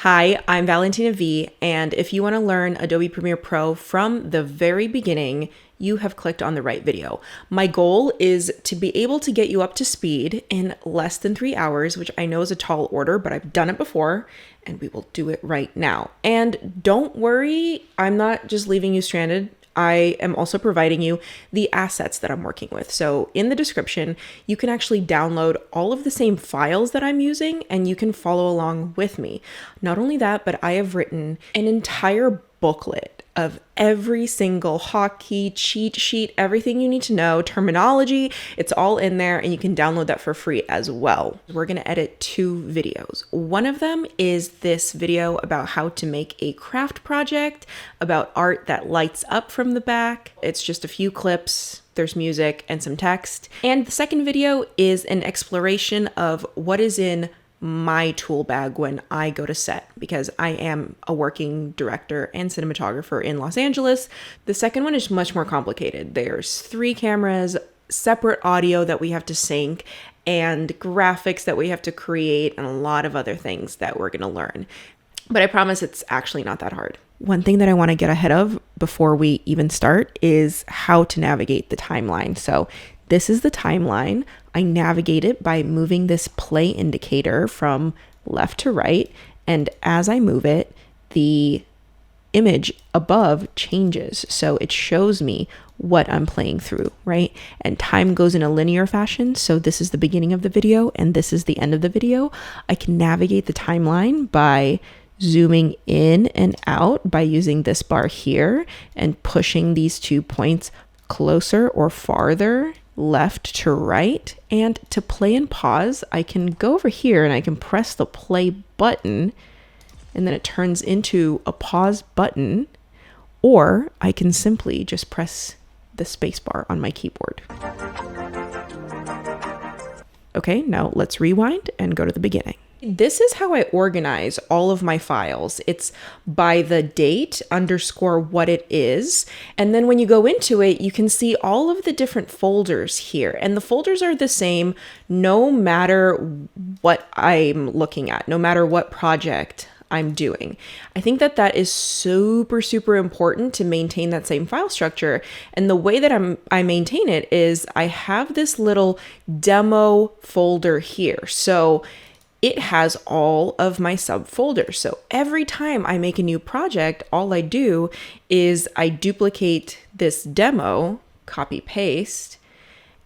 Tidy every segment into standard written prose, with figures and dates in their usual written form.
Hi, I'm Valentina Vee, and if you want to learn Adobe Premiere Pro from the very beginning, you have clicked on the right video. My goal is to be able to get you up to speed in less than 3 hours, which I know is a tall order, but I've done it before, and we will do it right now. And don't worry, I'm not just leaving you stranded. I am also providing you the assets that I'm working with. So in the description, you can actually download all of the same files that I'm using and you can follow along with me. Not only that, but I have written an entire booklet of every single hotkey, cheat sheet, everything you need to know, terminology, it's all in there and you can download that for free as well. We're gonna edit 2 videos. One of them is this video about how to make a craft project, about art that lights up from the back. It's just a few clips. There's music and some text. And the second video is an exploration of what is in my tool bag when I go to set, because I am a working director and cinematographer in Los Angeles. The second one is much more complicated. There's 3 cameras, separate audio that we have to sync, and graphics that we have to create, and a lot of other things that we're gonna learn. But I promise it's actually not that hard. One thing that I want to get ahead of before we even start is how to navigate the timeline. So this is the timeline. I navigate it by moving this play indicator from left to right. And as I move it, the image above changes. So it shows me what I'm playing through, right? And time goes in a linear fashion. So this is the beginning of the video and this is the end of the video. I can navigate the timeline by zooming in and out by using this bar here and pushing these 2 points closer or farther left to right. And to play and pause, I can go over here and I can press the play button and then it turns into a pause button, or I can simply just press the space bar on my keyboard. Okay, now let's rewind and go to the beginning. This is how I organize all of my files. It's by the date underscore what it is. And then when you go into it, you can see all of the different folders here. And the folders are the same no matter what I'm looking at, no matter what project I'm doing. I think that that is super, super important to maintain that same file structure. And the way that I maintain it is I have this little demo folder here. So it has all of my subfolders. So every time I make a new project, all I do is I duplicate this demo, copy paste,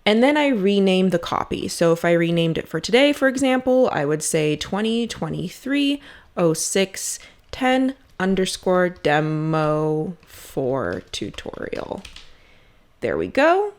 and then I rename the copy. So if I renamed it for today, for example, I would say 2023-06-10 underscore demo for tutorial. There we go.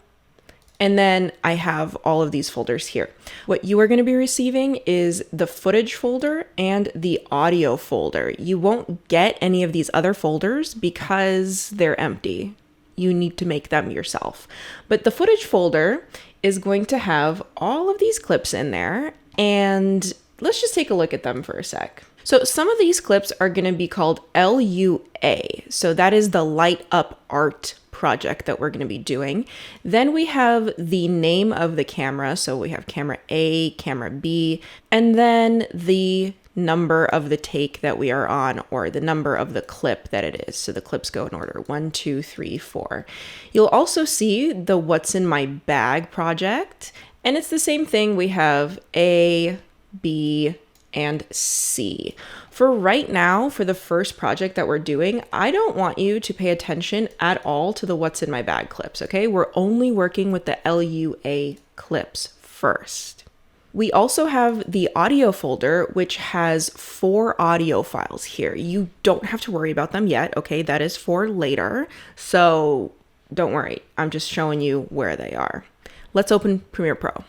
And then I have all of these folders here. What you are going to be receiving is the footage folder and the audio folder. You won't get any of these other folders because they're empty. You need to make them yourself. But the footage folder is going to have all of these clips in there. And let's just take a look at them for a sec. So some of these clips are going to be called LUA. So that is the light up art project that we're going to be doing. Then we have the name of the camera. So we have camera A, camera B, and then the number of the take that we are on, or the number of the clip that it is. So the clips go in order 1, 2, 3, 4. You'll also see the what's in my bag project. And it's the same thing. We have A, B, and C. For right now, for the first project that we're doing, I don't want you to pay attention at all to the what's in my bag clips, okay? We're only working with the LUA clips first. We also have the audio folder, which has 4 audio files here. You don't have to worry about them yet, okay? That is for later. So don't worry, I'm just showing you where they are. Let's open Premiere Pro.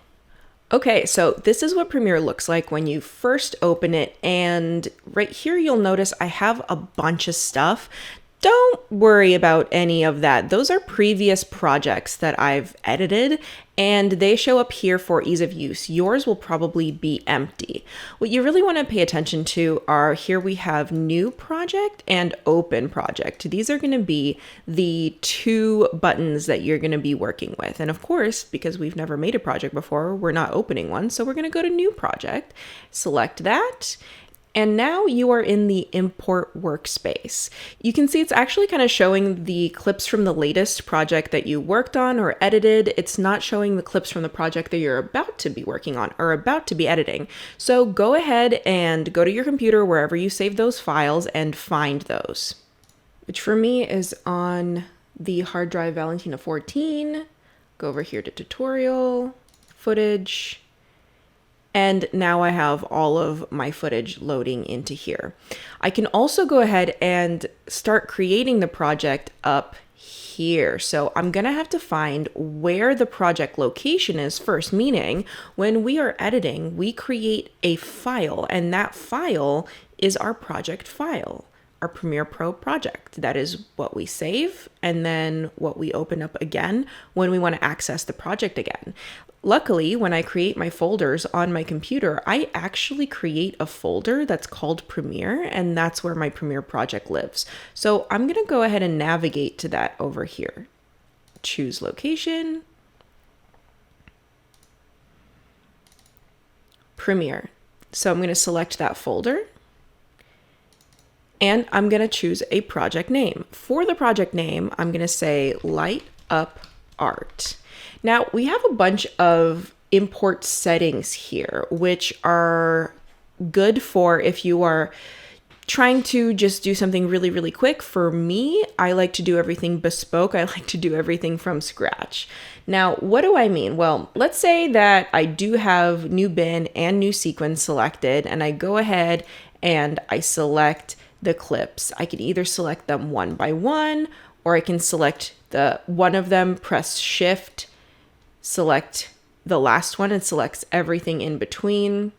Okay, so this is what Premiere looks like when you first open it, and right here you'll notice I have a bunch of stuff. Don't worry about any of that. Those are previous projects that I've edited and they show up here for ease of use. Yours will probably be empty. What you really want to pay attention to are here we have new project and open project. These are going to be the 2 buttons that you're going to be working with. And of course, because we've never made a project before, we're not opening one. So we're going to go to new project, select that. And now you are in the import workspace. You can see it's actually kind of showing the clips from the latest project that you worked on or edited. It's not showing the clips from the project that you're about to be working on or about to be editing. So go ahead and go to your computer wherever you save those files and find those, which for me is on the hard drive Valentina 14. Go over here to tutorial, footage. And now I have all of my footage loading into here. I can also go ahead and start creating the project up here. So I'm gonna have to find where the project location is first, meaning when we are editing, we create a file, and that file is our project file, our Premiere Pro project. That is what we save and then what we open up again when we want to access the project again. Luckily, when I create my folders on my computer, I actually create a folder that's called Premiere, and that's where my Premiere project lives. So I'm going to go ahead and navigate to that over here. Choose location, Premiere. So I'm going to select that folder, and I'm going to choose a project name. For the project name, I'm going to say Light Up Art. Now we have a bunch of import settings here, which are good for if you are trying to just do something really, really quick. For me, I like to do everything bespoke. I like to do everything from scratch. Now, what do I mean? Well, let's say that I do have new bin and new sequence selected, and I go ahead and I select the clips. I can either select them one by one, or I can select the one of them, press Shift, select the last one, and selects everything in between.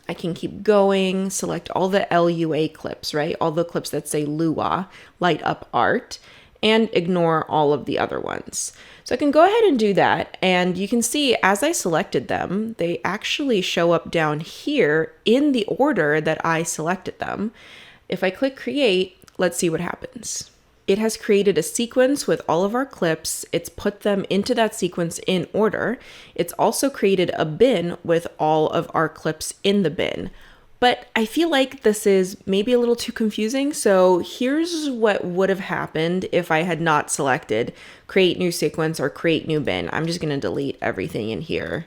I can keep going, select all the LUA clips, right? All the clips that say Lua, Light Up Art, and ignore all of the other ones. So I can go ahead and do that. And you can see as I selected them, they actually show up down here in the order that I selected them. If I click create, let's see what happens. It has created a sequence with all of our clips. It's put them into that sequence in order. It's also created a bin with all of our clips in the bin. But I feel like this is maybe a little too confusing. So here's what would have happened if I had not selected create new sequence or create new bin. I'm just going to delete everything in here.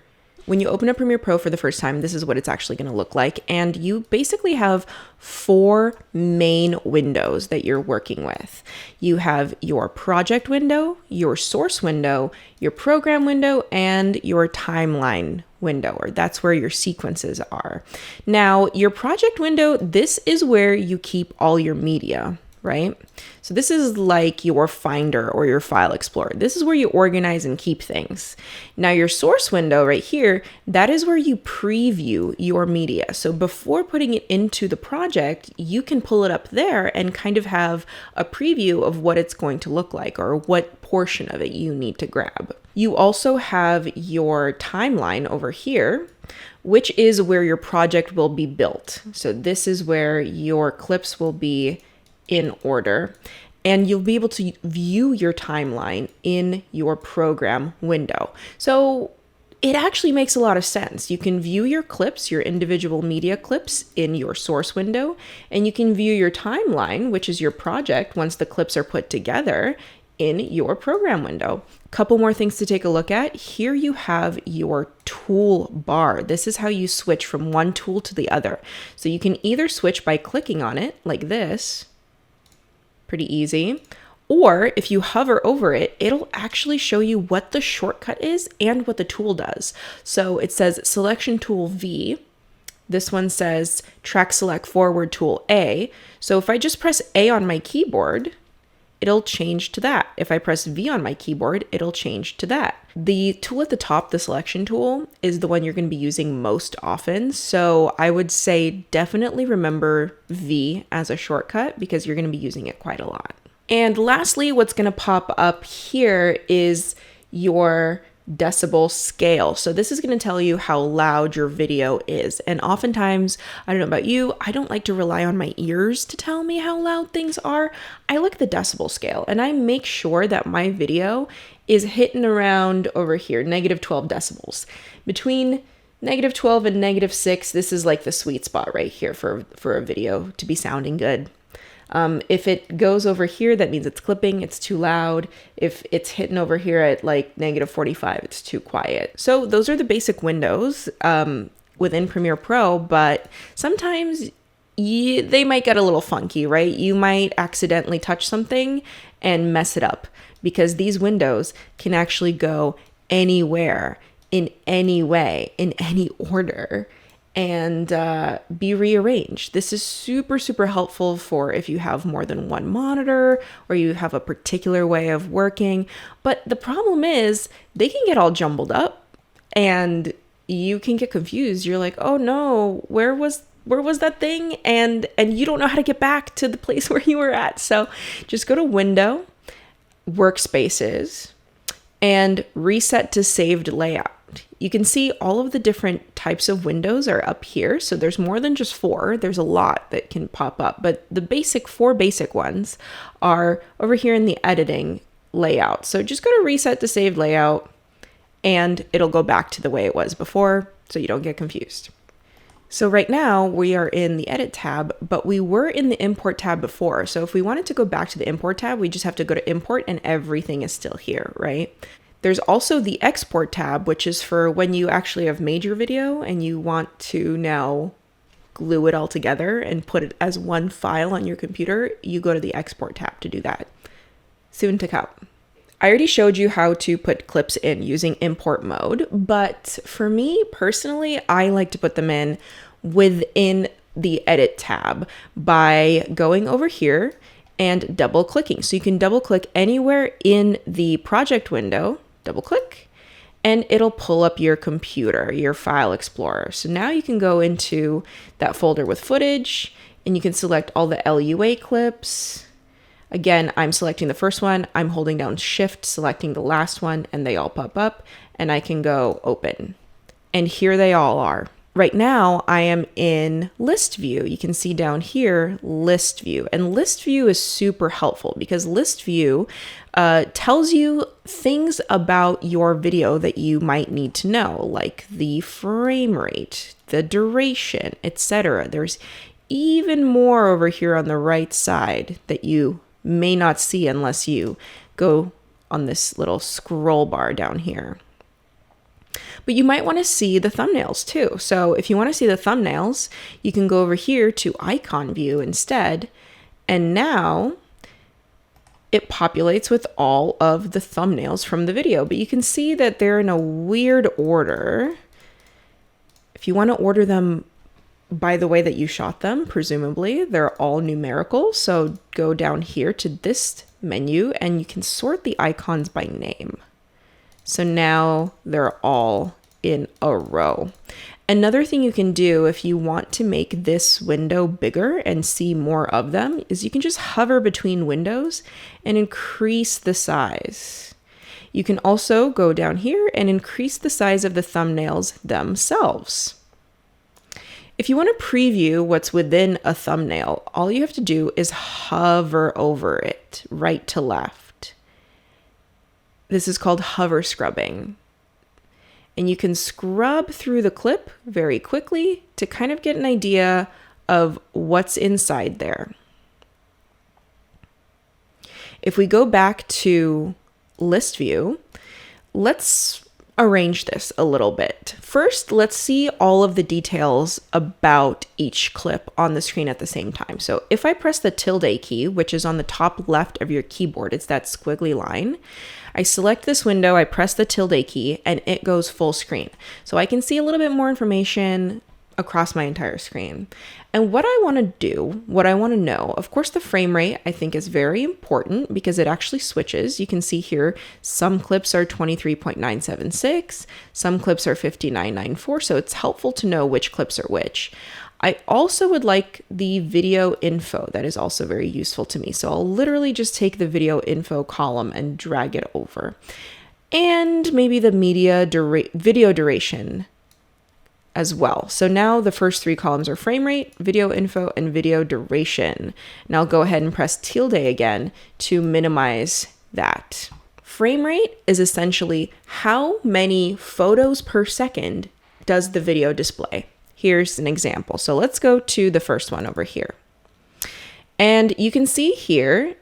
When you open up Premiere Pro for the first time, this is what it's actually going to look like. And you basically have 4 main windows that you're working with. You have your project window, your source window, your program window, and your timeline window, or that's where your sequences are. Now, your project window, this is where you keep all your media, right? So this is like your Finder or your File Explorer. This is where you organize and keep things. Now your source window right here, that is where you preview your media. So before putting it into the project, you can pull it up there and kind of have a preview of what it's going to look like or what portion of it you need to grab. You also have your timeline over here, which is where your project will be built. So this is where your clips will be in order, and you'll be able to view your timeline in your program window. So it actually makes a lot of sense. You can view your clips, your individual media clips in your source window, and you can view your timeline, which is your project once the clips are put together, in your program window. Couple more things to take a look at. Here you have your tool bar. This is how you switch from one tool to the other. So you can either switch by clicking on it like this, pretty easy. Or if you hover over it, it'll actually show you what the shortcut is and what the tool does. So it says selection tool V. This one says track select forward tool A. So if I just press A on my keyboard, it'll change to that. If I press V on my keyboard, it'll change to that. The tool at the top, the selection tool, is the one you're going to be using most often. So I would say definitely remember V as a shortcut because you're going to be using it quite a lot. And lastly, what's going to pop up here is your decibel scale. So this is going to tell you how loud your video is. And oftentimes, I don't know about you, I don't like to rely on my ears to tell me how loud things are. I look at the decibel scale and I make sure that my video is hitting around over here, -12 decibels. Between -12 and -6, this is like the sweet spot right here for a video to be sounding good. If it goes over here, that means it's clipping, it's too loud. If it's hitting over here at like -45, it's too quiet. So those are the basic windows within Premiere Pro, but sometimes they might get a little funky, right? You might accidentally touch something and mess it up, because these windows can actually go anywhere, in any way, in any order, and be rearranged. This is super, super helpful for if you have more than one monitor or you have a particular way of working. But the problem is they can get all jumbled up and you can get confused. You're like, oh no, where was that thing? And you don't know how to get back to the place where you were at. So just go to Window, Workspaces, and reset to saved layout. You can see all of the different types of windows are up here. So there's more than just 4. There's a lot that can pop up, but the 4 basic ones are over here in the editing layout. So just go to reset to saved layout and it'll go back to the way it was before, so you don't get confused. So right now we are in the edit tab, but we were in the import tab before. So if we wanted to go back to the import tab, we just have to go to import and everything is still here, right? There's also the export tab, which is for when you actually have made your video and you want to now glue it all together and put it as one file on your computer. You go to the export tab to do that. Soon to come. I already showed you how to put clips in using import mode, but for me personally, I like to put them in within the edit tab by going over here and double clicking. So you can double click anywhere in the project window, double click, and it'll pull up your computer, your file explorer. So now you can go into that folder with footage and you can select all the LUA clips. Again, I'm selecting the first one, I'm holding down Shift, selecting the last one, and they all pop up, and I can go open. And here they all are. Right now, I am in list view. You can see down here, list view. And list view is super helpful because list view tells you things about your video that you might need to know, like the frame rate, the duration, etc. There's even more over here on the right side that you may not see unless you go on this little scroll bar down here. But you might want to see the thumbnails too. So if you want to see the thumbnails, you can go over here to icon view instead. And now it populates with all of the thumbnails from the video. But you can see that they're in a weird order. If you want to order them by the way that you shot them, presumably they're all numerical. So go down here to this menu and you can sort the icons by name. So now they're all in a row. Another thing you can do if you want to make this window bigger and see more of them is you can just hover between windows and increase the size. You can also go down here and increase the size of the thumbnails themselves. If you want to preview what's within a thumbnail, all you have to do is hover over it, right to left. This is called hover scrubbing. And you can scrub through the clip very quickly to kind of get an idea of what's inside there. If we go back to list view, let's arrange this a little bit. First, let's see all of the details about each clip on the screen at the same time. So if I press the tilde key, which is on the top left of your keyboard, it's that squiggly line. I select this window, I press the tilde key, and it goes full screen. So I can see a little bit more information across my entire screen. And what I want to do, what I want to know, of course, the frame rate I think is very important because it actually switches. You can see here, some clips are 23.976, some clips are 59.94, so it's helpful to know which clips are which. I also would like the video info. That is also very useful to me. So I'll literally just take the video info column and drag it over. And maybe the video duration as well. So now the first 3 columns are frame rate, video info, and video duration. And I'll go ahead and press tilde again to minimize that. Frame rate is essentially how many photos per second does the video display? Here's an example. So let's go to the first one over here. And you can see here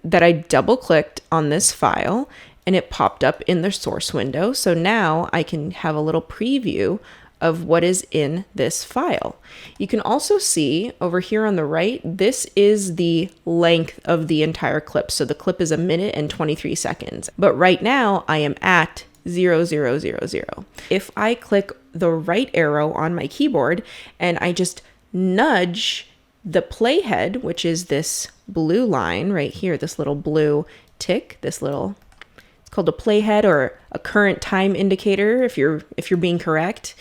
that I double clicked on this file and it popped up in the source window. So now I can have a little preview of what is in this file. You can also see over here on the right, this is the length of the entire clip. So the clip is 1 minute and 23 seconds. But right now I am at 0000. If I click the right arrow on my keyboard and I just nudge the playhead, which is this blue line right here, this little blue tick, it's called a playhead or a current time indicator if you're being correct.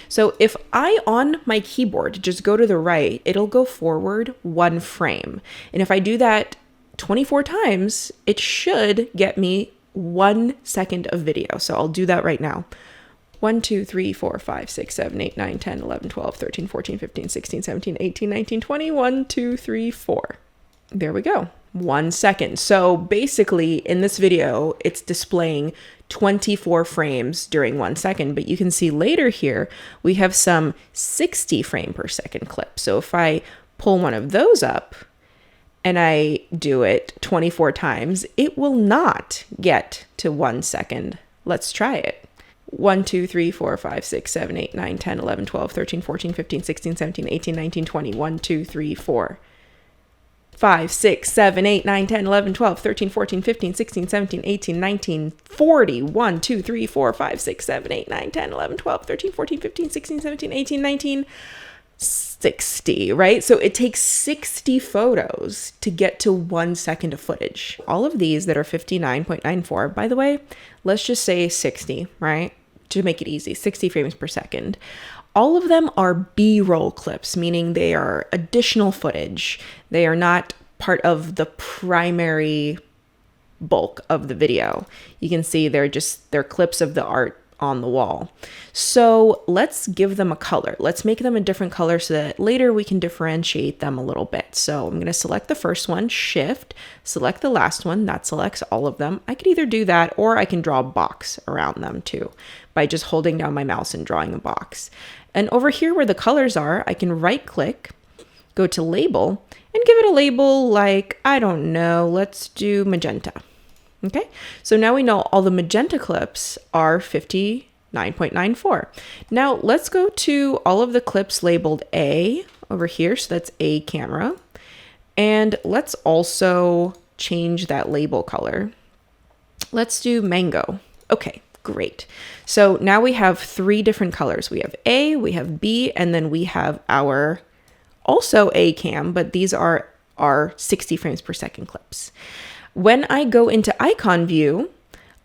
So if I on my keyboard just go to the right, it'll go forward 1 frame. And if I do that 24 times, it should get me 1 second of video. So I'll do that right now. 1, 2, 3, 4, 5, 6, 7, 8, 9, 10, 11, 12, 13, 14, 15, 16, 17, 18, 19, 20, 1, 2, 3, 4. There we go. 1 second. So basically in this video, it's displaying 24 frames during 1 second, but you can see later here, we have some 60 frame per second clips. So if I pull one of those up and I do it 24 times, it will not get to 1 second. Let's try it. 1, 2, 3, 4, 5, 6, 7, 8, 9, 10, 11, 12, 13, 14, 15, 16, 17, 18, 19, 20. 1, 2, 3, 4, 5, 6, 7, 8, 9, 10, 11, 12, 13, 14, 15, 16, 17, 18, 19, 40. 1, 2, 3, 4, 5, 6, 7, 8, 9, 10, 11, 12, 13, 14, 15, 16, 17, 18, 19, 60, right? So it takes 60 photos to get to 1 second of footage. All of these that are 59.94, by the way, let's just say 60, right? To make it easy, 60 frames per second. All of them are B-roll clips, meaning they are additional footage. They are not part of the primary bulk of the video. You can see they're clips of the art on the wall. So let's give them a color. Let's make them a different color so that later we can differentiate them a little bit. So I'm going to select the first one, shift, select the last one, that selects all of them. I could either do that or I can draw a box around them too by just holding down my mouse and drawing a box. And over here where the colors are, I can right click, go to label and give it a label like, I don't know, let's do magenta. Okay, so now we know all the magenta clips are 59.94. Now let's go to all of the clips labeled A over here. So that's A camera. And let's also change that label color. Let's do mango. Okay, great. So now we have 3 different colors. We have A, we have B, and then we have our also A cam, but these are our 60 frames per second clips. When I go into icon view,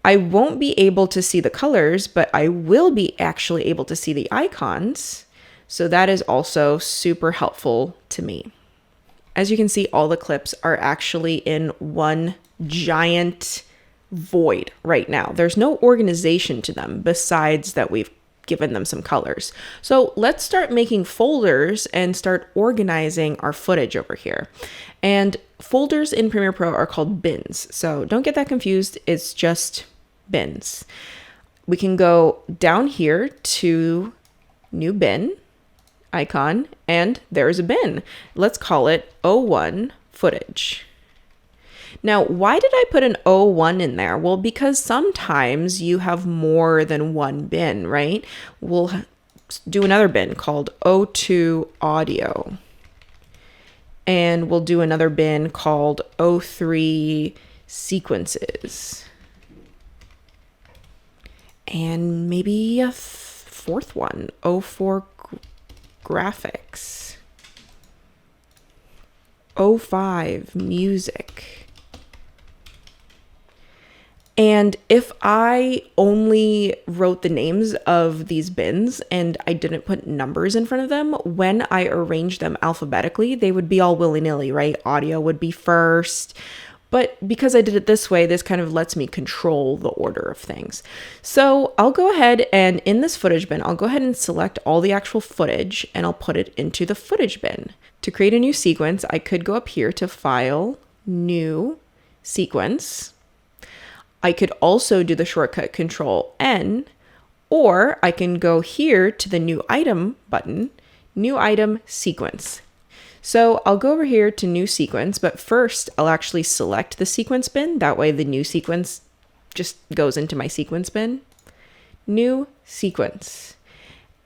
I won't be able to see the colors, but I will be actually able to see the icons. So that is also super helpful to me. As you can see, all the clips are actually in one giant void right now. There's no organization to them besides that we've given them some colors. So let's start making folders and start organizing our footage over here. And folders in Premiere Pro are called bins. So don't get that confused. It's just bins. We can go down here to new bin icon, and there's a bin. Let's call it O1 footage. Now, why did I put an O1 in there? Well, because sometimes you have more than one bin, right? We'll do another bin called O2 audio. And we'll do another bin called O3 sequences. And maybe a fourth one, O4 graphics. O5 music. And if I only wrote the names of these bins and I didn't put numbers in front of them, when I arranged them alphabetically, they would be all willy-nilly, right? Audio would be first. But because I did it this way, this kind of lets me control the order of things. So I'll go ahead and in this footage bin, I'll go ahead and select all the actual footage and I'll put it into the footage bin. To create a new sequence, I could go up here to File, New, Sequence. I could also do the shortcut Control N, Or I can go here to the new item button, new item sequence. So I'll go over here to new sequence, but first I'll actually select the sequence bin. That way the new sequence just goes into my sequence bin. New sequence.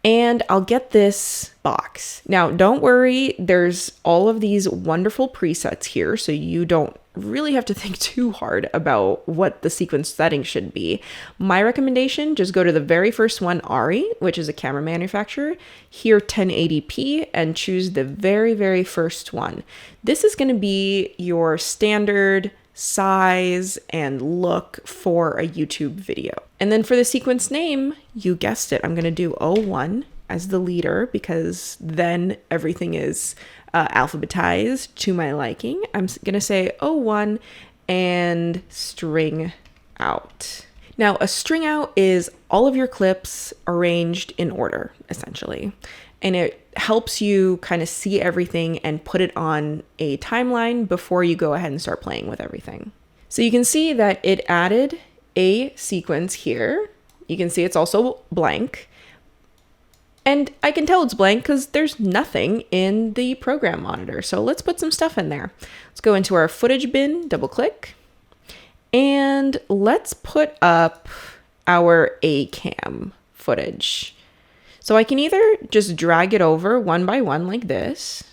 And I'll get this box. Now, don't worry, there's all of these wonderful presets here, so you don't really have to think too hard about what the sequence setting should be. My recommendation, just go to the very first one, Ari, which is a camera manufacturer, here 1080p, and choose the very, very first one. This is going to be your standard size and look for a YouTube video. And then for the sequence name, you guessed it, I'm going to do 01 as the leader because then everything is alphabetized to my liking. I'm going to say 01 and string out. Now, a string out is all of your clips arranged in order, essentially. And it helps you kind of see everything and put it on a timeline before you go ahead and start playing with everything. So you can see that it added a sequence here. You can see it's also blank. And I can tell it's blank because there's nothing in the program monitor. So let's put some stuff in there. Let's go into our footage bin, double click, and let's put up our A-cam footage. So I can either just drag it over one by one like this,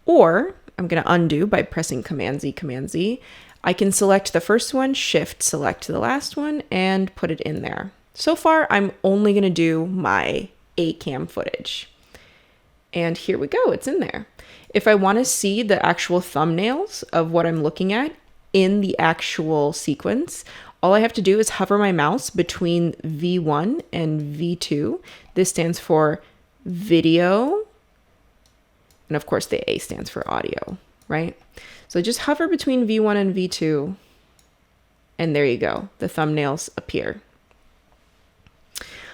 or I'm going to undo by pressing Command Z, Command Z. I can select the first one, Shift, select the last one, and put it in there. So far, I'm only going to do my A-cam footage. And here we go, it's in there. If I want to see the actual thumbnails of what I'm looking at in the actual sequence, all I have to do is hover my mouse between V1 and V2. This stands for video. And of course, the A stands for audio, right? So just hover between V1 and V2. And there you go. The thumbnails appear.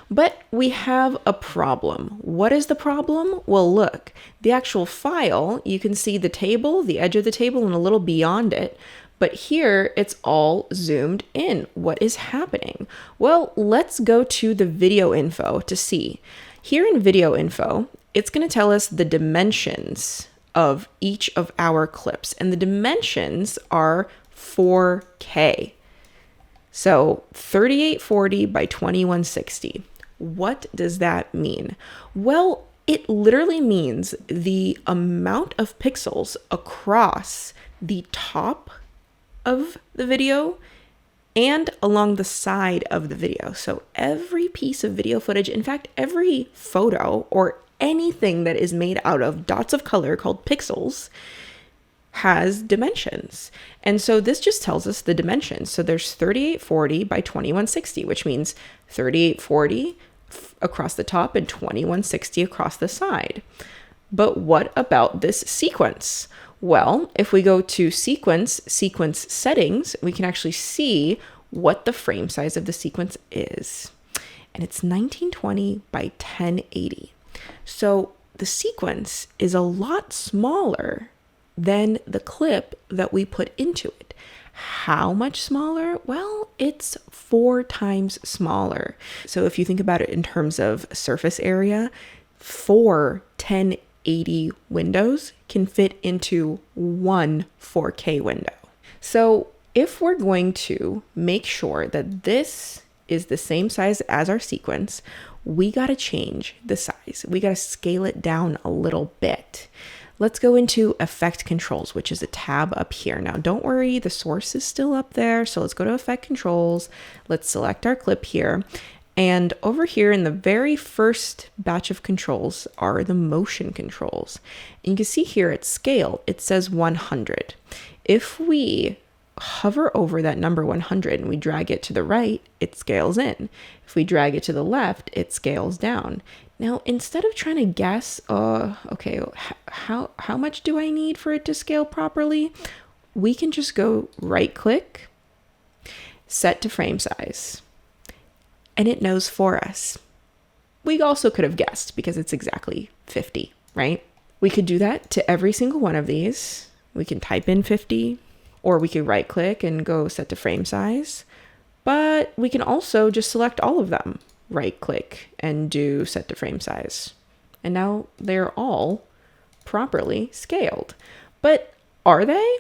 But we have a problem. What is the problem? Well, look, the actual file, you can see the table, the edge of the table, and a little beyond it. But here it's all zoomed in. What is happening? Well, let's go to the video info to see. Here in video info, it's going to tell us the dimensions of each of our clips. And the dimensions are 4K. So 3840 by 2160. What does that mean? Well, it literally means the amount of pixels across the top of the video and along the side of the video. So every piece of video footage, in fact, every photo or anything that is made out of dots of color called pixels has dimensions. And so this just tells us the dimensions. So there's 3840 by 2160, which means 3840 across the top and 2160 across the side. But what about this sequence? Well, if we go to sequence settings, we can actually see what the frame size of the sequence is. And it's 1920 by 1080. So the sequence is a lot smaller than the clip that we put into it. How much smaller? Well, it's 4 times smaller. So if you think about it in terms of surface area, 4 1080 windows can fit into one 4K window. So if we're going to make sure that this is the same size as our sequence, we got to change the size. We got to scale it down a little bit. Let's go into Effect Controls, which is a tab up here. Now, don't worry, the source is still up there. So let's go to Effect Controls. Let's select our clip here. And over here in the very first batch of controls are the motion controls. And you can see here at scale, it says 100. If we hover over that number 100 and we drag it to the right, it scales in. If we drag it to the left, it scales down. Now, instead of trying to guess, okay, how much do I need for it to scale properly? We can just go right click, set to frame size, and it knows for us. We also could have guessed because it's exactly 50, right? We could do that to every single one of these. We can type in 50, or we could right click and go set to frame size, But we can also just select all of them, right click and do set to frame size. And now they're all properly scaled. But are they?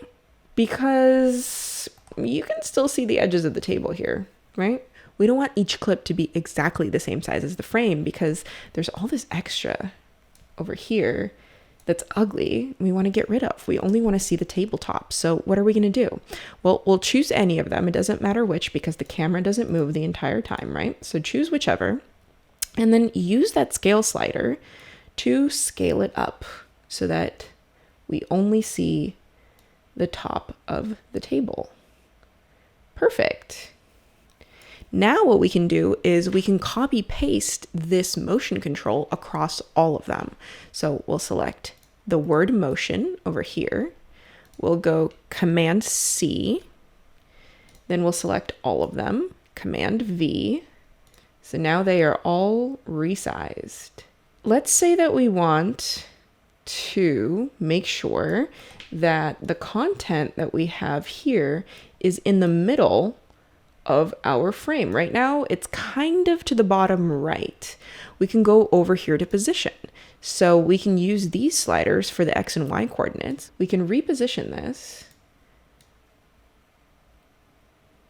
Because you can still see the edges of the table here, right? We don't want each clip to be exactly the same size as the frame because there's all this extra over here that's ugly we want to get rid of. We only want to see the tabletop. So what are we going to do? Well, we'll choose any of them. It doesn't matter which because the camera doesn't move the entire time, right? So choose whichever and then use that scale slider to scale it up so that we only see the top of the table. Perfect. Now what we can do is we can copy paste this motion control across all of them. So we'll select the word motion over here. We'll go Command C. Then we'll select all of them, Command V. So now they are all resized. Let's say that we want to make sure that the content that we have here is in the middle of our frame. Right now, it's kind of to the bottom right. We can go over here to position. So we can use these sliders for the X and Y coordinates. We can reposition this.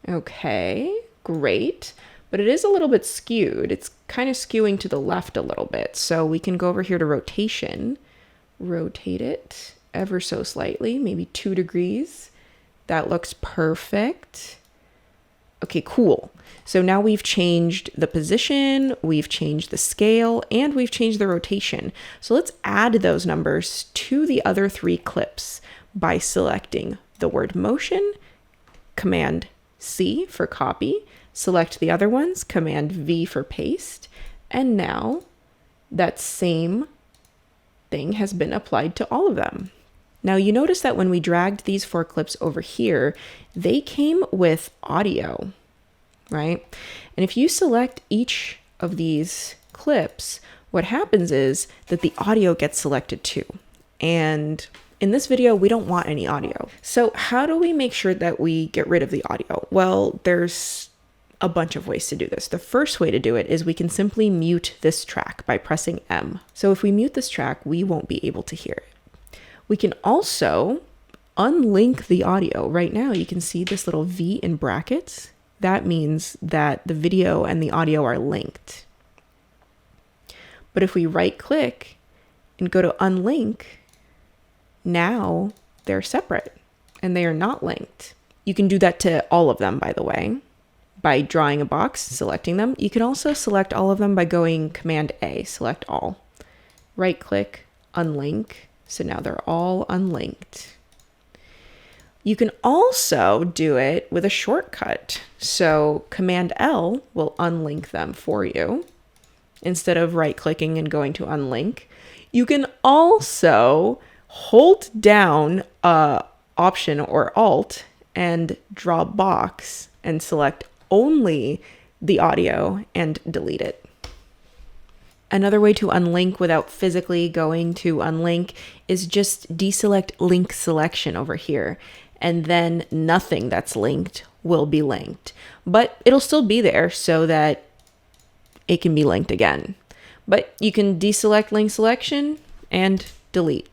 Okay, great. But it is a little bit skewed. It's kind of skewing to the left a little bit. So we can go over here to rotation, rotate it ever so slightly, maybe 2 degrees. That looks perfect. Okay, cool. So now we've changed the position, we've changed the scale, and we've changed the rotation. So let's add those numbers to the other 3 clips by selecting the word motion, Command C for copy, select the other ones, Command V for paste, and now that same thing has been applied to all of them. Now you notice that when we dragged these 4 clips over here, they came with audio, right? And if you select each of these clips, what happens is that the audio gets selected too. And in this video, we don't want any audio. So how do we make sure that we get rid of the audio? Well, there's a bunch of ways to do this. The first way to do it is we can simply mute this track by pressing M. So if we mute this track, we won't be able to hear it. We can also unlink the audio. Right now, you can see this little V in brackets. That means that the video and the audio are linked. But if we right click and go to unlink, now they're separate and they are not linked. You can do that to all of them, by the way, by drawing a box, selecting them. You can also select all of them by going Command A, select all. Right click, unlink. So now they're all unlinked. You can also do it with a shortcut. So Command L will unlink them for you. Instead of right clicking and going to unlink, you can also hold down Option or Alt and draw a box and select only the audio and delete it. Another way to unlink without physically going to unlink is just deselect link selection over here, and then nothing that's linked will be linked. But it'll still be there so that it can be linked again. But you can deselect link selection and delete,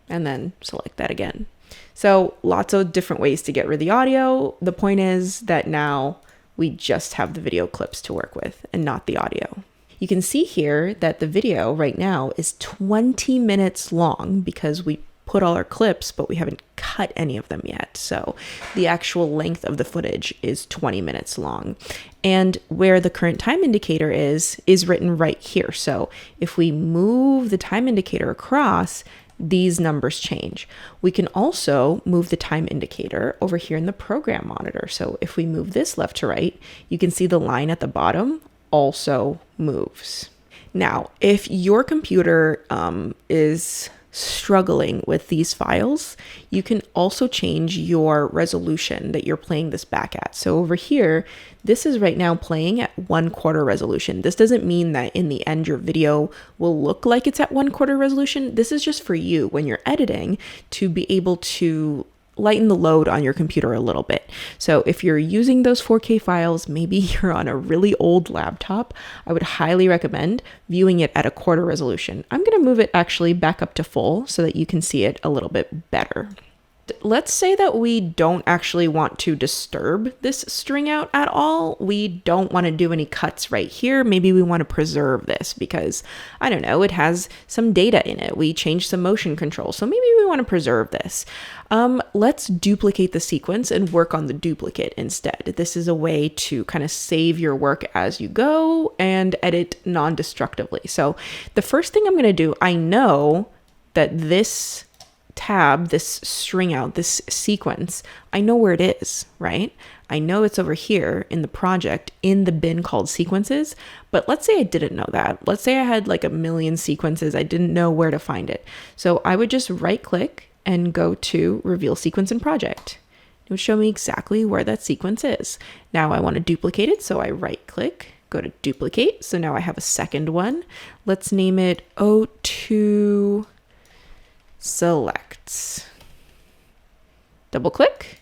and then select that again. So lots of different ways to get rid of the audio. The point is that now we just have the video clips to work with and not the audio. You can see here that the video right now is 20 minutes long because we put all our clips, but we haven't cut any of them yet. So the actual length of the footage is 20 minutes long. And where the current time indicator is written right here. So if we move the time indicator across, these numbers change. We can also move the time indicator over here in the program monitor. So if we move this left to right, you can see the line at the bottom also moves. Now, if your computer is struggling with these files, you can also change your resolution that you're playing this back at. So over here, this is right now playing at 1/4 resolution. This doesn't mean that in the end your video will look like it's at 1/4 resolution. This is just for you when you're editing to be able to lighten the load on your computer a little bit. So if you're using those 4K files, maybe you're on a really old laptop, I would highly recommend viewing it at a quarter resolution. I'm going to move it actually back up to full so that you can see it a little bit better. Let's say that we don't actually want to disturb this string out at all. We don't want to do any cuts right here. Maybe we want to preserve this because, I don't know, it has some data in it. We changed some motion control, so maybe we want to preserve this. Let's duplicate the sequence and work on the duplicate instead. This is a way to kind of save your work as you go and edit non-destructively. So the first thing I'm going to do, I know that this tab, this string out, this sequence, I know where it is, right? I know it's over here in the project in the bin called sequences, but let's say I didn't know that. Let's say I had like a million sequences. I didn't know where to find it. So I would just right click and go to reveal sequence in project. It would show me exactly where that sequence is. Now I want to duplicate it. So I right click, go to duplicate. So now I have a second one. Let's name it O2 selects. Double click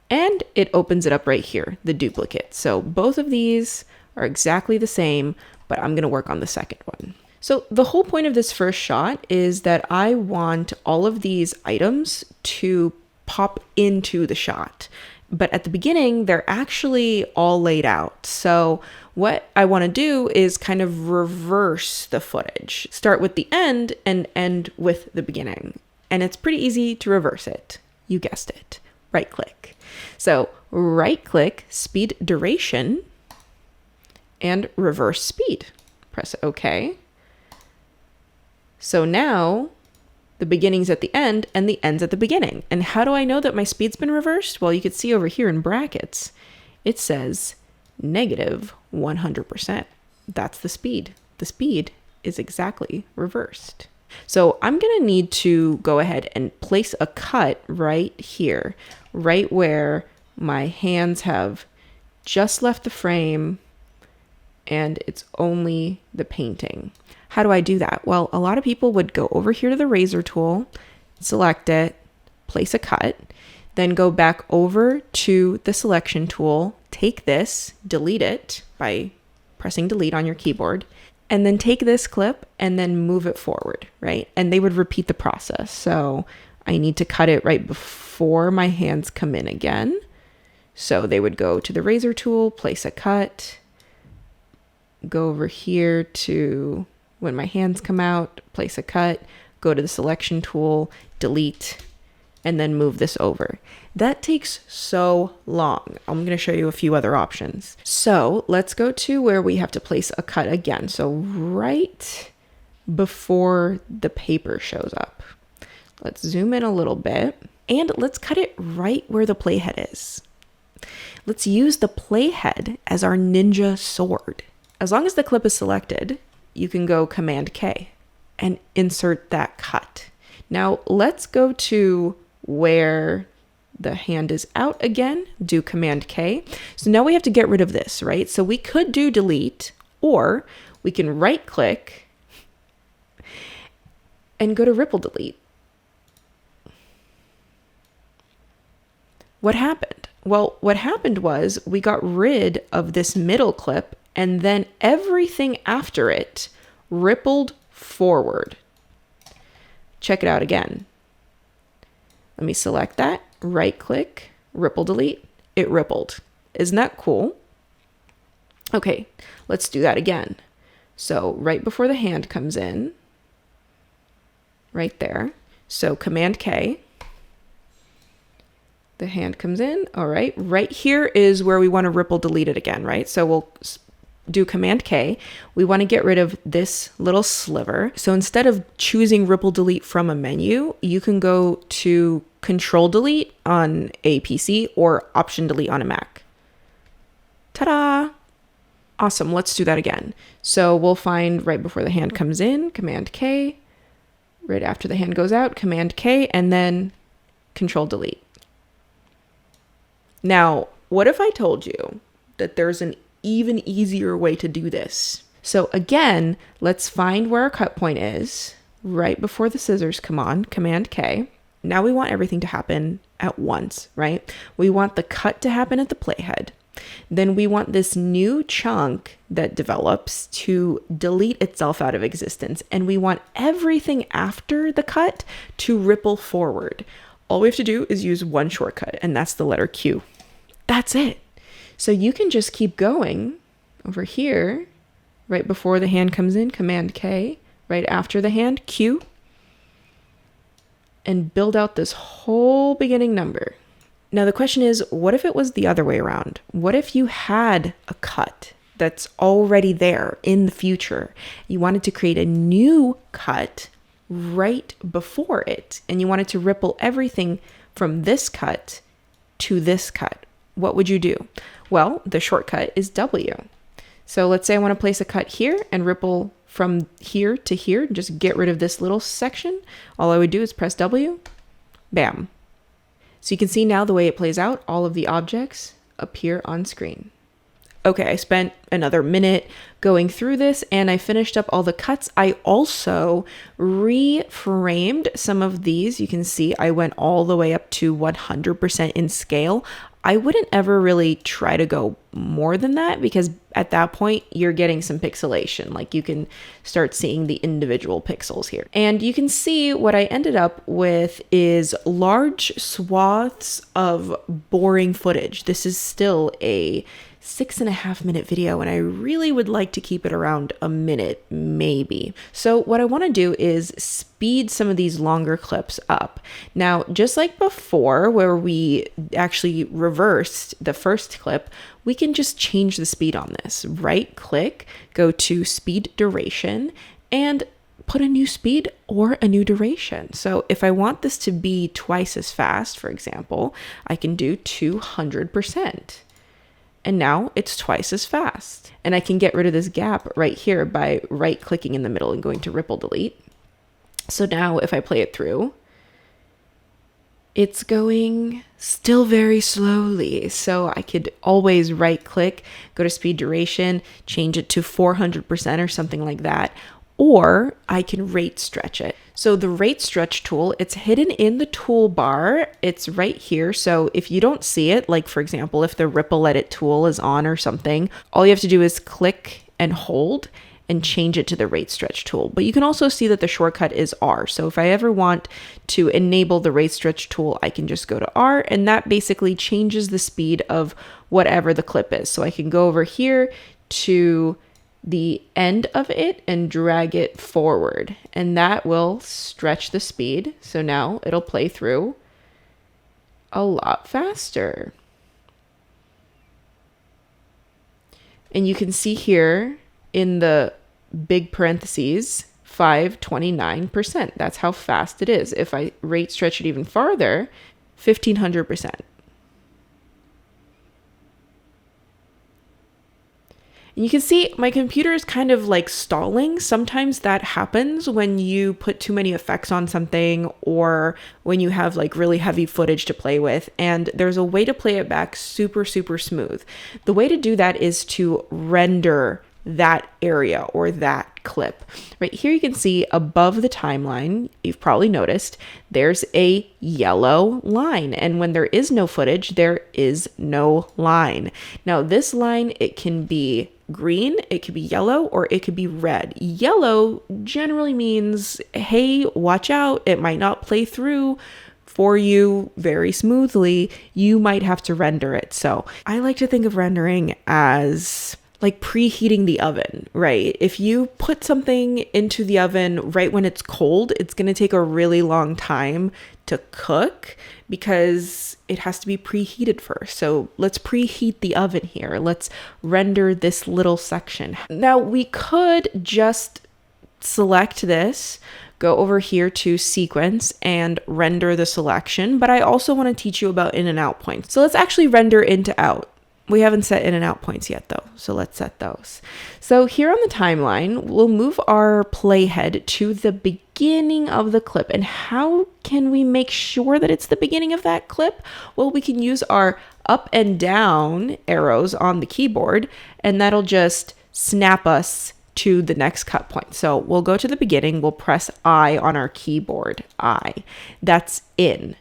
and it opens it up right here, the duplicate. So both of these are exactly the same, but I'm going to work on the second one. So the whole point of this first shot is that I want all of these items to pop into the shot. But at the beginning, they're actually all laid out. So what I want to do is kind of reverse the footage. Start with the end and end with the beginning. And it's pretty easy to reverse it. You guessed it. Right click. So right click, speed duration, and reverse speed. Press OK. So now the beginning's at the end and the end's at the beginning. And how do I know that my speed's been reversed? Well, you can see over here in brackets, it says negative 100%. That's the speed. The speed is exactly reversed. So I'm going to need to go ahead and place a cut right here, right where my hands have just left the frame and it's only the painting. How do I do that? Well, a lot of people would go over here to the razor tool, select it, place a cut, then go back over to the selection tool, take this, delete it by pressing delete on your keyboard, and then take this clip and then move it forward, right? And they would repeat the process. So I need to cut it right before my hands come in again. So they would go to the razor tool, place a cut, go over here to when my hands come out, place a cut, go to the selection tool, delete, and then move this over. That takes so long. I'm going to show you a few other options. So let's go to where we have to place a cut again. So right before the paper shows up. Let's zoom in a little bit and let's cut it right where the playhead is. Let's use the playhead as our ninja sword. As long as the clip is selected, you can go Command K and insert that cut. Now let's go to where the hand is out again, do Command K. So now we have to get rid of this, right? So we could do delete, or we can right click and go to ripple delete. What happened? Well, what happened was we got rid of this middle clip and then everything after it rippled forward. Check it out again. Let me select that, right click, ripple delete. It rippled. Isn't that cool? Okay, let's do that again. So right before the hand comes in, right there. So Command K. The hand comes in. All right. Right here is where we want to ripple delete it again, right? So we'll do Command K. We want to get rid of this little sliver. So instead of choosing ripple delete from a menu, you can go to Control Delete on a PC or Option Delete on a Mac. Ta-da! Awesome. Let's do that again. So we'll find right before the hand comes in, Command K. Right after the hand goes out, Command K, and then Control Delete. Now, what if I told you that there's an even easier way to do this? So again, let's find where our cut point is right before the scissors come on, Command K. now we want everything to happen at once, right? We want the cut to happen at the playhead. Then we want this new chunk that develops to delete itself out of existence. And we want everything after the cut to ripple forward. All we have to do is use one shortcut, and that's the letter Q. That's it. So you can just keep going over here, right before the hand comes in, Command K, right after the hand, Q, and build out this whole beginning number. Now the question is, what if it was the other way around? What if you had a cut that's already there in the future? You wanted to create a new cut right before it, and you wanted to ripple everything from this cut to this cut. What would you do? Well, the shortcut is W. So let's say I want to place a cut here and ripple from here to here, just get rid of this little section. All I would do is press W, bam. So you can see now the way it plays out, all of the objects appear on screen. Okay, I spent another minute going through this and I finished up all the cuts. I also reframed some of these. You can see I went all the way up to 100% in scale. I wouldn't ever really try to go more than that because at that point you're getting some pixelation. Like you can start seeing the individual pixels here. And you can see what I ended up with is large swaths of boring footage. This is still a 6.5 minute video and I really would like to keep it around a minute, maybe. So what I want to do is speed some of these longer clips up. Now, just like before where we actually reversed the first clip, we can just change the speed on this. Right click, go to speed duration and put a new speed or a new duration. So if I want this to be twice as fast, for example, I can do 200%. And now it's twice as fast. And I can get rid of this gap right here by right clicking in the middle and going to ripple delete. So now if I play it through, it's going still very slowly. So I could always right click, go to speed duration, change it to 400% or something like that. Or I can rate stretch it. So the rate stretch tool, it's hidden in the toolbar. It's right here. So if you don't see it, like for example, if the ripple edit tool is on or something, all you have to do is click and hold and change it to the rate stretch tool. But you can also see that the shortcut is R. So if I ever want to enable the rate stretch tool, I can just go to R and that basically changes the speed of whatever the clip is. So I can go over here to the end of it and drag it forward and that will stretch the speed. So now it'll play through a lot faster. And you can see here in the big parentheses, 529%. That's how fast it is. If I rate stretch it even farther, 1500%. And you can see my computer is kind of like stalling. Sometimes that happens when you put too many effects on something or when you have like really heavy footage to play with. And there's a way to play it back super, super smooth. The way to do that is to render that area or that clip. Right here you can see above the timeline, you've probably noticed, there's a yellow line. And when there is no footage, there is no line. Now this line, it can be green, it could be yellow, or it could be red. Yellow generally means, hey, watch out, it might not play through for you very smoothly. You might have to render it. So I like to think of rendering as like preheating the oven, right? If you put something into the oven right when it's cold, it's going to take a really long time to cook because it has to be preheated first. So let's preheat the oven here. Let's render this little section. Now we could just select this, go over here to sequence and render the selection, but I also want to teach you about in and out points. So let's actually render in to out. We haven't set in and out points yet though, so let's set those. So here on the timeline, we'll move our playhead to the beginning of the clip. And how can we make sure that it's the beginning of that clip? Well, we can use our up and down arrows on the keyboard, and that'll just snap us to the next cut point. So we'll go to the beginning, we'll press I on our keyboard, I. That's in.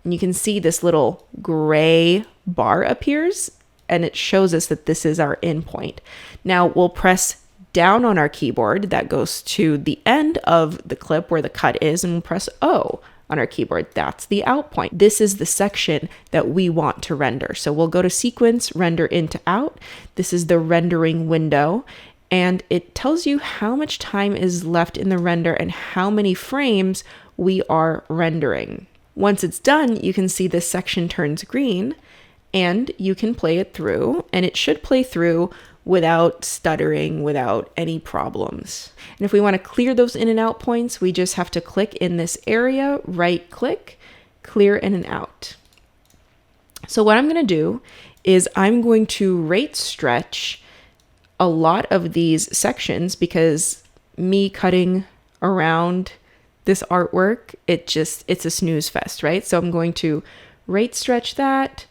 And you can see this little gray bar appears and it shows us that this is our in point. Now we'll press down on our keyboard, that goes to the end of the clip where the cut is, and we'll press O on our keyboard. That's the out point. This is the section that we want to render. So we'll go to sequence, render into out. This is the rendering window, and it tells you how much time is left in the render and how many frames we are rendering. Once it's done, you can see this section turns green and you can play it through, and it should play through without stuttering, without any problems. And if we want to clear those in and out points, we just have to click in this area, right click, clear in and out. So what I'm going to do is I'm going to rate stretch a lot of these sections, because me cutting around this artwork, it's a snooze fest, right? So I'm going to rate stretch that,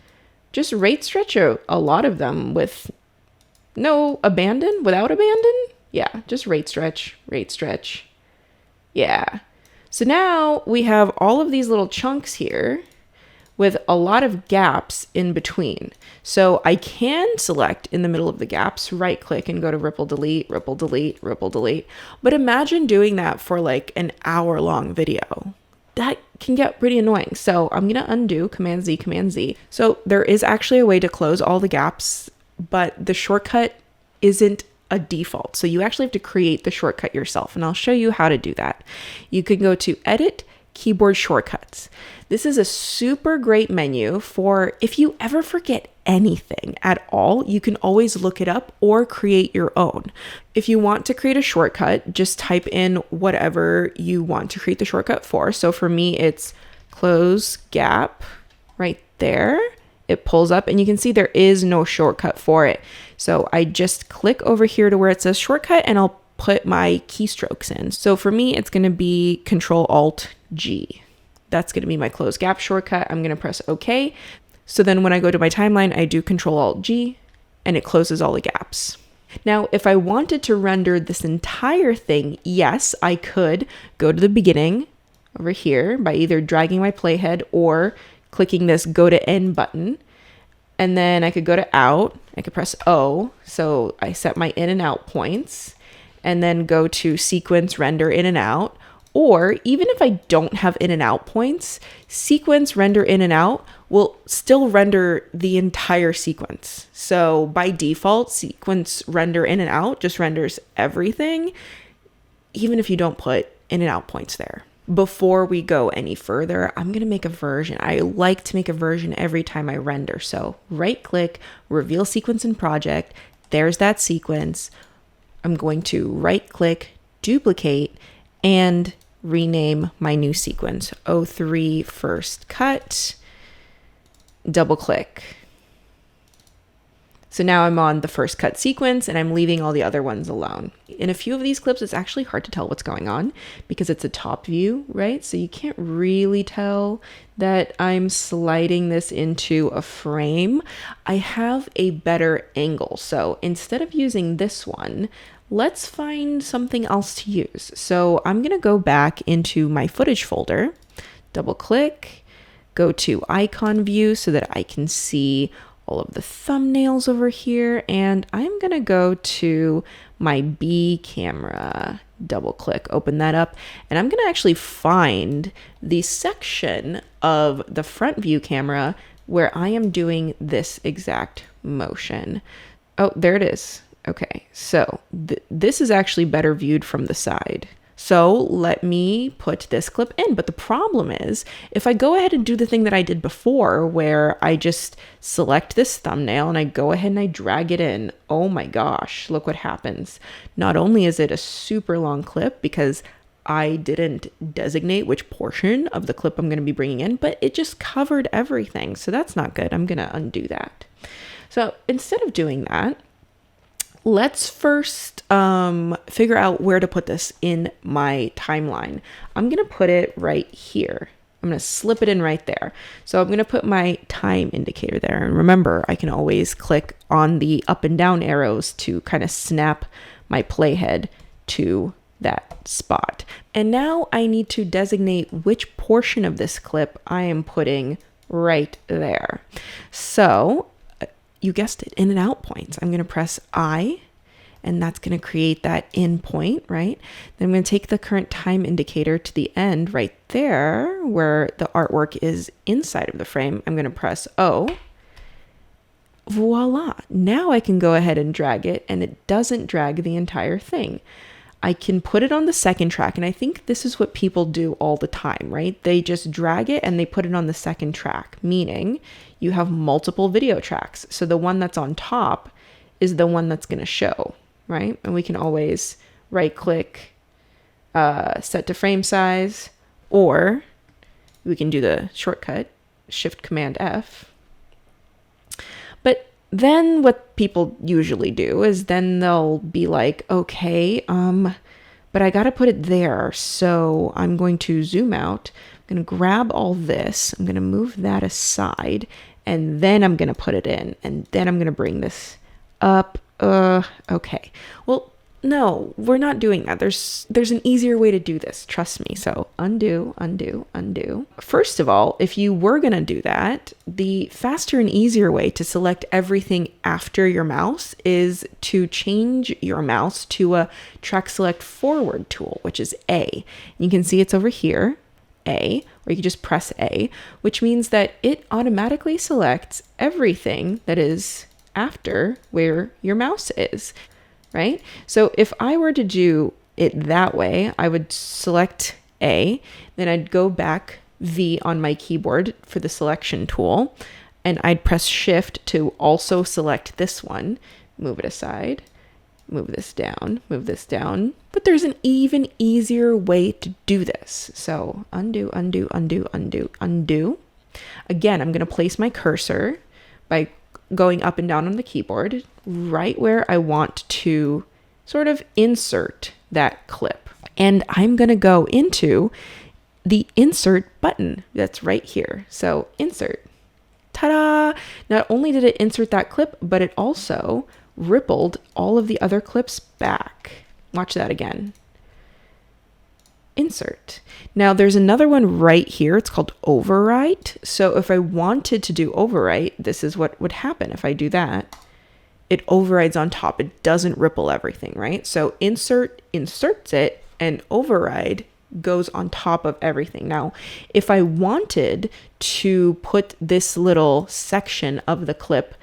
just rate stretch a lot of them with no abandon, without abandon. Yeah, just rate stretch. Yeah. So now we have all of these little chunks here with a lot of gaps in between. So I can select in the middle of the gaps, right click and go to ripple delete, ripple delete, ripple delete. But imagine doing that for like an hour-long video. That can get pretty annoying. So I'm going to undo, Command Z, Command Z. So there is actually a way to close all the gaps, but the shortcut isn't a default. So you actually have to create the shortcut yourself, and I'll show you how to do that. You can go to Edit, Keyboard Shortcuts. This is a super great menu for if you ever forget anything at all, you can always look it up or create your own. If you want to create a shortcut, just type in whatever you want to create the shortcut for. So for me, it's close gap right there. It pulls up and you can see there is no shortcut for it. So I just click over here to where it says shortcut and I'll put my keystrokes in. So for me, it's going to be Control-Alt-G. That's going to be my close gap shortcut. I'm going to press OK. So then when I go to my timeline, I do Control-Alt-G and it closes all the gaps. Now, if I wanted to render this entire thing, yes, I could go to the beginning over here by either dragging my playhead or clicking this go to end button. And then I could go to out, I could press O. So I set my in and out points and then go to sequence, render in and out. Or even if I don't have in and out points, sequence, render in and out will still render the entire sequence. So by default, sequence, render in and out just renders everything, even if you don't put in and out points there. Before we go any further, I'm going to make a version. I like to make a version every time I render. So right click, reveal sequence in project. There's that sequence. I'm going to right click, duplicate, and rename my new sequence. 03 first cut, double click. So now I'm on the first cut sequence and I'm leaving all the other ones alone. In a few of these clips, it's actually hard to tell what's going on because it's a top view, right? So you can't really tell that I'm sliding this into a frame. I have a better angle. So instead of using this one, let's find something else to use. So I'm going to go back into my footage folder, double click, go to icon view so that I can see all of the thumbnails over here. And I'm going to go to my B camera, double click, open that up. And I'm going to actually find the section of the front view camera where I am doing this exact motion. Oh, there it is. Okay, so this is actually better viewed from the side. So let me put this clip in. But the problem is, if I go ahead and do the thing that I did before, where I just select this thumbnail and I go ahead and I drag it in, oh my gosh, look what happens. Not only is it a super long clip because I didn't designate which portion of the clip I'm going to be bringing in, but it just covered everything. So that's not good. I'm going to undo that. So instead of doing that, let's first figure out where to put this in my timeline. I'm going to put it right here. I'm going to slip it in right there. So I'm going to put my time indicator there. And remember, I can always click on the up and down arrows to kind of snap my playhead to that spot. And now I need to designate which portion of this clip I am putting right there. So you guessed it, in and out points. I'm going to press I, and that's going to create that in point, right? Then I'm going to take the current time indicator to the end right there where the artwork is inside of the frame. I'm going to press O. Voila. Now I can go ahead and drag it, and it doesn't drag the entire thing. I can put it on the second track, and I think this is what people do all the time, right? They just drag it and they put it on the second track, meaning you have multiple video tracks. So the one that's on top is the one that's going to show, right? And we can always right click, set to frame size, or we can do the shortcut, Shift Command F. But then what people usually do is then they'll be like, okay, but I got to put it there. So I'm going to zoom out. I'm going to grab all this. I'm going to move that aside, and then I'm going to put it in, and then I'm going to bring this up. Okay. Well, no, we're not doing that. There's an easier way to do this. Trust me. So undo, undo, undo. First of all, if you were going to do that, the faster and easier way to select everything after your mouse is to change your mouse to a track select forward tool, which is A. You can see it's over here, A, or you can just press A, which means that it automatically selects everything that is after where your mouse is. Right? So if I were to do it that way, I would select A, then I'd go back V on my keyboard for the selection tool, and I'd press Shift to also select this one, move it aside, move this down, but there's an even easier way to do this. So undo, undo, undo, undo, undo. Again, I'm going to place my cursor by going up and down on the keyboard right where I want to sort of insert that clip. And I'm going to go into the insert button that's right here. So insert. Ta-da! Not only did it insert that clip, but it also rippled all of the other clips back. Watch that again. Insert. Now there's another one right here. It's called overwrite. So if I wanted to do overwrite, this is what would happen if I do that. It overrides on top. It doesn't ripple everything, right? So insert inserts it, and override goes on top of everything. Now, if I wanted to put this little section of the clip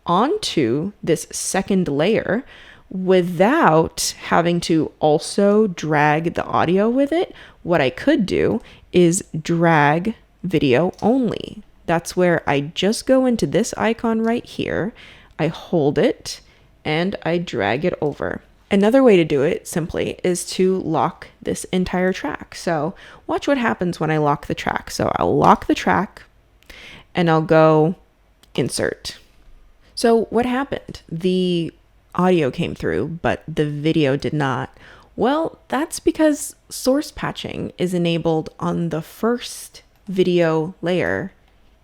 onto this second layer without having to also drag the audio with it, what I could do is drag video only. That's where I just go into this icon right here, I hold it, and I drag it over. Another way to do it simply is to lock this entire track. So watch what happens when I lock the track. So I'll lock the track and I'll go insert. So what happened? The audio came through, but the video did not. Well, that's because source patching is enabled on the first video layer,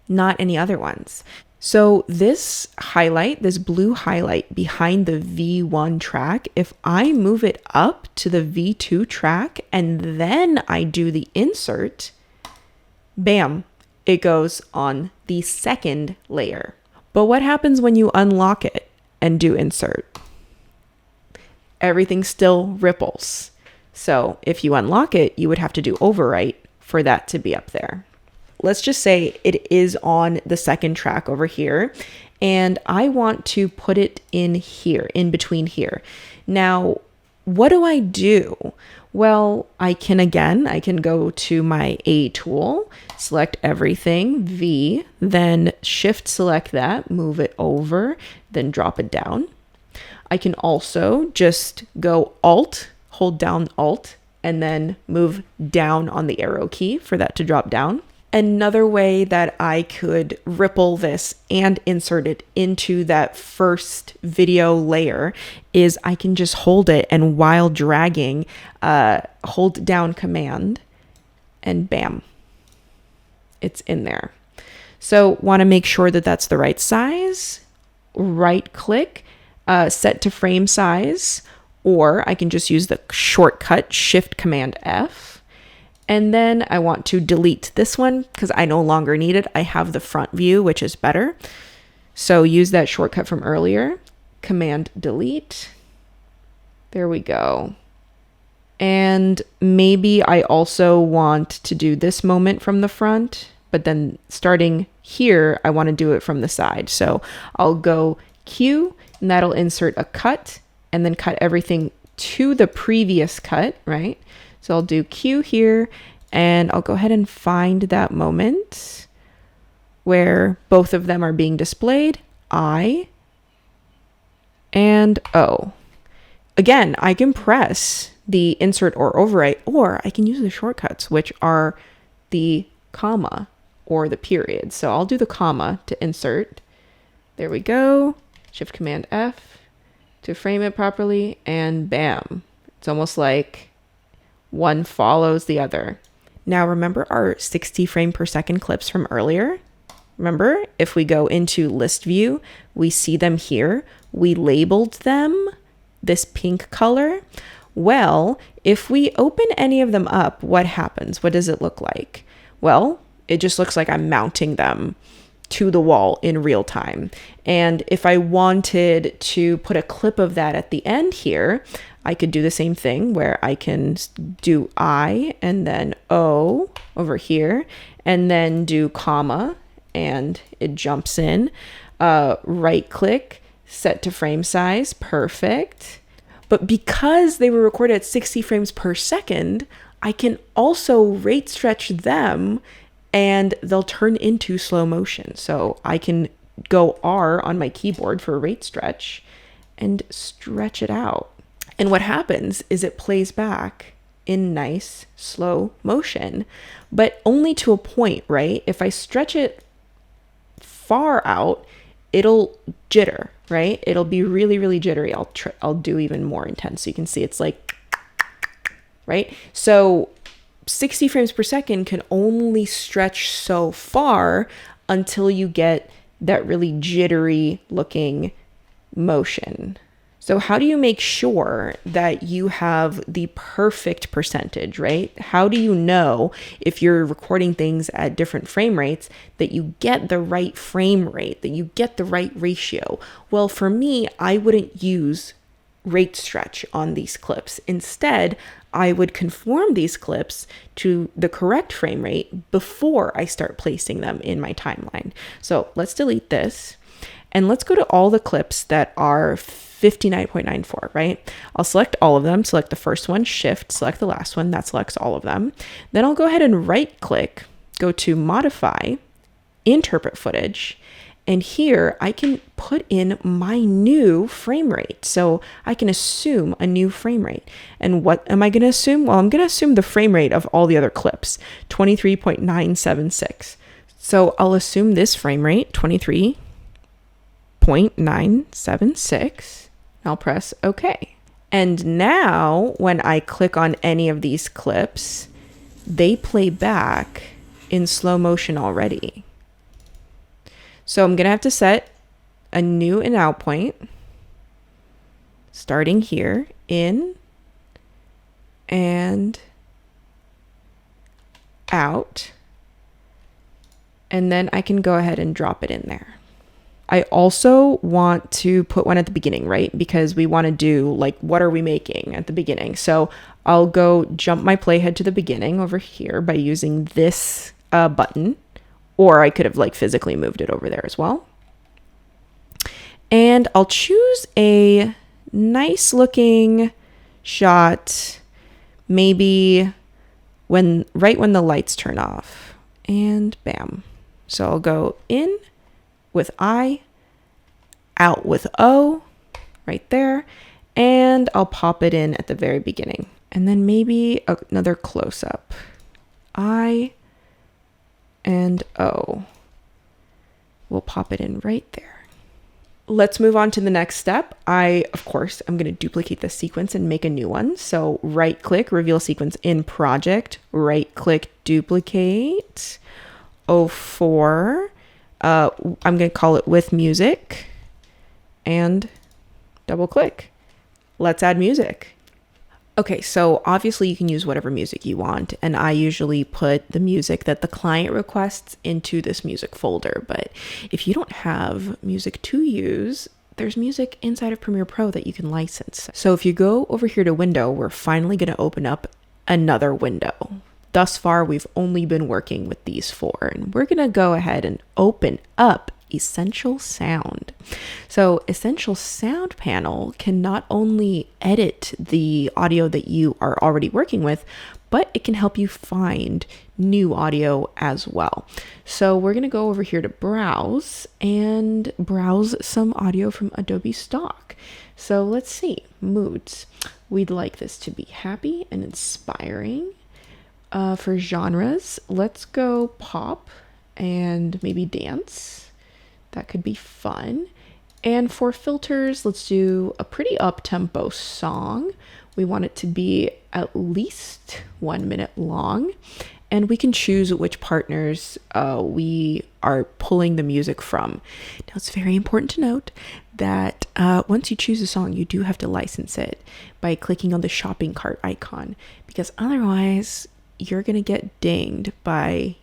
not any other ones. So this highlight, this blue highlight behind the V1 track, if I move it up to the V2 track and then I do the insert, bam, it goes on the second layer. But what happens when you unlock it and do insert? Everything still ripples. So if you unlock it, you would have to do overwrite for that to be up there. Let's just say it is on the second track over here, and I want to put it in here, in between here. Now, what do I do? Well, I can go to my A tool, select everything, V, then Shift select that, move it over, then drop it down. I can also just go Alt, hold down Alt, and then move down on the arrow key for that to drop down. Another way that I could ripple this and insert it into that first video layer is I can just hold it, and while dragging, hold down Command, and bam, it's in there. So want to make sure that that's the right size, right click, set to frame size, or I can just use the shortcut Shift Command F. And then I want to delete this one because I no longer need it. I have the front view, which is better. So use that shortcut from earlier, Command Delete. There we go. And maybe I also want to do this moment from the front, but then starting here, I want to do it from the side. So I'll go Q, and that'll insert a cut, and then cut everything to the previous cut, right? So I'll do Q here, and I'll go ahead and find that moment where both of them are being displayed, I and O. Again, I can press the insert or overwrite, or I can use the shortcuts, which are the comma or the period. So I'll do the comma to insert. There we go. Shift Command F to frame it properly, and bam. It's almost like one follows the other. Now remember our 60 frame per second clips from earlier? Remember, if we go into list view, we see them here. We labeled them this pink color. Well, if we open any of them up, what happens? What does it look like? Well, it just looks like I'm mounting them to the wall in real time. And if I wanted to put a clip of that at the end here, I could do the same thing where I can do I and then O over here, and then do comma, and it jumps in. Right click, set to frame size, perfect. But because they were recorded at 60 frames per second, I can also rate stretch them and they'll turn into slow motion. So I can go R on my keyboard for rate stretch and stretch it out. And what happens is it plays back in nice slow motion, but only to a point, right? If I stretch it far out, it'll jitter, right? It'll be really, really jittery. I'll do even more intense. So you can see it's like, right? So 60 frames per second can only stretch so far until you get that really jittery looking motion. So how do you make sure that you have the perfect percentage, right? How do you know if you're recording things at different frame rates that you get the right frame rate, that you get the right ratio? Well, for me, I wouldn't use rate stretch on these clips. Instead, I would conform these clips to the correct frame rate before I start placing them in my timeline. So let's delete this and let's go to all the clips that are 59.94, right? I'll select all of them, select the first one, shift, select the last one, that selects all of them. Then I'll go ahead and right click, go to modify, interpret footage, and here I can put in my new frame rate. So I can assume a new frame rate. And what am I going to assume? Well, I'm going to assume the frame rate of all the other clips, 23.976. So I'll assume this frame rate, 23.976. I'll press OK. And now when I click on any of these clips, they play back in slow motion already. So I'm going to have to set a new in out point, starting here, in and out. And then I can go ahead and drop it in there. I also want to put one at the beginning, right? Because we want to do like, what are we making at the beginning? So I'll go jump my playhead to the beginning over here by using this button, or I could have like physically moved it over there as well. And I'll choose a nice looking shot, maybe right when the lights turn off, and bam. So I'll go in with I, out with O, right there, and I'll pop it in at the very beginning. And then maybe another close-up. I and O. We'll pop it in right there. Let's move on to the next step. Of course, I'm going to duplicate this sequence and make a new one. So right-click, reveal sequence in project, right-click, duplicate, 04. I'm going to call it with music and double click. let's add music. Okay, so obviously you can use whatever music you want, and I usually put the music that the client requests into this music folder, but if you don't have music to use, there's music inside of Premiere Pro that you can license. So if you go over here to Window, we're finally going to open up another window. Thus far, we've only been working with these four, and we're going to go ahead and open up Essential Sound. So Essential Sound panel can not only edit the audio that you are already working with, but it can help you find new audio as well. So we're going to go over here to browse and browse some audio from Adobe stock. So let's see, moods. We'd like this to be happy and inspiring. For genres, let's go pop and maybe dance. That could be fun. And for filters, let's do a pretty up-tempo song. We want it to be at least 1 minute long. And we can choose which partners we are pulling the music from. Now, it's very important to note that once you choose a song, you do have to license it by clicking on the shopping cart icon, because otherwise you're going to get dinged by,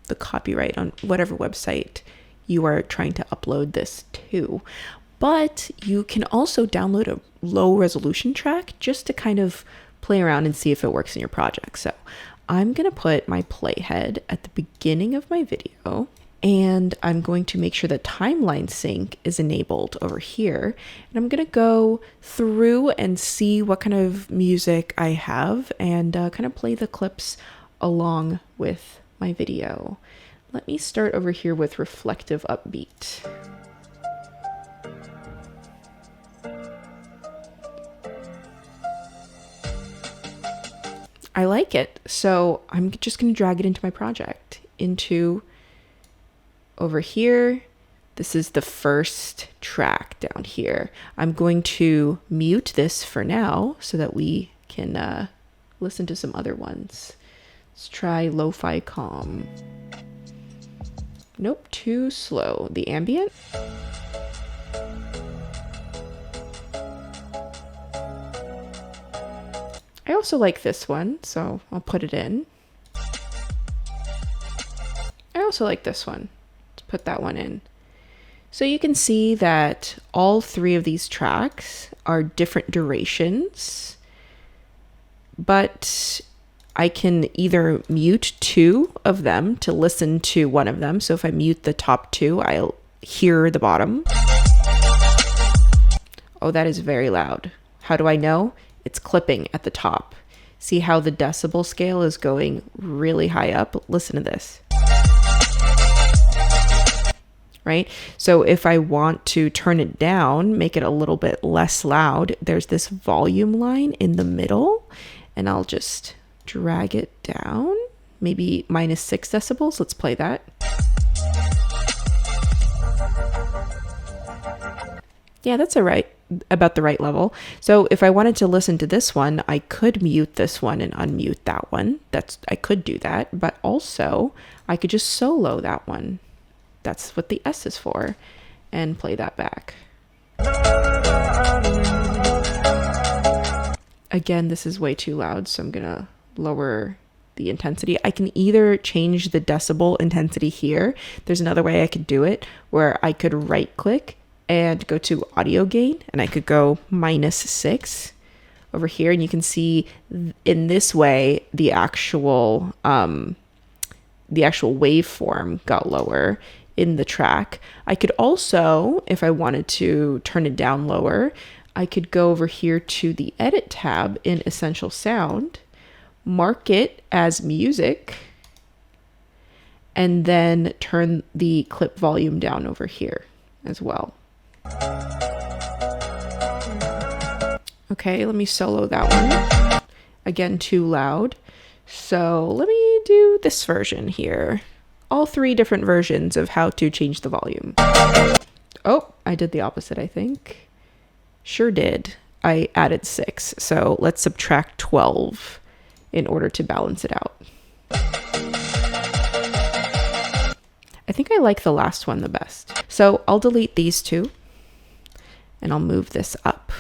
the copyright on whatever website you are trying to upload this to. But you can also download a low resolution track just to kind of play around and see if it works in your project. So I'm going to put my playhead at the beginning of my video, and I'm going to make sure that timeline sync is enabled over here. And I'm going to go through and see what kind of music I have and kind of play the clips along with my video. Let me start over here with Reflective Upbeat. I like it, so I'm just going to drag it into my project, into over here. This is the first track down here. I'm going to mute this for now so that we can listen to some other ones. Let's try Lo-Fi Calm. Nope, too slow. The ambient. I also like this one, so I'll put it in. I also like this one. Let's put that one in. So you can see that all three of these tracks are different durations, but I can either mute two of them to listen to one of them. So if I mute the top two, I'll hear the bottom. Oh, that is very loud. How do I know? It's clipping at the top. See how the decibel scale is going really high up? Listen to this. Right? So if I want to turn it down, make it a little bit less loud, there's this volume line in the middle, and I'll just drag it down, maybe -6 decibels. Let's play that. Yeah, that's about the right level. So if I wanted to listen to this one, I could mute this one and unmute that one. I could do that, but also I could just solo that one. That's what the S is for, and play that back. Again, this is way too loud, so I'm gonna lower the intensity. I can either change the decibel intensity here. There's another way I could do it where I could right click and go to audio gain, and I could go -6 over here, and you can see in this way the actual waveform got lower in the track. I could also, if I wanted to turn it down lower, I could go over here to the edit tab in Essential Sound, mark it as music, and then turn the clip volume down over here as well. Okay, let me solo that one. Again, too loud. So let me do this version here. All three different versions of how to change the volume. Oh, I did the opposite, I think. Sure did. I added 6. So let's subtract 12 in order to balance it out. I think I like the last one the best. So I'll delete these two and I'll move this up.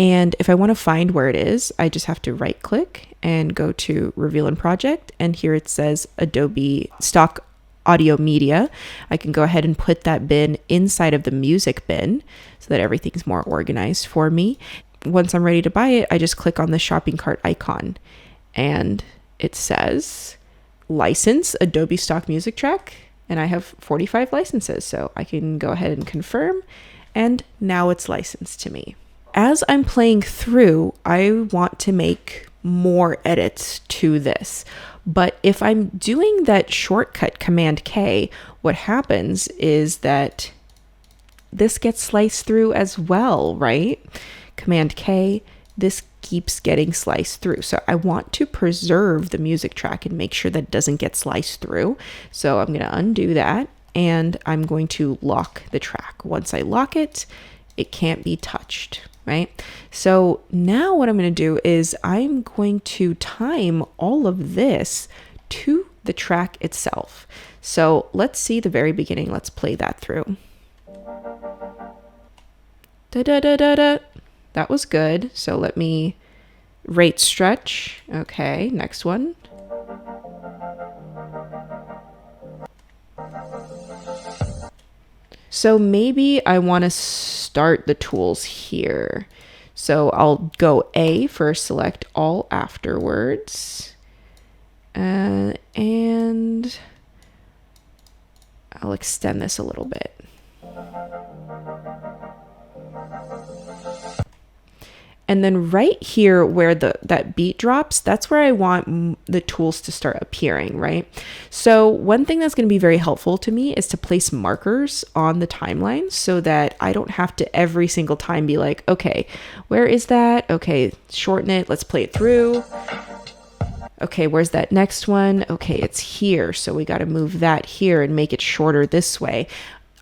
And if I want to find where it is, I just have to right click and go to Reveal in Project. And here it says Adobe Stock Audio Media. I can go ahead and put that bin inside of the music bin so that everything's more organized for me. Once I'm ready to buy it, I just click on the shopping cart icon and it says license Adobe Stock Music Track. And I have 45 licenses, so I can go ahead and confirm. And now it's licensed to me. As I'm playing through, I want to make more edits to this. But if I'm doing that shortcut Command K, what happens is that this gets sliced through as well, right? Command K, this keeps getting sliced through. So I want to preserve the music track and make sure that it doesn't get sliced through. So I'm going to undo that and I'm going to lock the track. Once I lock it, it can't be touched. Right? So now what I'm going to do is I'm going to time all of this to the track itself. So let's see the very beginning. Let's play that through. Da da da da da. That was good. So let me rate stretch. Okay, next one. So maybe I want to start the tools here. So I'll go A for select all afterwards. And I'll extend this a little bit. And then right here where that beat drops, that's where I want the tools to start appearing, right? So one thing that's going to be very helpful to me is to place markers on the timeline so that I don't have to every single time be like, okay, where is that? Okay, shorten it. Let's play it through. Okay, where's that next one? Okay, it's here. So we got to move that here and make it shorter this way.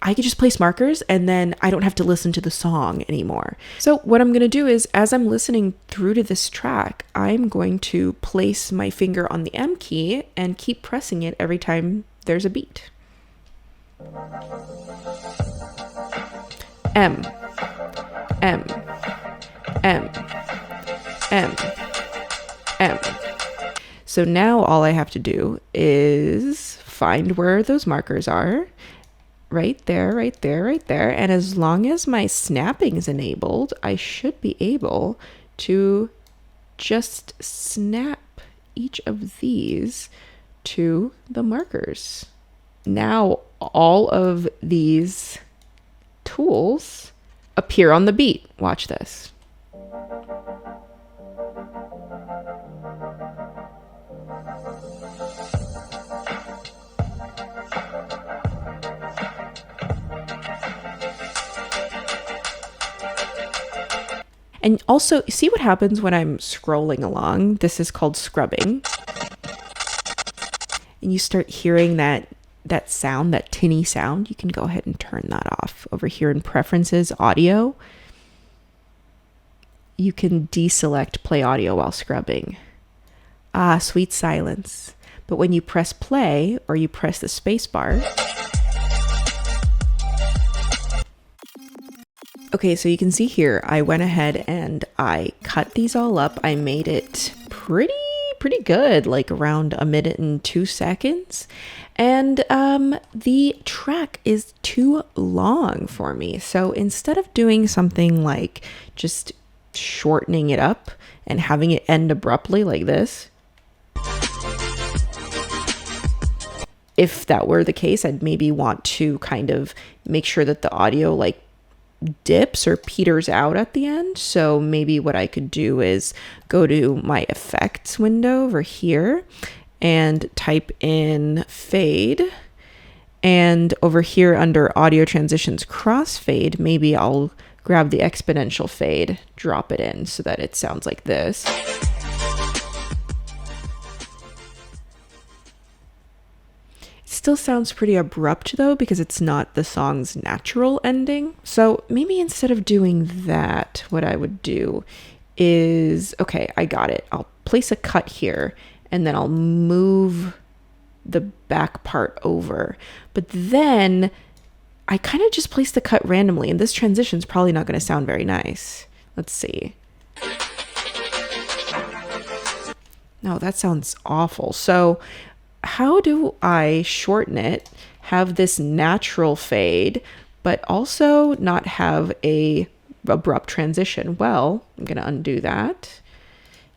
I could just place markers and then I don't have to listen to the song anymore. So what I'm going to do is as I'm listening through to this track, I'm going to place my finger on the M key and keep pressing it every time there's a beat. M, M, M, M, M. So now all I have to do is find where those markers are. Right there, right there, right there. And as long as my snapping is enabled, I should be able to just snap each of these to the markers. Now all of these tools appear on the beat. Watch this. And also, see what happens when I'm scrolling along? This is called scrubbing. And you start hearing that sound, that tinny sound. You can go ahead and turn that off. Over here in Preferences, Audio, you can deselect Play Audio while scrubbing. Ah, sweet silence. But when you press play or you press the space bar, okay, so you can see here, I went ahead and I cut these all up. I made it pretty good, like around 1 minute and 2 seconds. And the track is too long for me. So instead of doing something like just shortening it up and having it end abruptly like this, if that were the case, I'd maybe want to kind of make sure that the audio like dips or peters out at the end. So maybe what I could do is go to my effects window over here and type in fade, and over here under audio transitions crossfade, maybe I'll grab the exponential fade, drop it in so that it sounds like this. Still sounds pretty abrupt though, because it's not the song's natural ending. So maybe instead of doing that, what I would do is, okay, I got it. I'll place a cut here and then I'll move the back part over. But then I kind of just place the cut randomly, and this transition's probably not going to sound very nice. Let's see. No, that sounds awful. So how do I shorten it, have this natural fade, but also not have a abrupt transition? Well, I'm going to undo that.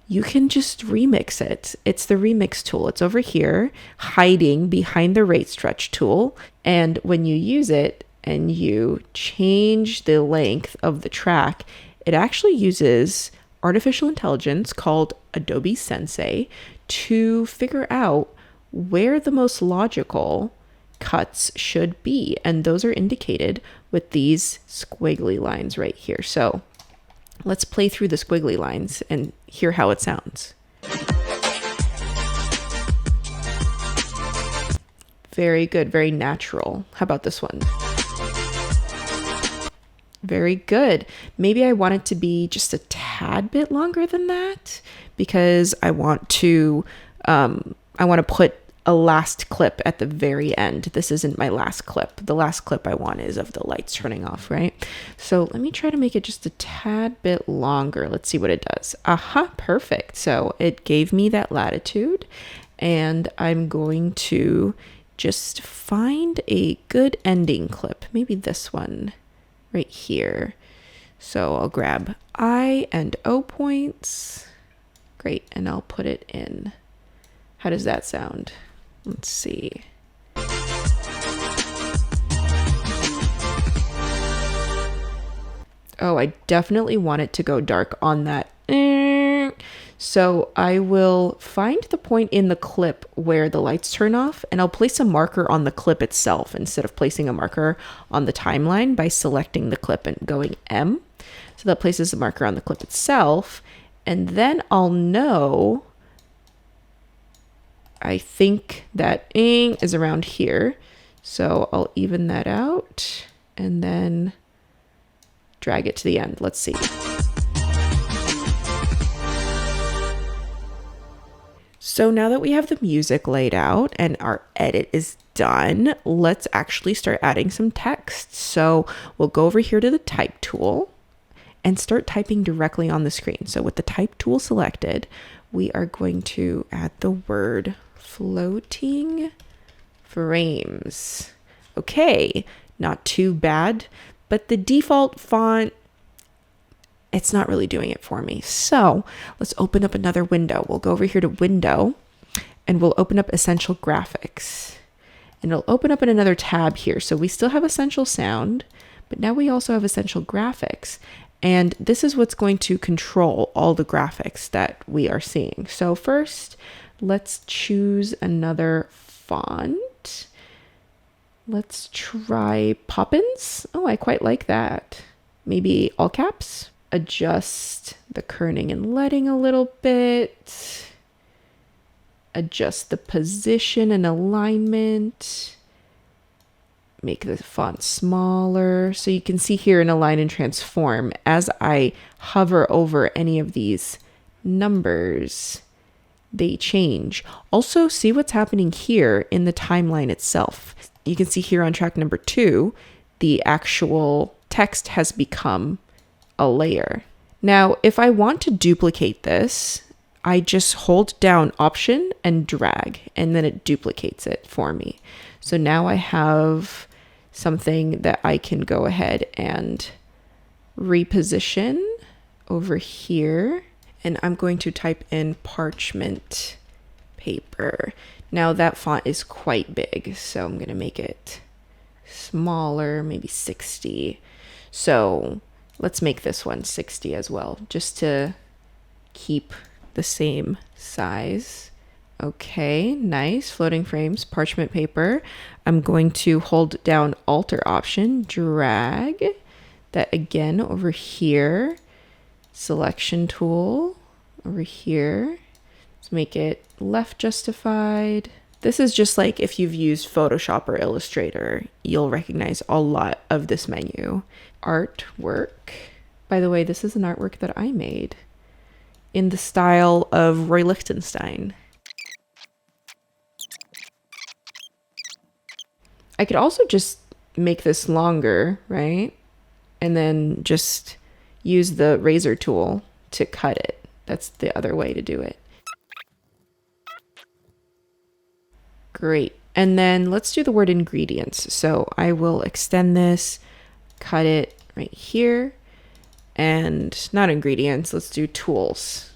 You can just remix it. It's the remix tool. It's over here, hiding behind the rate stretch tool. And when you use it and you change the length of the track, it actually uses artificial intelligence called Adobe Sensei to figure out where the most logical cuts should be. And those are indicated with these squiggly lines right here. So let's play through the squiggly lines and hear how it sounds. Very good, very natural. How about this one? Very good. Maybe I want it to be just a tad bit longer than that because I want to put a last clip at the very end. This isn't my last clip. The last clip I want is of the lights turning off, right? So let me try to make it just a tad bit longer. Let's see what it does. Aha, perfect. So it gave me that latitude, and I'm going to just find a good ending clip. Maybe this one right here. So I'll grab I and O points. Great, and I'll put it in. How does that sound? Let's see. Oh, I definitely want it to go dark on that. So I will find the point in the clip where the lights turn off, and I'll place a marker on the clip itself instead of placing a marker on the timeline by selecting the clip and going M. So that places a marker on the clip itself, and then I'll know, I think that ing is around here. So I'll even that out and then drag it to the end. Let's see. So now that we have the music laid out and our edit is done, let's actually start adding some text. So we'll go over here to the type tool and start typing directly on the screen. So with the type tool selected, we are going to add the word floating frames. Okay, not too bad, but the default font, it's not really doing it for me. So let's open up another window. We'll go over here to window and we'll open up essential graphics, and it'll open up in another tab here. So we still have essential sound, but now we also have essential graphics. And this is what's going to control all the graphics that we are seeing. So first, let's choose another font. Let's try Poppins. Oh, I quite like that. Maybe all caps. Adjust the kerning and leading a little bit. Adjust the position and alignment. Make the font smaller. So you can see here in Align and Transform, as I hover over any of these numbers, they change. Also, see what's happening here in the timeline itself. You can see here on track number 2, the actual text has become a layer. Now, if I want to duplicate this, I just hold down Option and drag, and then it duplicates it for me. So now I have something that I can go ahead and reposition over here. And I'm going to type in parchment paper. Now that font is quite big, so I'm going to make it smaller, maybe 60. So let's make this one 60 as well, just to keep the same size. Okay, nice. Floating frames, parchment paper. I'm going to hold down Alt or Option, drag that again over here. Selection tool over here. Let's make it left justified. This is just like if you've used Photoshop or Illustrator, you'll recognize a lot of this menu. Artwork. By the way, this is an artwork that I made in the style of Roy Lichtenstein. I could also just make this longer, right? And then just use the razor tool to cut it. That's the other way to do it. Great. And then let's do the word ingredients. So I will extend this, cut it right here, and not ingredients, let's do tools.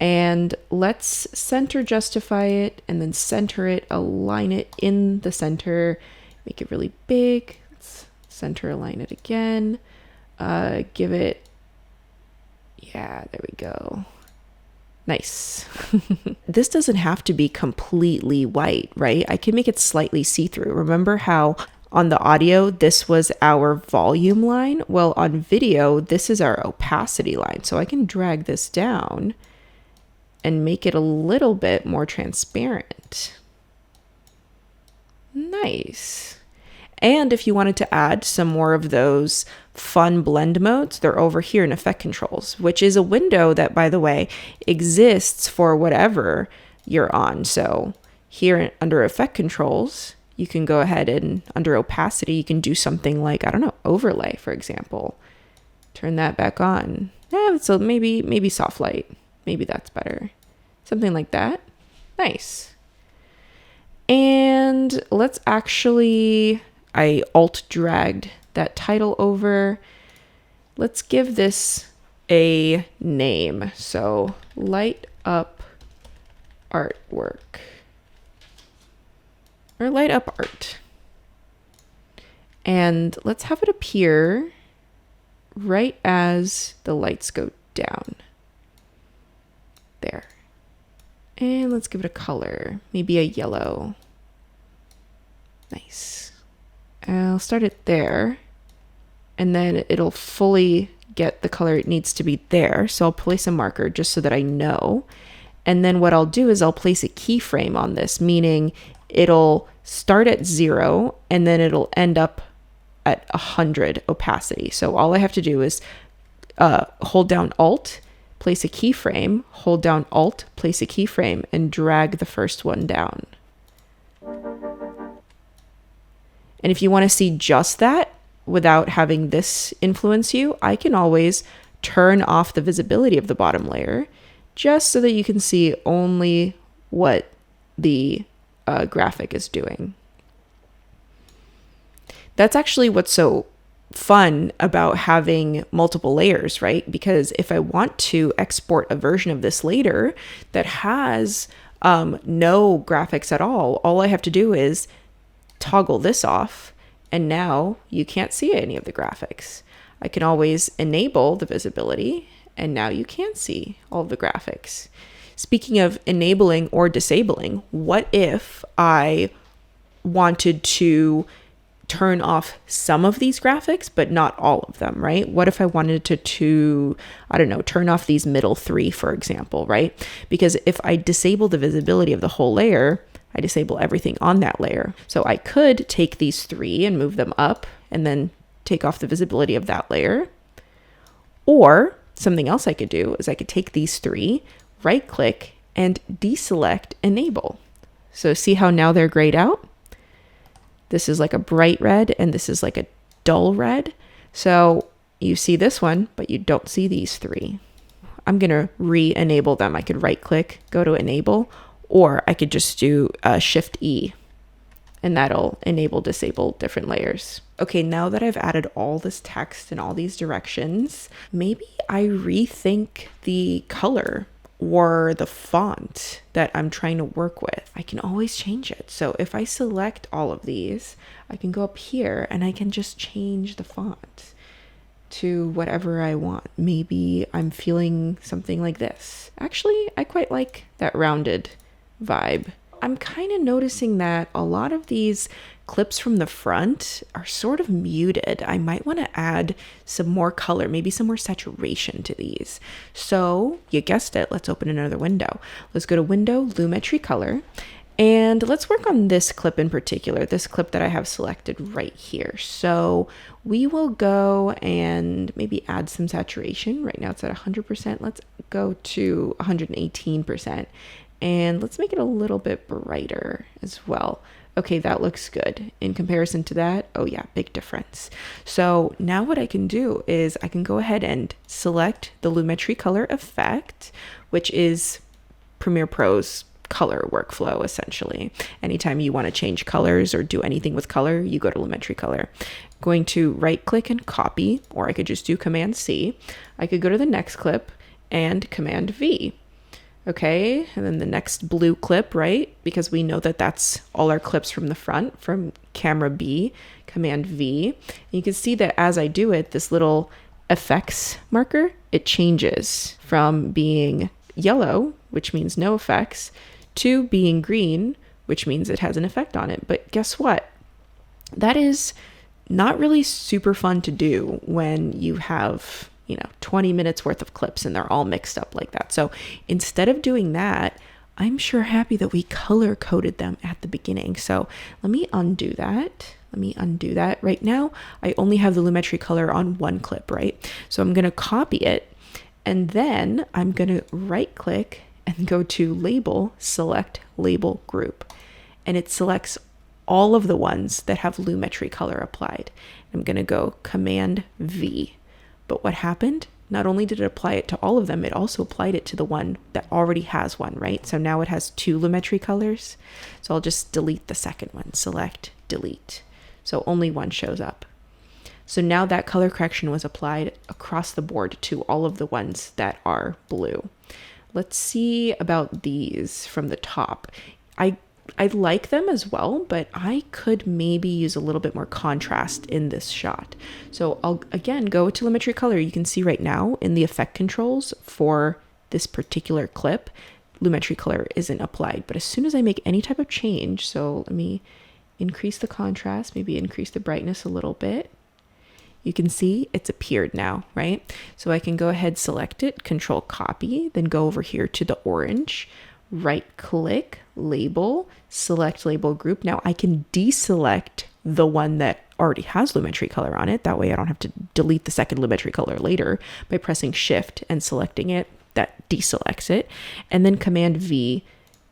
And let's center justify it and then center it, align it in the center, make it really big. Let's center align it again. Give it, yeah, there we go. Nice. This doesn't have to be completely white, right? I can make it slightly see-through. Remember how on the audio, this was our volume line? Well, on video, this is our opacity line. So I can drag this down and make it a little bit more transparent. Nice. And if you wanted to add some more of those fun blend modes, they're over here in Effect Controls, which is a window that, by the way, exists for whatever you're on. So here under Effect Controls, you can go ahead and under opacity, you can do something like, I don't know, overlay, for example. Turn that back on. Yeah, so maybe soft light. Maybe that's better. Something like that. Nice. And let's actually, I alt dragged that title over. Let's give this a name. So light up artwork or light up art. And let's have it appear right as the lights go down. There. And let's give it a color, maybe a yellow. Nice. I'll start it there, and then it'll fully get the color it needs to be there. So I'll place a marker just so that I know. And then what I'll do is I'll place a keyframe on this, meaning it'll start at 0 and then it'll end up at 100 opacity. So all I have to do is hold down Alt, place a keyframe, hold down Alt, place a keyframe, and drag the first one down. And if you want to see just that without having this influence you, I can always turn off the visibility of the bottom layer just so that you can see only what the graphic is doing. That's actually what's so fun about having multiple layers, right? Because if I want to export a version of this later that has no graphics at all I have to do is toggle this off, and now you can't see any of the graphics. I can always enable the visibility, and now you can see all of the graphics. Speaking of enabling or disabling, what if I wanted to turn off some of these graphics, but not all of them, right? What if I wanted to I don't know, turn off these middle 3, for example, right? Because if I disable the visibility of the whole layer, I disable everything on that layer. So I could take these 3 and move them up and then take off the visibility of that layer. Or something else I could do is I could take these 3, right click and deselect enable. So see how now they're grayed out? This is like a bright red and this is like a dull red. So you see this one, but you don't see these 3. I'm gonna re-enable them. I could right click, go to enable, or I could just do Shift E and that'll enable, disable different layers. Okay, now that I've added all this text in all these directions, maybe I rethink the color or the font that I'm trying to work with. I can always change it. So if I select all of these, I can go up here and I can just change the font to whatever I want. Maybe I'm feeling something like this. Actually, I quite like that rounded vibe. I'm kind of noticing that a lot of these clips from the front are sort of muted. I might want to add some more color, maybe some more saturation to these. So you guessed it, let's open another window. Let's go to Window, Lumetri Color, and let's work on this clip in particular, this clip that I have selected right here. So we will go and maybe add some saturation. Right now it's at 100%. Let's go to 118%. And let's make it a little bit brighter as well. Okay, that looks good. In comparison to that, oh yeah, big difference. So now what I can do is I can go ahead and select the Lumetri color effect, which is Premiere Pro's color workflow, essentially. Anytime you want to change colors or do anything with color, you go to Lumetri Color. Going to right click and copy, or I could just do Command C. I could go to the next clip and Command V. Okay, and then the next blue clip, right? Because we know that that's all our clips from the front, from camera B, Command V. And you can see that as I do it, this little effects marker, it changes from being yellow, which means no effects, to being green, which means it has an effect on it. But guess what? That is not really super fun to do when you have 20 minutes worth of clips and they're all mixed up like that. So instead of doing that, I'm sure happy that we color coded them at the beginning. So let me undo that. Right now, I only have the Lumetri color on one clip, right? So I'm going to copy it, and then I'm going to right click and go to label, select label group. And it selects all of the ones that have Lumetri color applied. I'm going to go Command V. But what happened? Not only did it apply it to all of them, it also applied it to the one that already has one, right? So now it has two Lumetri colors. So I'll just delete the second one, select, delete. So only one shows up. So now that color correction was applied across the board to all of the ones that are blue. Let's see about these from the top. I like them as well, but I could maybe use a little bit more contrast in this shot. So I'll again go to Lumetri Color. You can see right now in the effect controls for this particular clip, Lumetri Color isn't applied. But as soon as I make any type of change, so let me increase the contrast, maybe increase the brightness a little bit. You can see it's appeared now, right? So I can go ahead, select it, Control Copy, then go over here to the orange, right click, label, select label group. Now I can deselect the one that already has Lumetri color on it. That way I don't have to delete the second Lumetri color later by pressing Shift and selecting it. That deselects it. And then Command V,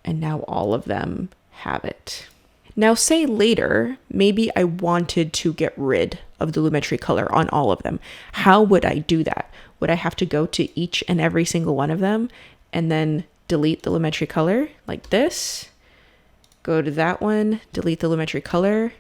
and now all of them have it. Now say later, maybe I wanted to get rid of the Lumetri color on all of them. How would I do that? Would I have to go to each and every single one of them and then delete the Lumetri color like this? Go to that one, delete the Lumetri color?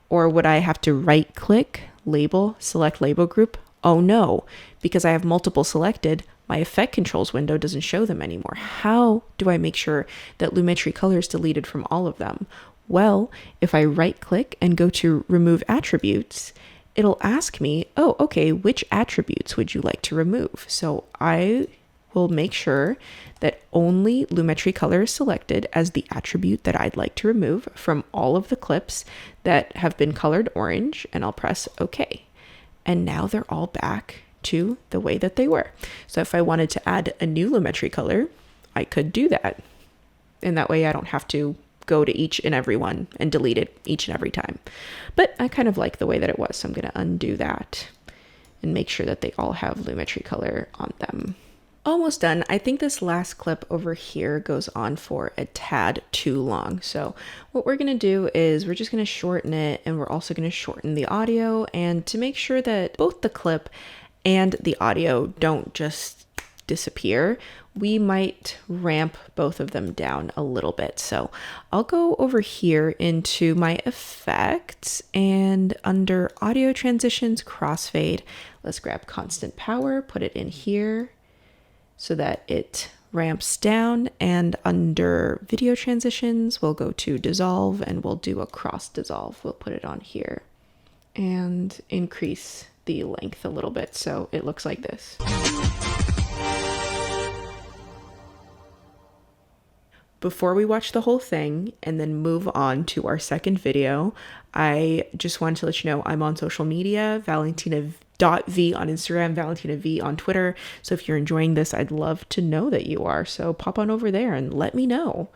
Or would I have to right click, label, select label group? Oh no, because I have multiple selected, my effect controls window doesn't show them anymore. How do I make sure that Lumetri color is deleted from all of them? Well, if I right click and go to remove attributes, it'll ask me, oh, okay, which attributes would you like to remove? So I will make sure that only Lumetri color is selected as the attribute that I'd like to remove from all of the clips that have been colored orange, and I'll press OK. And now they're all back to the way that they were. So if I wanted to add a new Lumetri color, I could do that. And that way I don't have to go to each and every one and delete it each and every time. But I kind of like the way that it was, so I'm going to undo that and make sure that they all have Lumetri color on them. Almost done. I think this last clip over here goes on for a tad too long. So what we're going to do is we're just going to shorten it, and we're also going to shorten the audio, and to make sure that both the clip and the audio don't just disappear, we might ramp both of them down a little bit. So I'll go over here into my effects, and under audio transitions, crossfade, let's grab constant power, put it in here so that it ramps down, and under video transitions, we'll go to dissolve and we'll do a cross dissolve. We'll put it on here and increase the length a little bit so it looks like this. Before we watch the whole thing and then move on to our second video, I just wanted to let you know I'm on social media, Valentina.Vee on Instagram, Valentina Vee on Twitter. So if you're enjoying this, I'd love to know that you are. So pop on over there and let me know.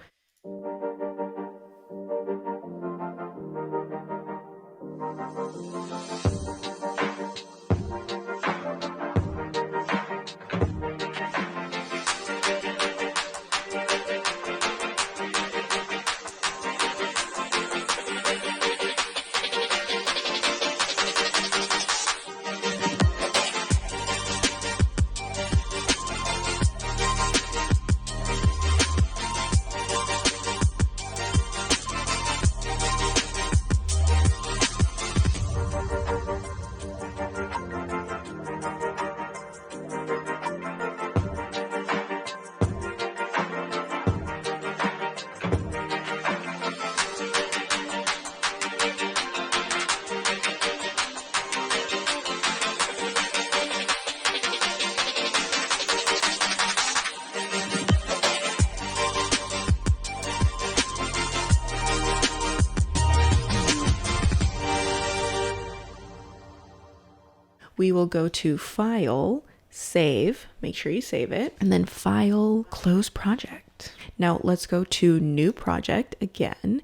we will go to File, Save, make sure you save it, and then File, Close Project. Now let's go to New Project again,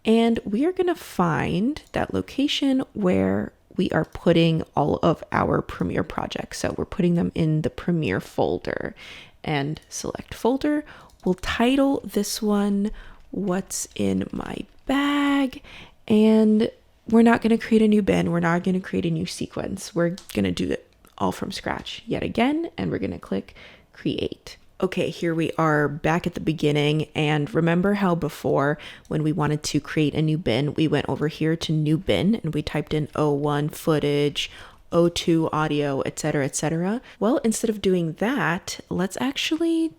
and we are going to find that location where we are putting all of our Premiere projects. So we're putting them in the Premiere folder, and select folder. We'll title this one What's in My Bag, and we're not going to create a new bin. We're not going to create a new sequence. We're going to do it all from scratch yet again, and we're going to click Create. Okay, here we are back at the beginning, and remember how before when we wanted to create a new bin, we went over here to New Bin and we typed in O1 footage, O2 audio, etc., etc. Well, instead of doing that, let's actually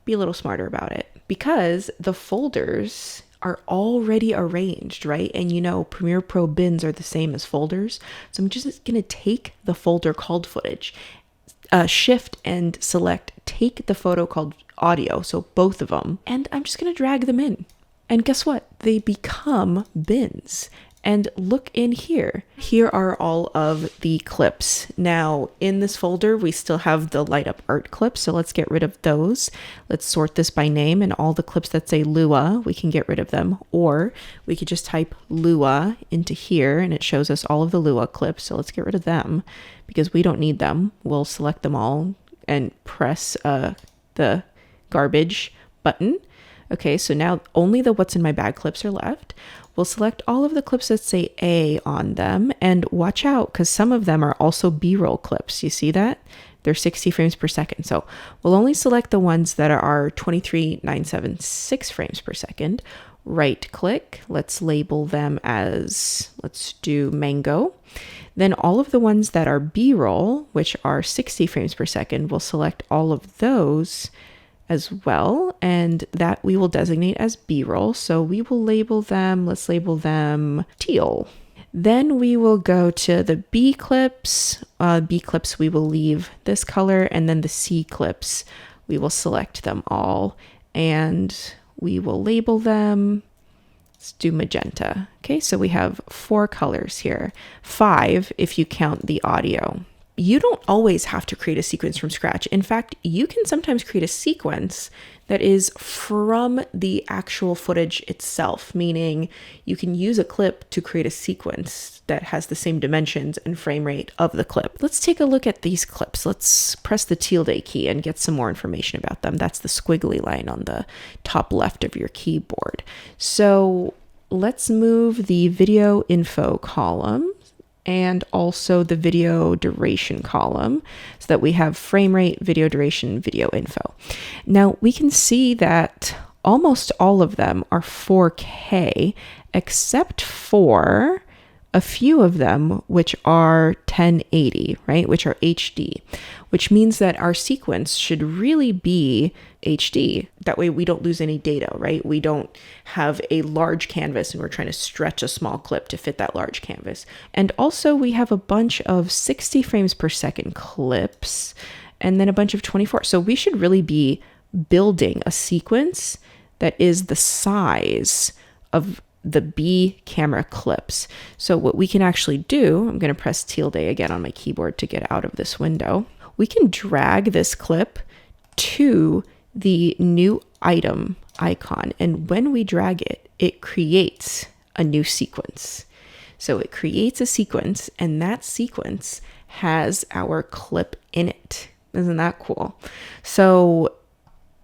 be a little smarter about it, because the folders are already arranged, right? And you know, Premiere Pro bins are the same as folders. So I'm just going to take the folder called footage, shift and select take the photo called audio, so both of them, and I'm just going to drag them in. And guess what? They become bins. And look in here. Here are all of the clips. Now in this folder, we still have the light up art clips. So let's get rid of those. Let's sort this by name, and all the clips that say Lua, we can get rid of them. Or we could just type Lua into here and it shows us all of the Lua clips. So let's get rid of them because we don't need them. We'll select them all and press the garbage button. Okay, so now only the What's in My Bag clips are left. We'll select all of the clips that say A on them, and watch out because some of them are also B-roll clips. You see that? They're 60 frames per second. So we'll only select the ones that are 23,976 frames per second. Right click, let's label them as, let's do mango. Then all of the ones that are B-roll, which are 60 frames per second, we'll select all of those as well, and that we will designate as B-roll. So we will label them, let's label them teal. Then we will go to the B clips. B clips we will leave this color, and then the C clips we will select them all and we will label them, let's do magenta. Okay, so we have 4 colors here, 5 if you count the audio. You don't always have to create a sequence from scratch. In fact, you can sometimes create a sequence that is from the actual footage itself, meaning you can use a clip to create a sequence that has the same dimensions and frame rate of the clip. Let's take a look at these clips. Let's press the tilde key and get some more information about them. That's the squiggly line on the top left of your keyboard. So let's move the video info column and also the video duration column so that we have frame rate, video duration, video info. Now we can see that almost all of them are 4K except for a few of them which are 1080, right? Which are HD, which means that our sequence should really be HD. That way we don't lose any data, right? We don't have a large canvas and we're trying to stretch a small clip to fit that large canvas. And also we have a bunch of 60 frames per second clips and then a bunch of 24. So we should really be building a sequence that is the size of the B camera clips. So what we can actually do, I'm going to press tilde again on my keyboard to get out of this window. We can drag this clip to the new item icon. And when we drag it, it creates a new sequence. So it creates a sequence, and that sequence has our clip in it. Isn't that cool? So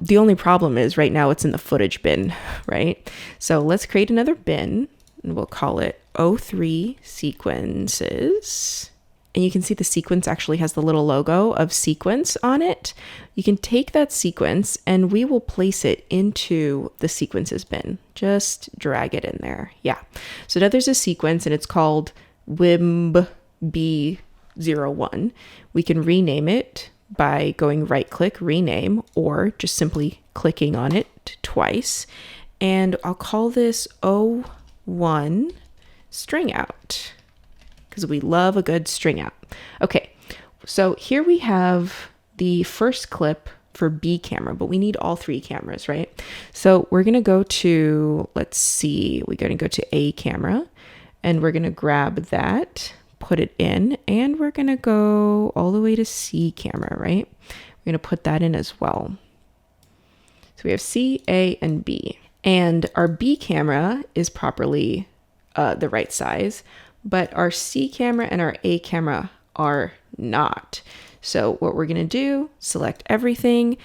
the only problem is right now it's in the footage bin, right? So let's create another bin and we'll call it O3 sequences. And you can see the sequence actually has the little logo of sequence on it. You can take that sequence and we will place it into the sequences bin. Just drag it in there. Yeah. So now there's a sequence and it's called WIMB B01. We can rename it by going right click, rename, or just simply clicking on it twice. And I'll call this O1 string out because we love a good string out. Okay, so here we have the first clip for B camera, but we need all 3 cameras, right? So we're gonna go to, let's see, we're gonna go to A camera and we're gonna grab that, put it in, and we're gonna go all the way to C camera, right? We're gonna put that in as well. So we have C, A, and B. And our B camera is properly the right size, but our C camera and our A camera are not. So what we're gonna do, select everything,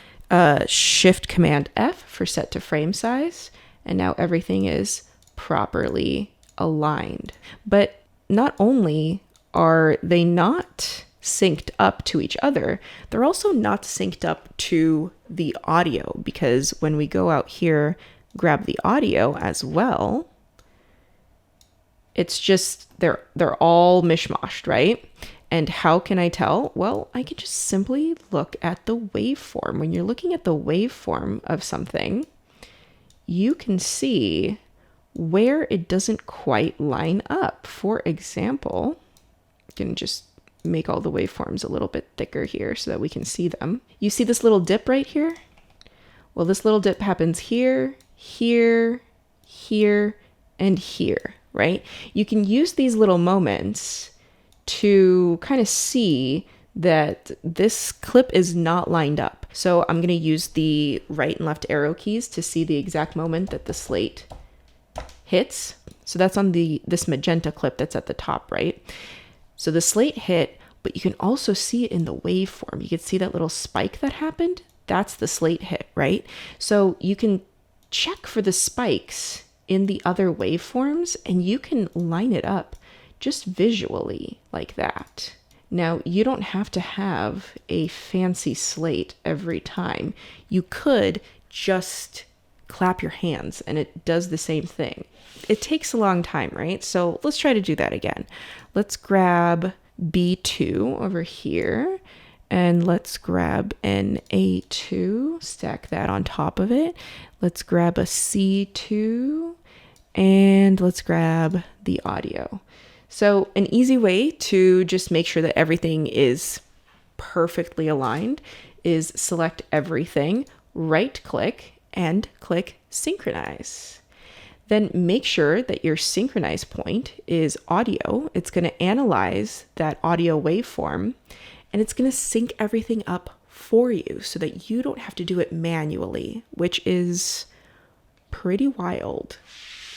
Shift Command F for set to frame size, and now everything is properly aligned. But not only are they not synced up to each other, they're also not synced up to the audio, because when we go out here, grab the audio as well, it's just, they're all mishmashed, right? And how can I tell? Well, I can just simply look at the waveform. When you're looking at the waveform of something, you can see where it doesn't quite line up. For example, I can just make all the waveforms a little bit thicker here so that we can see them. You see this little dip right here? Well, this little dip happens here, here, here, and here, right? You can use these little moments to kind of see that this clip is not lined up. So I'm going to use the right and left arrow keys to see the exact moment that the slate hits. So that's on this magenta clip that's at the top, right? So the slate hit, but you can also see it in the waveform. You can see that little spike that happened. That's the slate hit, right? So you can check for the spikes in the other waveforms, and you can line it up just visually like that. Now, you don't have to have a fancy slate every time. You could just clap your hands and it does the same thing. It takes a long time, right? So let's try to do that again. Let's grab B2 over here, and let's grab an A2, stack that on top of it. Let's grab a C2, and let's grab the audio. So an easy way to just make sure that everything is perfectly aligned is select everything, right click, and click Synchronize. Then make sure that your synchronize point is audio. It's going to analyze that audio waveform, and it's going to sync everything up for you so that you don't have to do it manually, which is pretty wild,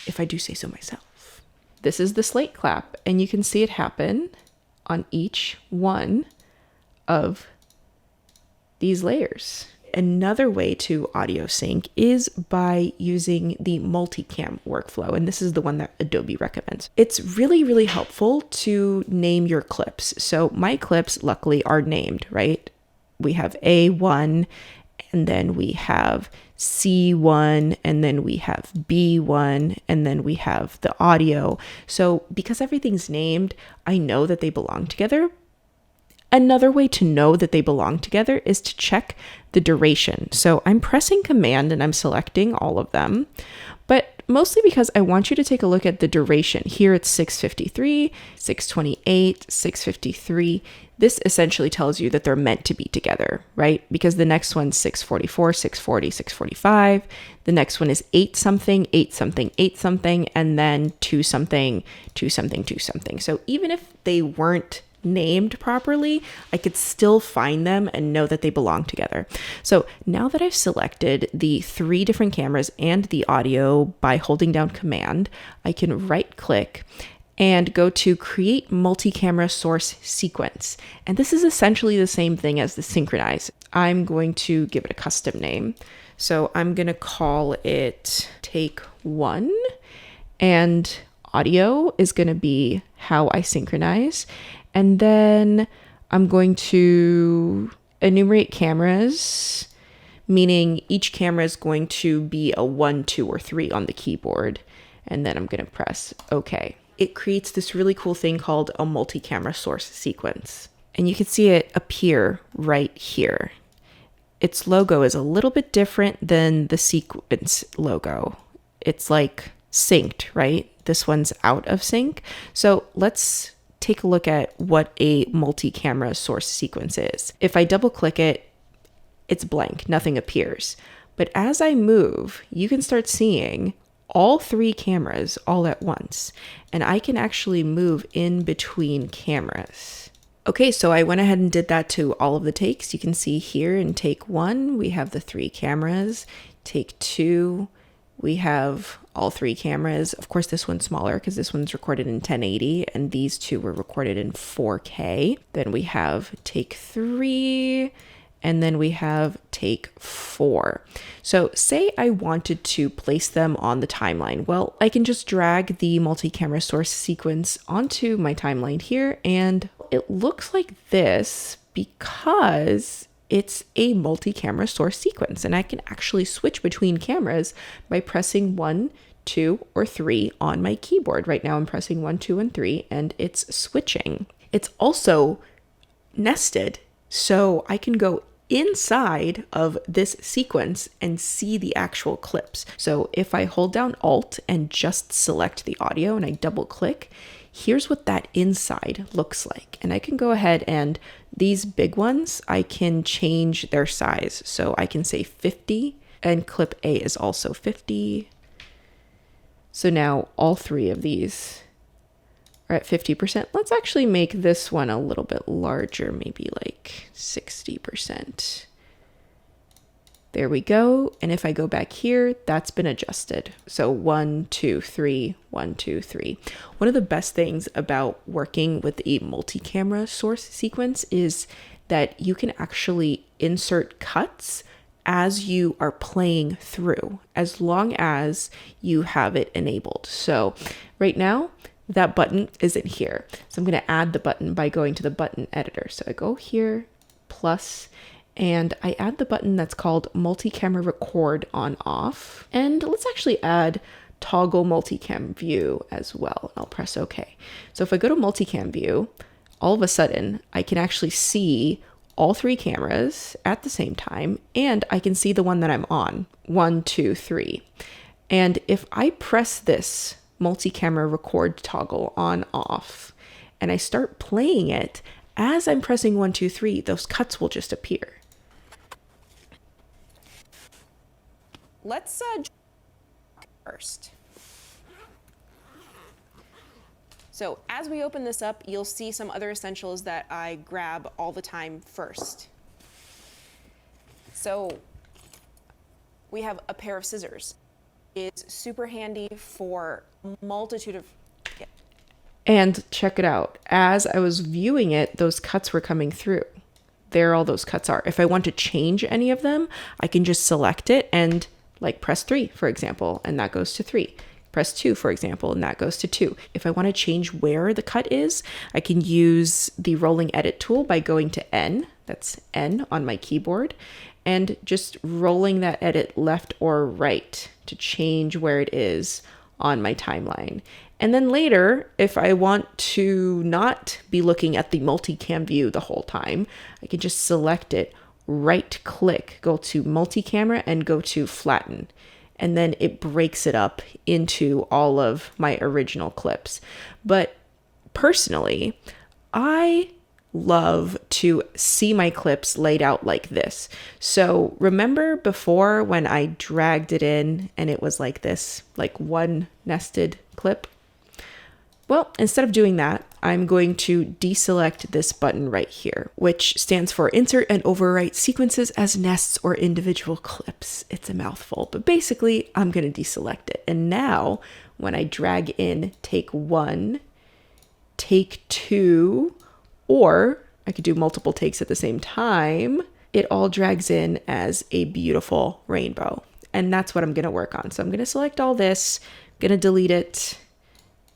if I do say so myself. This is the slate clap, and you can see it happen on each one of these layers. Another way to audio sync is by using the multicam workflow, and this is the one that Adobe recommends. It's really, really helpful to name your clips. So my clips, luckily, are named, right? We have A1, and then we have C1, and then we have B1, and then we have the audio. So because everything's named, I know that they belong together. Another way to know that they belong together is to check the duration. So I'm pressing Command and I'm selecting all of them, but mostly because I want you to take a look at the duration. Here it's 653, 628, 653. This essentially tells you that they're meant to be together, right? Because the next one's 644, 640, 645. The next one is 8 something, 8 something, 8 something, and then 2 something, 2 something, 2 something. So even if they weren't named properly, I could still find them and know that they belong together. So now that I've selected the 3 different cameras and the audio by holding down Command, I can right click and go to Create Multi-Camera Source Sequence. And this is essentially the same thing as the Synchronize. I'm going to give it a custom name. So I'm going to call it Take 1, and audio is going to be how I synchronize. And then I'm going to enumerate cameras, meaning each camera is going to be a 1, 2, or 3 on the keyboard. And then I'm going to press OK. It creates this really cool thing called a multi-camera source sequence. And you can see it appear right here. Its logo is a little bit different than the sequence logo. It's like synced, right? This one's out of sync. So let's take a look at what a multi-camera source sequence is. If I double click it, it's blank, nothing appears. But as I move, you can start seeing all 3 cameras all at once, and I can actually move in between cameras. Okay, so I went ahead and did that to all of the takes. You can see here in take 1, we have the 3 cameras. Take 2, we have all 3 cameras. Of course, this one's smaller because this one's recorded in 1080 and these 2 were recorded in 4K. Then we have take 3, and then we have take 4. So say I wanted to place them on the timeline. Well, I can just drag the multi-camera source sequence onto my timeline here, and it looks like this because it's a multi-camera source sequence, and I can actually switch between cameras by pressing 1, 2, or 3 on my keyboard. Right now I'm pressing 1, 2, and 3, and it's switching. It's also nested, so I can go inside of this sequence and see the actual clips. So if I hold down Alt and just select the audio and I double click, here's what that inside looks like. And I can go ahead and these big ones, I can change their size. So I can say 50 and clip A is also 50. So now all 3 of these are at 50%. Let's actually make this one a little bit larger, maybe like 60%. There we go. And if I go back here, that's been adjusted. So 1, 2, 3, 1, 2, 3. One of the best things about working with a multi-camera source sequence is that you can actually insert cuts as you are playing through, as long as you have it enabled. So right now, that button isn't here. So I'm going to add the button by going to the button editor. So I go here, plus, and I add the button that's called multi-camera record on off. And let's actually add toggle multicam view as well. I'll press OK. So if I go to multicam view, all of a sudden I can actually see all 3 cameras at the same time, and I can see the one that I'm on, 1, 2, 3. And if I press this multi-camera record toggle on off and I start playing it, as I'm pressing 1, 2, 3, those cuts will just appear. Let's first. So as we open this up, you'll see some other essentials that I grab all the time first. So we have a pair of scissors. It's super handy for a multitude of... And check it out. As I was viewing it, those cuts were coming through. There all those cuts are. If I want to change any of them, I can just select it and like press 3, for example, and that goes to 3. Press 2, for example, and that goes to 2. If I want to change where the cut is, I can use the rolling edit tool by going to N, that's N on my keyboard, and just rolling that edit left or right to change where it is on my timeline. And then later, if I want to not be looking at the multicam view the whole time, I can just select it, right click, go to multi-camera and go to flatten. And then it breaks it up into all of my original clips. But personally, I love to see my clips laid out like this. So remember before when I dragged it in and it was like this, like one nested clip? Well, instead of doing that, I'm going to deselect this button right here, which stands for Insert and Overwrite Sequences as Nests or Individual Clips. It's a mouthful, but basically I'm going to deselect it. And now when I drag in take 1, take 2, or I could do multiple takes at the same time, it all drags in as a beautiful rainbow. And that's what I'm going to work on. So I'm going to select all this, going to delete it,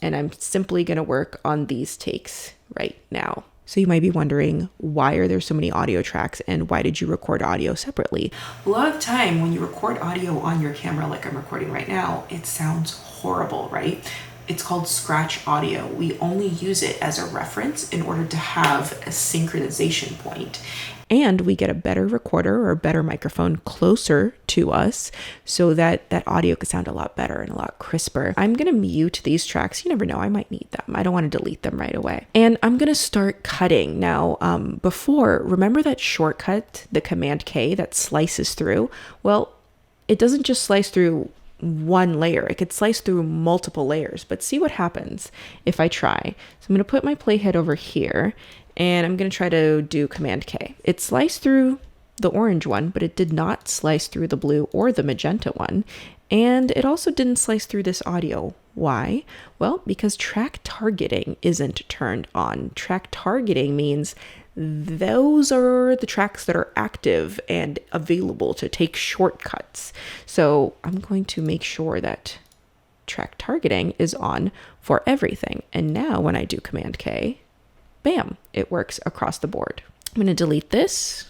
and I'm simply going to work on these takes right now. So you might be wondering, why are there so many audio tracks and why did you record audio separately? A lot of the time when you record audio on your camera like I'm recording right now, it sounds horrible, right? It's called scratch audio. We only use it as a reference in order to have a synchronization point. And we get a better recorder or a better microphone closer to us so that that audio could sound a lot better and a lot crisper. I'm going to mute these tracks. You never know, I might need them. I don't want to delete them right away. And I'm going to start cutting. Now, before, remember that shortcut, the Command K that slices through? Well, it doesn't just slice through one layer. It could slice through multiple layers, but see what happens if I try. So I'm going to put my playhead over here and I'm going to try to do Command K. It sliced through the orange one, but it did not slice through the blue or the magenta one. And it also didn't slice through this audio. Why? Well, because track targeting isn't turned on. Track targeting means those are the tracks that are active and available to take shortcuts. So I'm going to make sure that track targeting is on for everything. And now when I do Command K, bam, it works across the board. I'm going to delete this,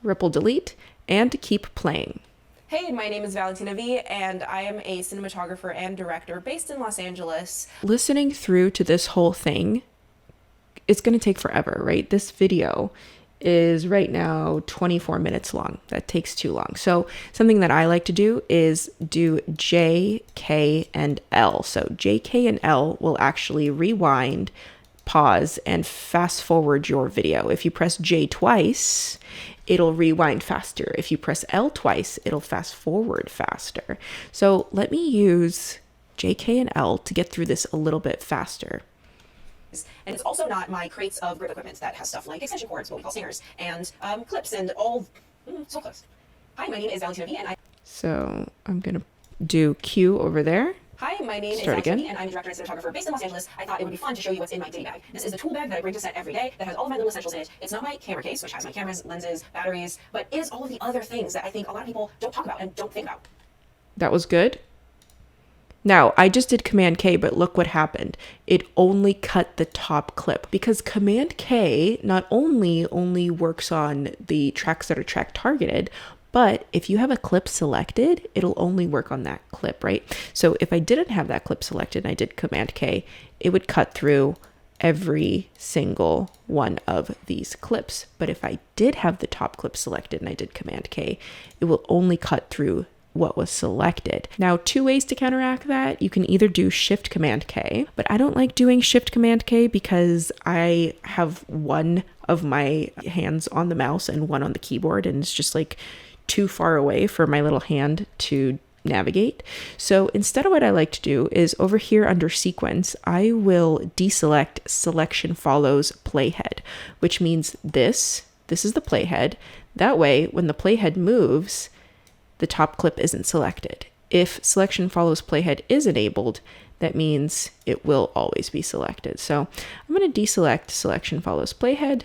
ripple delete, and keep playing. Hey, my name is Valentina Vee, and I am a cinematographer and director based in Los Angeles. Listening through to this whole thing, it's going to take forever, right? This video is right now 24 minutes long. That takes too long. So something that I like to do is do J, K, and L. So J, K, and L will actually rewind, pause, and fast forward your video. If you press J twice, it'll rewind faster. If you press L twice, it'll fast forward faster. So let me use J, K, and L to get through this a little bit faster. And it's also not my crates of grip equipment that has stuff like extension cords, what we call stingers, and clips, and all, so close. Hi, my name is Valentina Vee, and So I'm gonna do Q over there. Hi, my name is Valentina Vee, and I'm a director and cinematographer based in Los Angeles. I thought it would be fun to show you what's in my ditty bag. This is the tool bag that I bring to set every day that has all of my little essentials in it. It's not my camera case, which has my cameras, lenses, batteries, but is all of the other things that I think a lot of people don't talk about and don't think about. That was good. Now, I just did Command K, but look what happened. It only cut the top clip because Command K not only works on the tracks that are track targeted, but if you have a clip selected, it'll only work on that clip, right? So if I didn't have that clip selected and I did Command K, it would cut through every single one of these clips. But if I did have the top clip selected and I did Command K, it will only cut through what was selected. Now, two ways to counteract that. You can either do Shift Command K, but I don't like doing Shift Command K because I have one of my hands on the mouse and one on the keyboard, and it's just like too far away for my little hand to navigate. So instead of what I like to do is over here under sequence, I will deselect selection follows playhead, which means this is the playhead. That way, when the playhead moves, the top clip isn't selected. If selection follows playhead is enabled, that means it will always be selected. So I'm going to deselect selection follows playhead,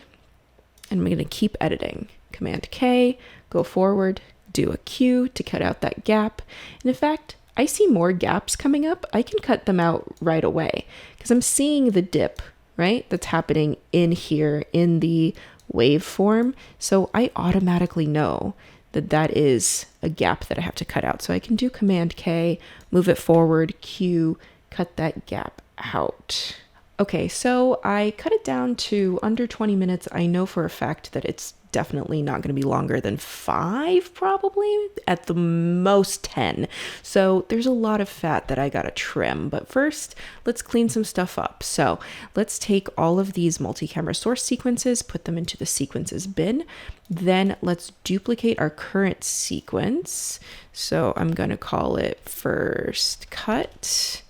and I'm going to keep editing. Command K, go forward, do a Q to cut out that gap. And in fact, I see more gaps coming up. I can cut them out right away because I'm seeing the dip, right? That's happening in here in the waveform. So I automatically know that that is a gap that I have to cut out. So I can do Command K, move it forward, Q, cut that gap out. Okay, so I cut it down to under 20 minutes. I know for a fact that it's definitely not going to be longer than 5, probably at the most 10. So there's a lot of fat that I got to trim. But first, let's clean some stuff up. So let's take all of these multi-camera source sequences, put them into the sequences bin. Then let's duplicate our current sequence. So I'm going to call it first cut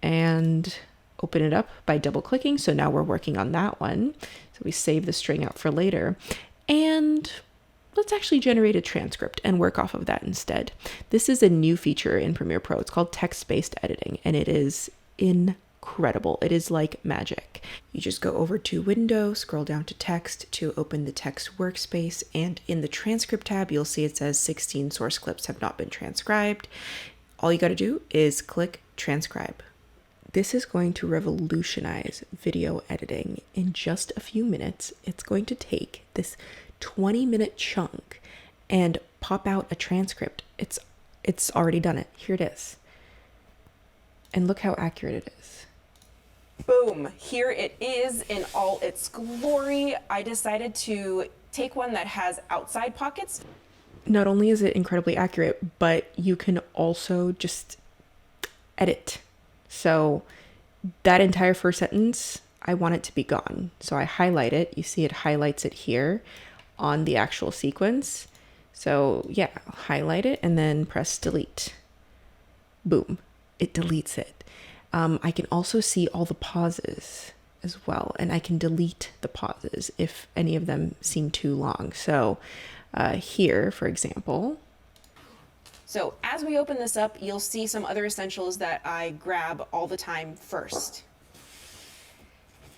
and open it up by double clicking. So now we're working on that one. So we save the string out for later. And let's actually generate a transcript and work off of that instead. This is a new feature in Premiere Pro. It's called text-based editing, and it is incredible. It is like magic. You just go over to Window, scroll down to Text to open the text workspace, and in the Transcript tab, you'll see it says 16 source clips have not been transcribed. All you got to do is click Transcribe. This is going to revolutionize video editing in just a few minutes. It's going to take this 20-minute chunk and pop out a transcript. It's already done it. Here it is. And look how accurate it is. Boom, here it is in all its glory. I decided to take one that has outside pockets. Not only is it incredibly accurate, but you can also just edit. So that entire first sentence, I want it to be gone. So I highlight it. You see it highlights it here on the actual sequence. So yeah, highlight it and then press delete. boom, it deletes it. I can also see all the pauses as well, and I can delete the pauses if any of them seem too long. So here, for example, so as we open this up, you'll see some other essentials that I grab all the time first.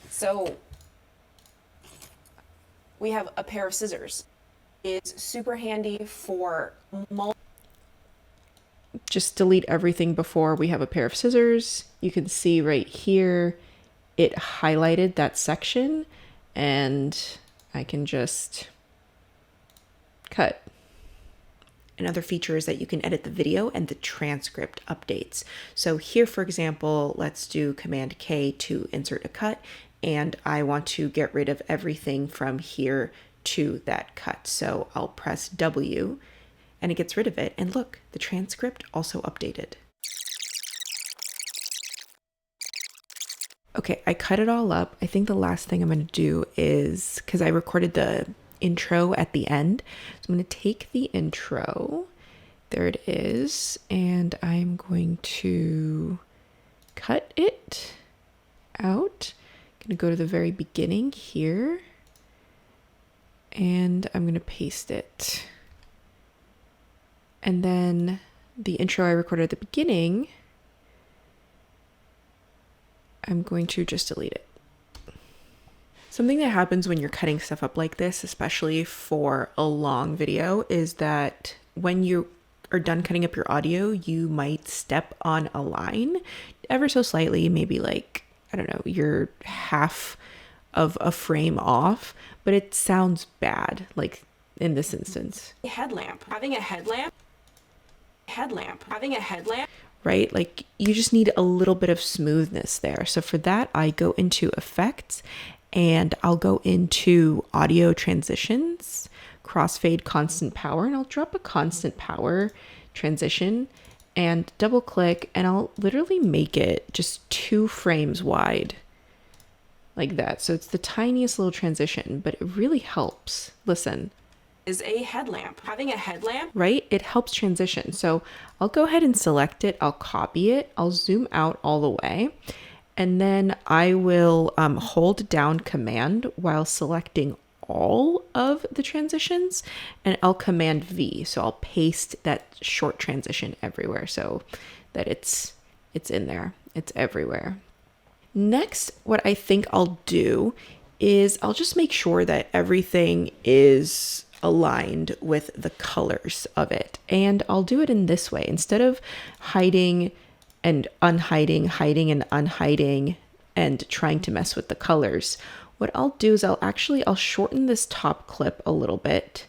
So we have a pair of scissors. It's super handy for just delete everything before we have a pair of scissors. You can see right here, it highlighted that section, and I can just cut. Another feature is that you can edit the video and the transcript updates. So here, for example, let's do Command K to insert a cut, and I want to get rid of everything from here to that cut. So I'll press W and it gets rid of it. And look, the transcript also updated. Okay, I cut it all up. I think the last thing I'm going to do is, because I recorded the intro at the end, so I'm going to take the intro, there it is, and I'm going to cut it out. I'm going to go to the very beginning here, and I'm going to paste it. And then the intro I recorded at the beginning, I'm going to just delete it. Something that happens when you're cutting stuff up like this, especially for a long video, is that when you are done cutting up your audio, you might step on a line ever so slightly, maybe like, I don't know, you're half of a frame off, but it sounds bad, like in this instance. Having a headlamp, right? Like you just need a little bit of smoothness there. So for that, I go into effects and I'll go into audio transitions, crossfade constant power, and I'll drop a constant power transition and double click, and I'll literally make it just 2 frames wide like that. So it's the tiniest little transition, but it really helps. Listen. Is a headlamp. Having a headlamp, right? It helps transition. So I'll go ahead and select it. I'll copy it. I'll zoom out all the way. And then I will hold down Command while selecting all of the transitions, and I'll Command V. So I'll paste that short transition everywhere so that it's in there. It's everywhere. Next, what I think I'll do is I'll just make sure that everything is aligned with the colors of it. And I'll do it in this way. Instead of hiding and unhiding, hiding and unhiding, and trying to mess with the colors, what I'll do is I'll shorten this top clip a little bit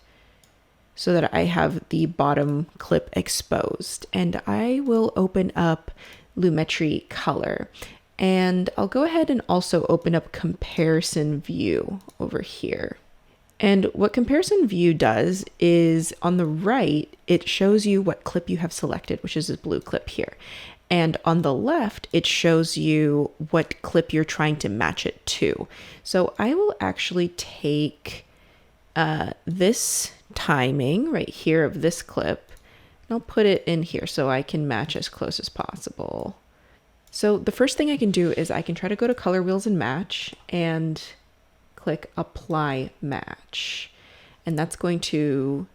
so that I have the bottom clip exposed. And I will open up Lumetri color. And I'll go ahead and also open up comparison view over here. And what comparison view does is on the right, it shows you what clip you have selected, which is this blue clip here. And on the left, it shows you what clip you're trying to match it to. So I will actually take this timing right here of this clip, and I'll put it in here so I can match as close as possible. So the first thing I can do is I can try to go to color wheels and match and click apply match. And that's going to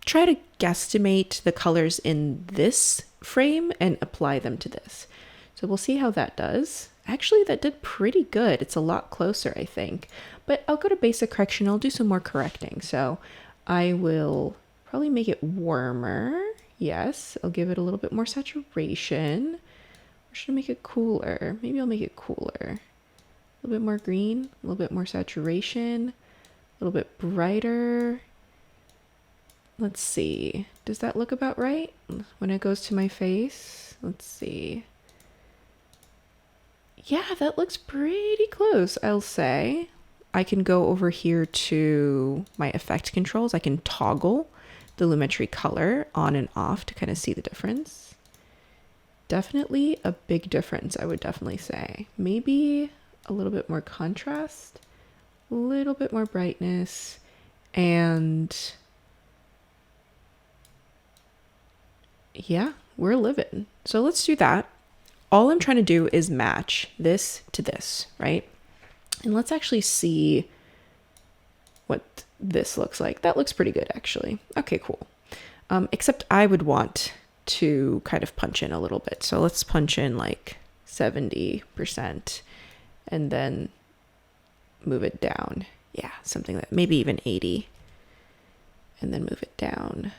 try to guesstimate the colors in this frame and apply them to this. So we'll see how that does. Actually, that did pretty good. It's a lot closer, I think. But I'll go to basic correction. I'll do some more correcting. So I will probably make it warmer. Yes, I'll give it a little bit more saturation. Or should I make it cooler? Maybe I'll make it cooler. A little bit more green, a little bit more saturation, a little bit brighter. Let's see. Does that look about right when it goes to my face? Let's see. Yeah, that looks pretty close, I'll say. I can go over here to my effect controls. I can toggle the Lumetri color on and off to kind of see the difference. Definitely a big difference, I would definitely say. Maybe a little bit more contrast, a little bit more brightness, and yeah, we're living. So let's do that. All I'm trying to do is match this to this, right? And let's actually see what this looks like. That looks pretty good, actually. Okay, cool. Except I would want to kind of punch in a little bit. So let's punch in like 70% and then move it down. Yeah, something that maybe even 80. And then move it down.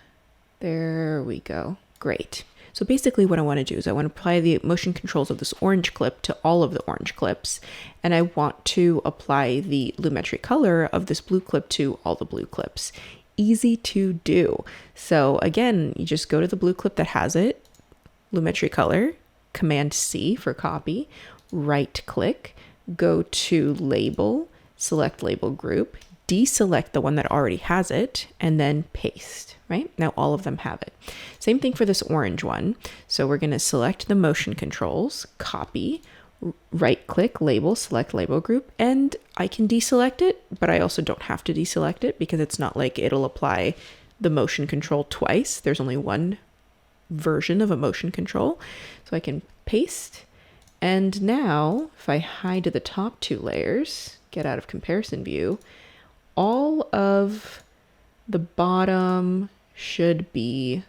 There we go. Great. So basically what I want to do is I want to apply the motion controls of this orange clip to all of the orange clips. And I want to apply the Lumetri color of this blue clip to all the blue clips. Easy to do. So again, you just go to the blue clip that has it, Lumetri color, Command C for copy, right click, go to label, select label group, deselect the one that already has it, and then paste, right? Now all of them have it. Same thing for this orange one. So we're going to select the motion controls, copy, right click, label, select label group, and I can deselect it, but I also don't have to deselect it because it's not like it'll apply the motion control twice. There's only one version of a motion control. So I can paste. And now if I hide the top two layers, get out of comparison view, all of the bottom should be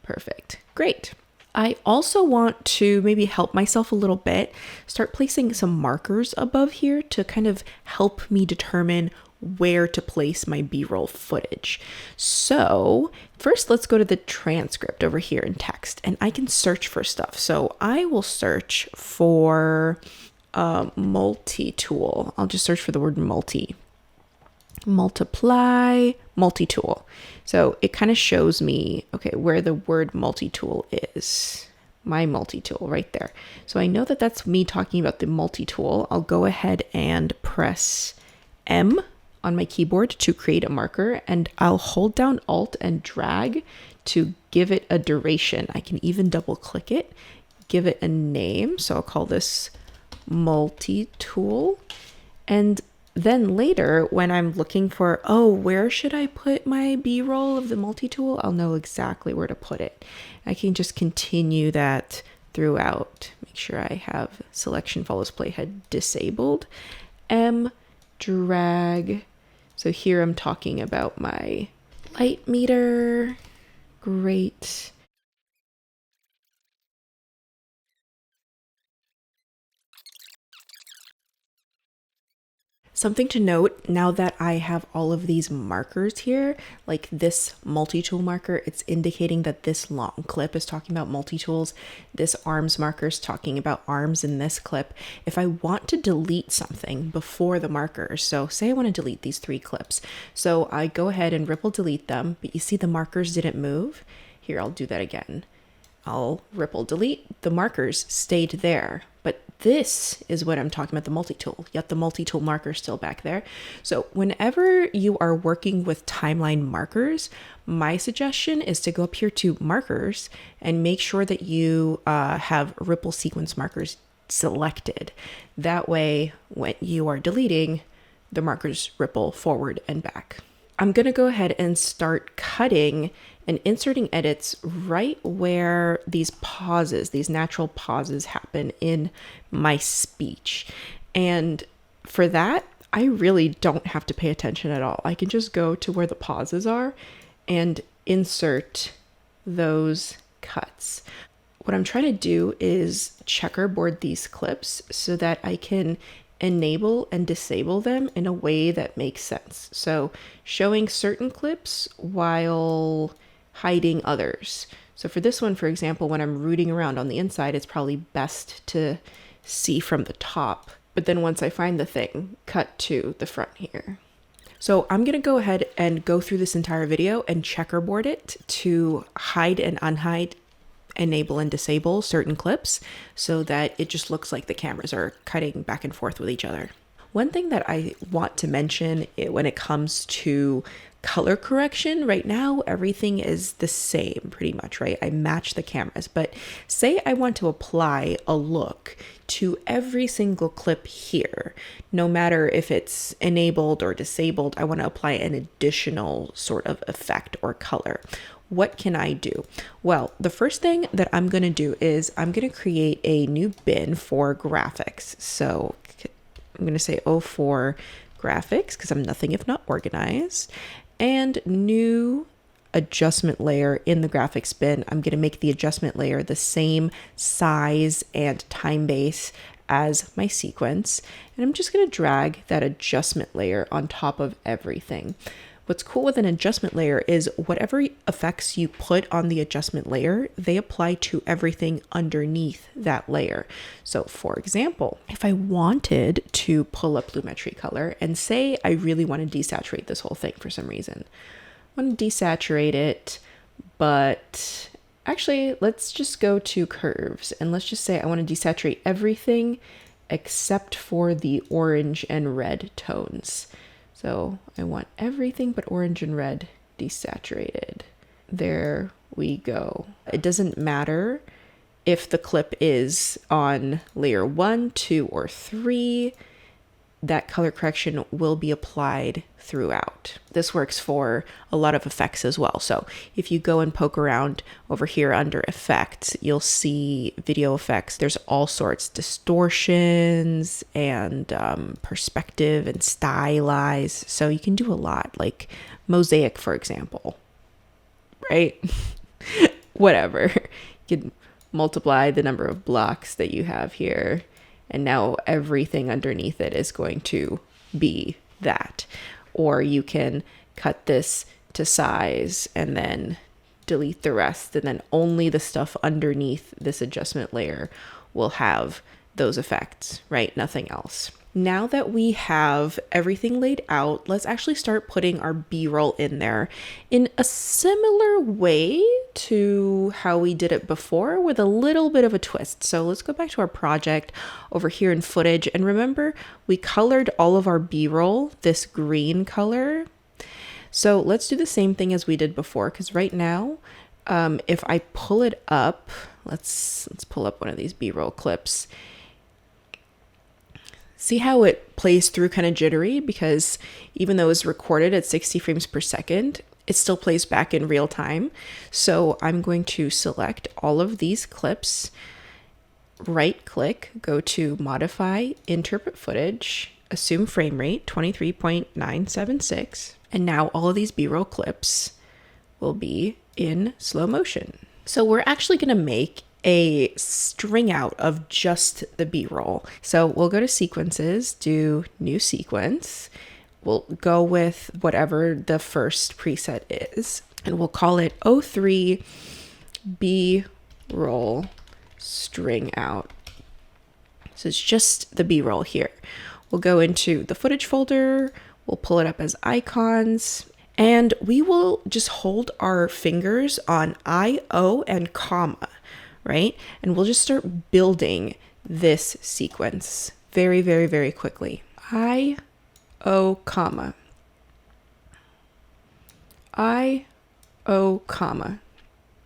perfect. Great. I also want to maybe help myself a little bit, start placing some markers above here to kind of help me determine where to place my B-roll footage. So first let's go to the transcript over here in text and I can search for stuff. So I will search for multi-tool. I'll just search for the word multiply, multi-tool. So it kind of shows me, okay, where the word multi-tool is. My multi-tool right there. So I know that that's me talking about the multi-tool. I'll go ahead and press M on my keyboard to create a marker, and I'll hold down Alt and drag to give it a duration. I can even double click it, give it a name. So I'll call this multi-tool. And then later when I'm looking for, oh, where should I put my B-roll of the multi-tool? I'll know exactly where to put it. I can just continue that throughout. Make sure I have selection follows playhead disabled. M, drag. So here I'm talking about my light meter. Great. Something to note, now that I have all of these markers here, like this multi-tool marker, it's indicating that this long clip is talking about multi-tools. This arms marker is talking about arms in this clip. If I want to delete something before the markers, so say I want to delete these 3 clips. So I go ahead and ripple delete them, but you see the markers didn't move. Here, I'll do that again. I'll ripple delete, the markers stayed there, but this is what I'm talking about, the multi-tool, yet the multi-tool marker is still back there. So whenever you are working with timeline markers, my suggestion is to go up here to markers and make sure that you have ripple sequence markers selected. That way, when you are deleting, the markers ripple forward and back. I'm going to go ahead and start cutting and inserting edits right where these pauses, these natural pauses happen in my speech. And for that, I really don't have to pay attention at all. I can just go to where the pauses are and insert those cuts. What I'm trying to do is checkerboard these clips so that I can enable and disable them in a way that makes sense. So showing certain clips while hiding others. So for this one, for example, when I'm rooting around on the inside, it's probably best to see from the top. But then once I find the thing, cut to the front here. So I'm going to go ahead and go through this entire video and checkerboard it to hide and unhide, enable and disable certain clips so that it just looks like the cameras are cutting back and forth with each other. One thing that I want to mention when it comes to color correction, right now everything is the same pretty much, right? I match the cameras, but say I want to apply a look to every single clip here, no matter if it's enabled or disabled, I want to apply an additional sort of effect or color. what can I do? Well, the first thing that I'm going to do is I'm going to create a new bin for graphics. So I'm going to say O4 graphics because I'm nothing if not organized, and new adjustment layer in the graphics bin. I'm going to make the adjustment layer the same size and time base as my sequence. And I'm just going to drag that adjustment layer on top of everything. What's cool with an adjustment layer is whatever effects you put on the adjustment layer, they apply to everything underneath that layer. So for example, if I wanted to pull up Lumetri color and say I really want to desaturate this whole thing for some reason, I want to desaturate it, but actually let's just go to curves and let's just say I want to desaturate everything except for the orange and red tones. So I want everything but orange and red desaturated. There we go. It doesn't matter if the clip is on layer 1, 2, or 3. That color correction will be applied throughout. This works for a lot of effects as well. So if you go and poke around over here under effects, you'll see video effects. There's all sorts, distortions and perspective and stylize. So you can do a lot, like mosaic, for example, right? Whatever. You can multiply the number of blocks that you have here, and now everything underneath it is going to be that. Or you can cut this to size and then delete the rest, and then only the stuff underneath this adjustment layer will have those effects, right? Nothing else. Now that we have everything laid out, let's actually start putting our B-roll in there in a similar way to how we did it before, with a little bit of a twist. So let's go back to our project over here in footage. And remember, we colored all of our B-roll this green color. So let's do the same thing as we did before, because right now, if I pull it up, let's pull up one of these B-roll clips. See how it plays through kind of jittery, because even though it's recorded at 60 frames per second, it still plays back in real time. So I'm going to select all of these clips, right click, go to modify, interpret footage, assume frame rate 23.976. And now all of these B-roll clips will be in slow motion. So we're actually going to make a string out of just the B-roll. So we'll go to sequences, do new sequence. We'll go with whatever the first preset is, and we'll call it O3 B-roll string out. So it's just the B-roll here. We'll go into the footage folder, we'll pull it up as icons, and we will just hold our fingers on I, O, and comma, right? And we'll just start building this sequence very, very, very quickly. I, O, comma. I, O, comma.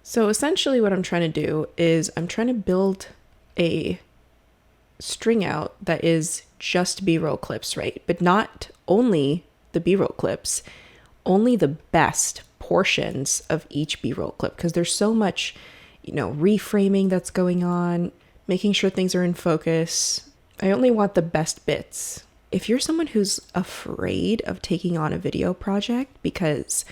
So essentially what I'm trying to do is I'm trying to build a string out that is just B-roll clips, right? But not only the B-roll clips, only the best portions of each B-roll clip, because there's so much, reframing that's going on, making sure things are in focus. I only want the best bits. If you're someone who's afraid of taking on a video project because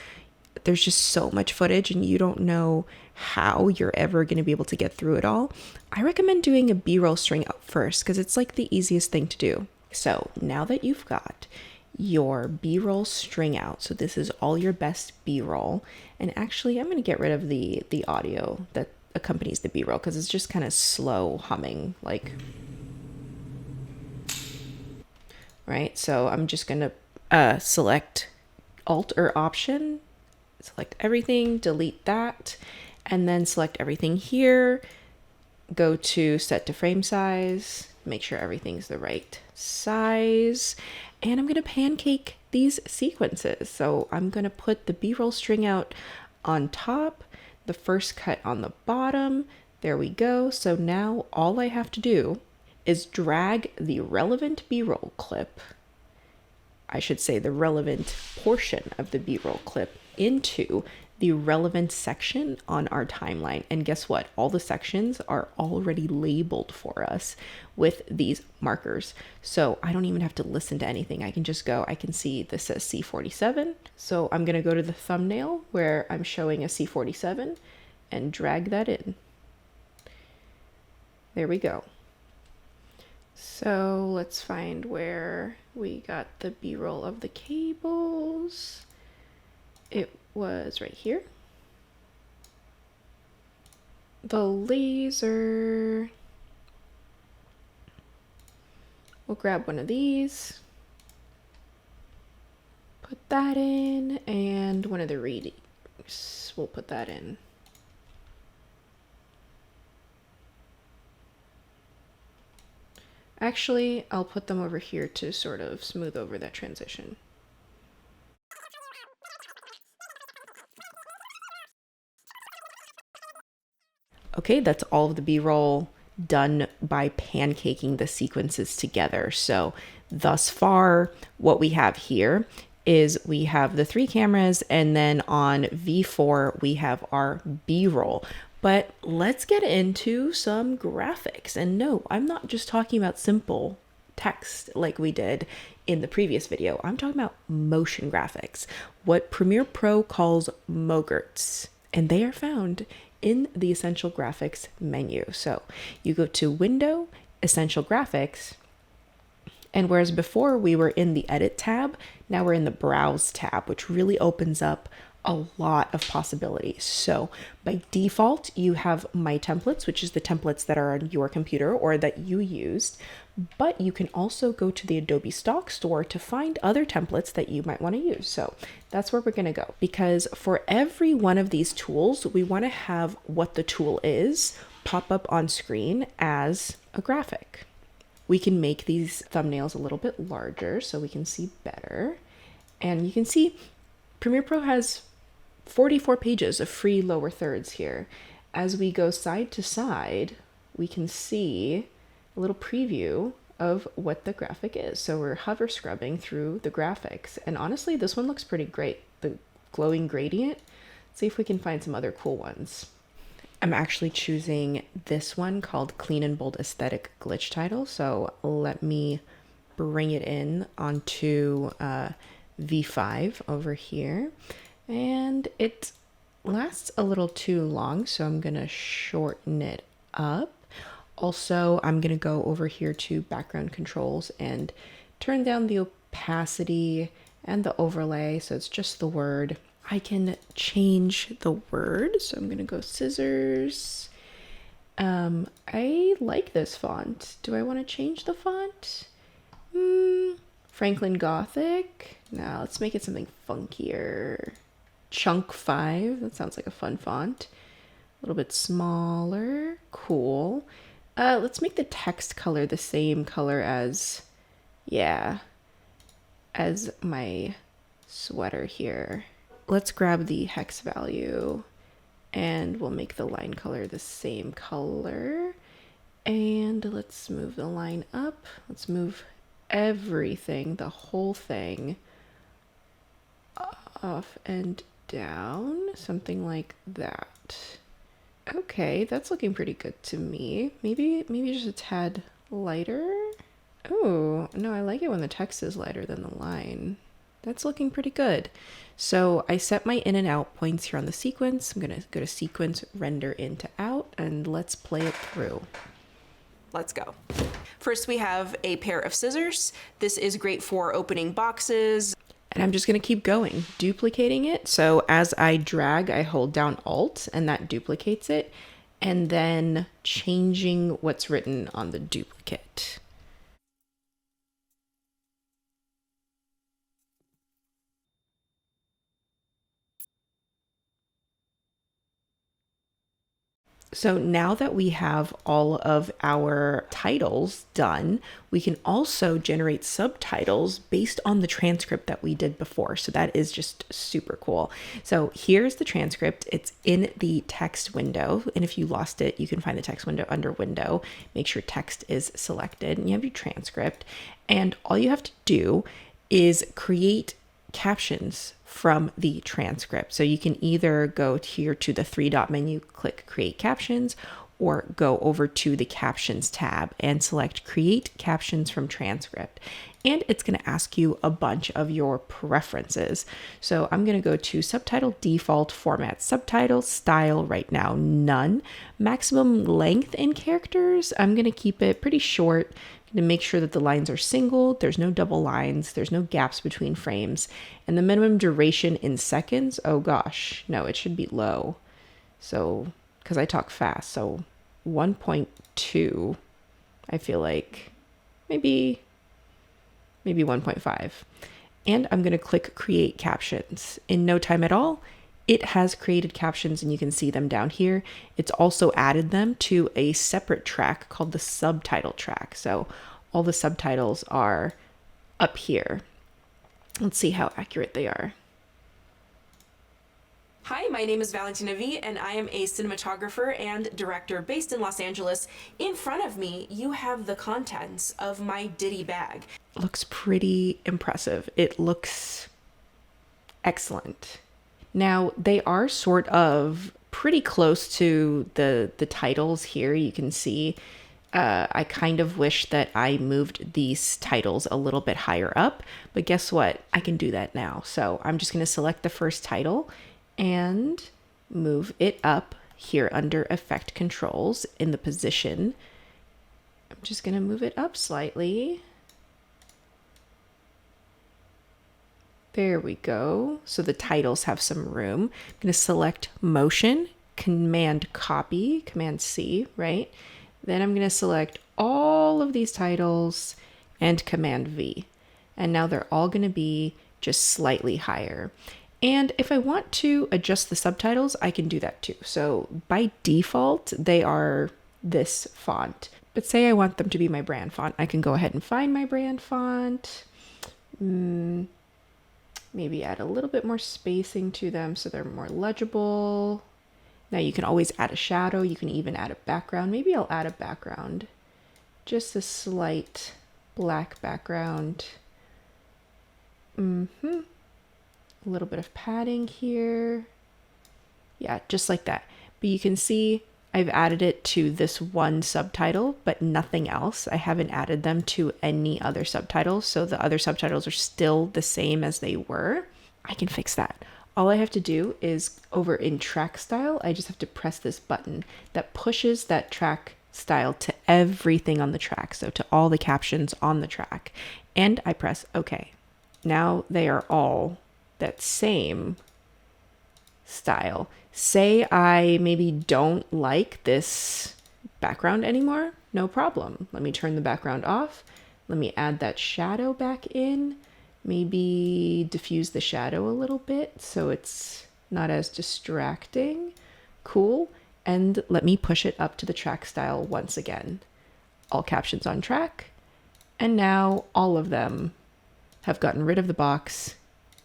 there's just so much footage and you don't know how you're ever going to be able to get through it all, I recommend doing a B-roll string out first, because it's like the easiest thing to do. So now that you've got your B-roll string out, so this is all your best B-roll, and actually I'm going to get rid of the audio that accompanies the B-roll because it's just kind of slow humming, like, right? So I'm just going to select Alt or Option, select everything, delete that, and then select everything here, go to set to frame size, make sure everything's the right size, and I'm going to pancake these sequences. So I'm going to put the B-roll string out on top, the first cut on the bottom. There we go. So now all I have to do is drag the relevant B-roll clip, I should say the relevant portion of the B-roll clip, into the relevant section on our timeline. And guess what? All the sections are already labeled for us with these markers. So I don't even have to listen to anything. I can just go, I can see this says C47. So I'm going to go to the thumbnail where I'm showing a C47 and drag that in. There we go. So let's find where we got the B-roll of the cables. It was right here. The laser. We'll grab one of these. Put that in, and one of the readings. We'll put that in. Actually, I'll put them over here to sort of smooth over that transition. Okay, that's all of the B-roll done by pancaking the sequences together. So thus far, what we have here is we have the 3 cameras, and then on V4, we have our B-roll. But let's get into some graphics. And no, I'm not just talking about simple text like we did in the previous video. I'm talking about motion graphics, what Premiere Pro calls mogurts, and they are found in the Essential Graphics menu. So you go to Window, Essential Graphics, and whereas before we were in the Edit tab, now we're in the Browse tab, which really opens up a lot of possibilities. So by default, you have My Templates, which is the templates that are on your computer or that you used, but you can also go to the Adobe Stock Store to find other templates that you might want to use. So that's where we're going to go, because for every one of these tools, we want to have what the tool is pop up on screen as a graphic. We can make these thumbnails a little bit larger so we can see better. And you can see Premiere Pro has 44 pages of free lower thirds here. As we go side to side, we can see a little preview of what the graphic is. So we're hover scrubbing through the graphics, and honestly, this one looks pretty great. The glowing gradient. Let's see if we can find some other cool ones. I'm actually choosing this one called Clean and Bold Aesthetic Glitch Title. So let me bring it in onto V5 over here. And it lasts a little too long, so I'm going to shorten it up. Also, I'm going to go over here to background controls and turn down the opacity and the overlay, so it's just the word. I can change the word, so I'm going to go scissors. I like this font. Do I want to change the font? Franklin Gothic? No, let's make it something funkier. Chunk 5, that sounds like a fun font. A little bit smaller, cool. Let's make the text color the same color as, as my sweater here. Let's grab the hex value and we'll make the line color the same color. And let's move the line up. Let's move everything, the whole thing, off and down, something like that. Okay, that's looking pretty good to me. Maybe just a tad lighter. Oh, no, I like it when the text is lighter than the line. That's looking pretty good. So I set my in and out points here on the sequence. I'm gonna go to sequence, render into out, and let's play it through. Let's go. First, we have a pair of scissors. This is great for opening boxes. And I'm just going to keep going, duplicating it. So as I drag, I hold down Alt, and that duplicates it, and then changing what's written on the duplicate. So now that we have all of our titles done, we can also generate subtitles based on the transcript that we did before. So that is just super cool. So here's the transcript. It's in the text window. And if you lost it, you can find the text window under window. Make sure text is selected and you have your transcript. And all you have to do is create captions from the transcript. So you can either go here to the three dot menu, click create captions, or go over to the captions tab and select create captions from transcript. And it's going to ask you a bunch of your preferences. So I'm going to go to subtitle default format, subtitle style right now, none. Maximum length in characters, I'm going to keep it pretty short to make sure that the lines are single, there's no double lines, there's no gaps between frames. And the minimum duration in seconds, oh gosh, no, it should be low. So, because I talk fast, so 1.2, I feel like maybe 1.5. And I'm going to click create captions. In no time at all, it has created captions and you can see them down here. It's also added them to a separate track called the subtitle track. So all the subtitles are up here. Let's see how accurate they are. Hi, my name is Valentina Vee, and I am a cinematographer and director based in Los Angeles. In front of me, you have the contents of my Ditty bag. Looks pretty impressive. It looks excellent. Now, they are sort of pretty close to the titles here. You can see I kind of wish that I moved these titles a little bit higher up, but guess what? I can do that now. So I'm just going to select the first title and move it up here under effect controls in the position. I'm just going to move it up slightly. There we go. So the titles have some room. I'm going to select motion, command copy, command C, right? Then I'm going to select all of these titles and command V. And now they're all going to be just slightly higher. And if I want to adjust the subtitles, I can do that too. So by default, they are this font. But say I want them to be my brand font, I can go ahead and find my brand font. Maybe add a little bit more spacing to them so they're more legible. Now you can always add a shadow. You can even add a background. Maybe I'll add a background. Just a slight black background. A little bit of padding here. Yeah, just like that. But you can see I've added it to this one subtitle, but nothing else. I haven't added them to any other subtitles, so the other subtitles are still the same as they were. I can fix that. All I have to do is over in track style, I just have to press this button that pushes that track style to everything on the track, so to all the captions on the track, and I press OK. Now they are all that same style. Say I maybe don't like this background anymore, no problem. Let me turn the background off. Let me add that shadow back in. Maybe diffuse the shadow a little bit so it's not as distracting. Cool. And let me push it up to the track style once again. All captions on track. And now all of them have gotten rid of the box,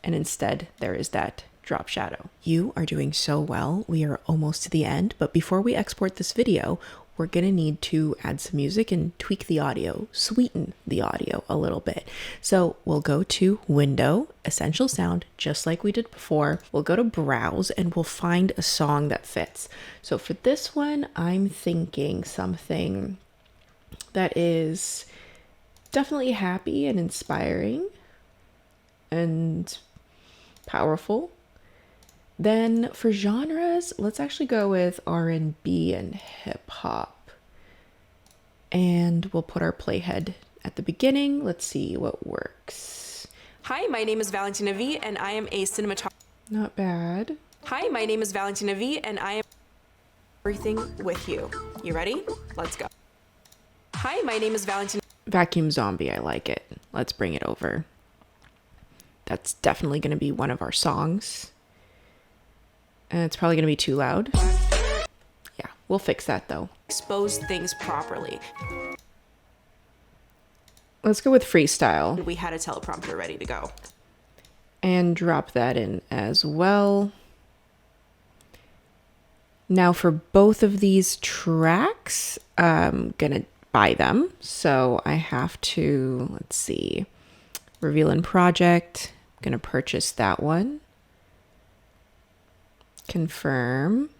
and instead there is that drop shadow. You are doing so well. We are almost to the end, but before we export this video, we're gonna need to add some music and tweak the audio, sweeten the audio a little bit. So we'll go to Window, Essential Sound, just like we did before. We'll go to Browse and we'll find a song that fits. So for this one, I'm thinking something that is definitely happy and inspiring and powerful. Then for genres, let's actually go with R&B and hip hop. And we'll put our playhead at the beginning. Let's see what works. Hi, my name is Valentina Vee, and I am a cinematographer. Not bad. Hi, my name is Valentina Vee, and I am everything with you. You ready? Let's go. Hi, my name is Valentina. Vacuum Zombie, I like it. Let's bring it over. That's definitely going to be one of our songs. And it's probably going to be too loud. Yeah, we'll fix that though. Expose things properly. Let's go with freestyle. We had a teleprompter ready to go. And drop that in as well. Now for both of these tracks, I'm going to buy them. So I have to, let's see, reveal in project, I'm going to purchase that one. Confirm.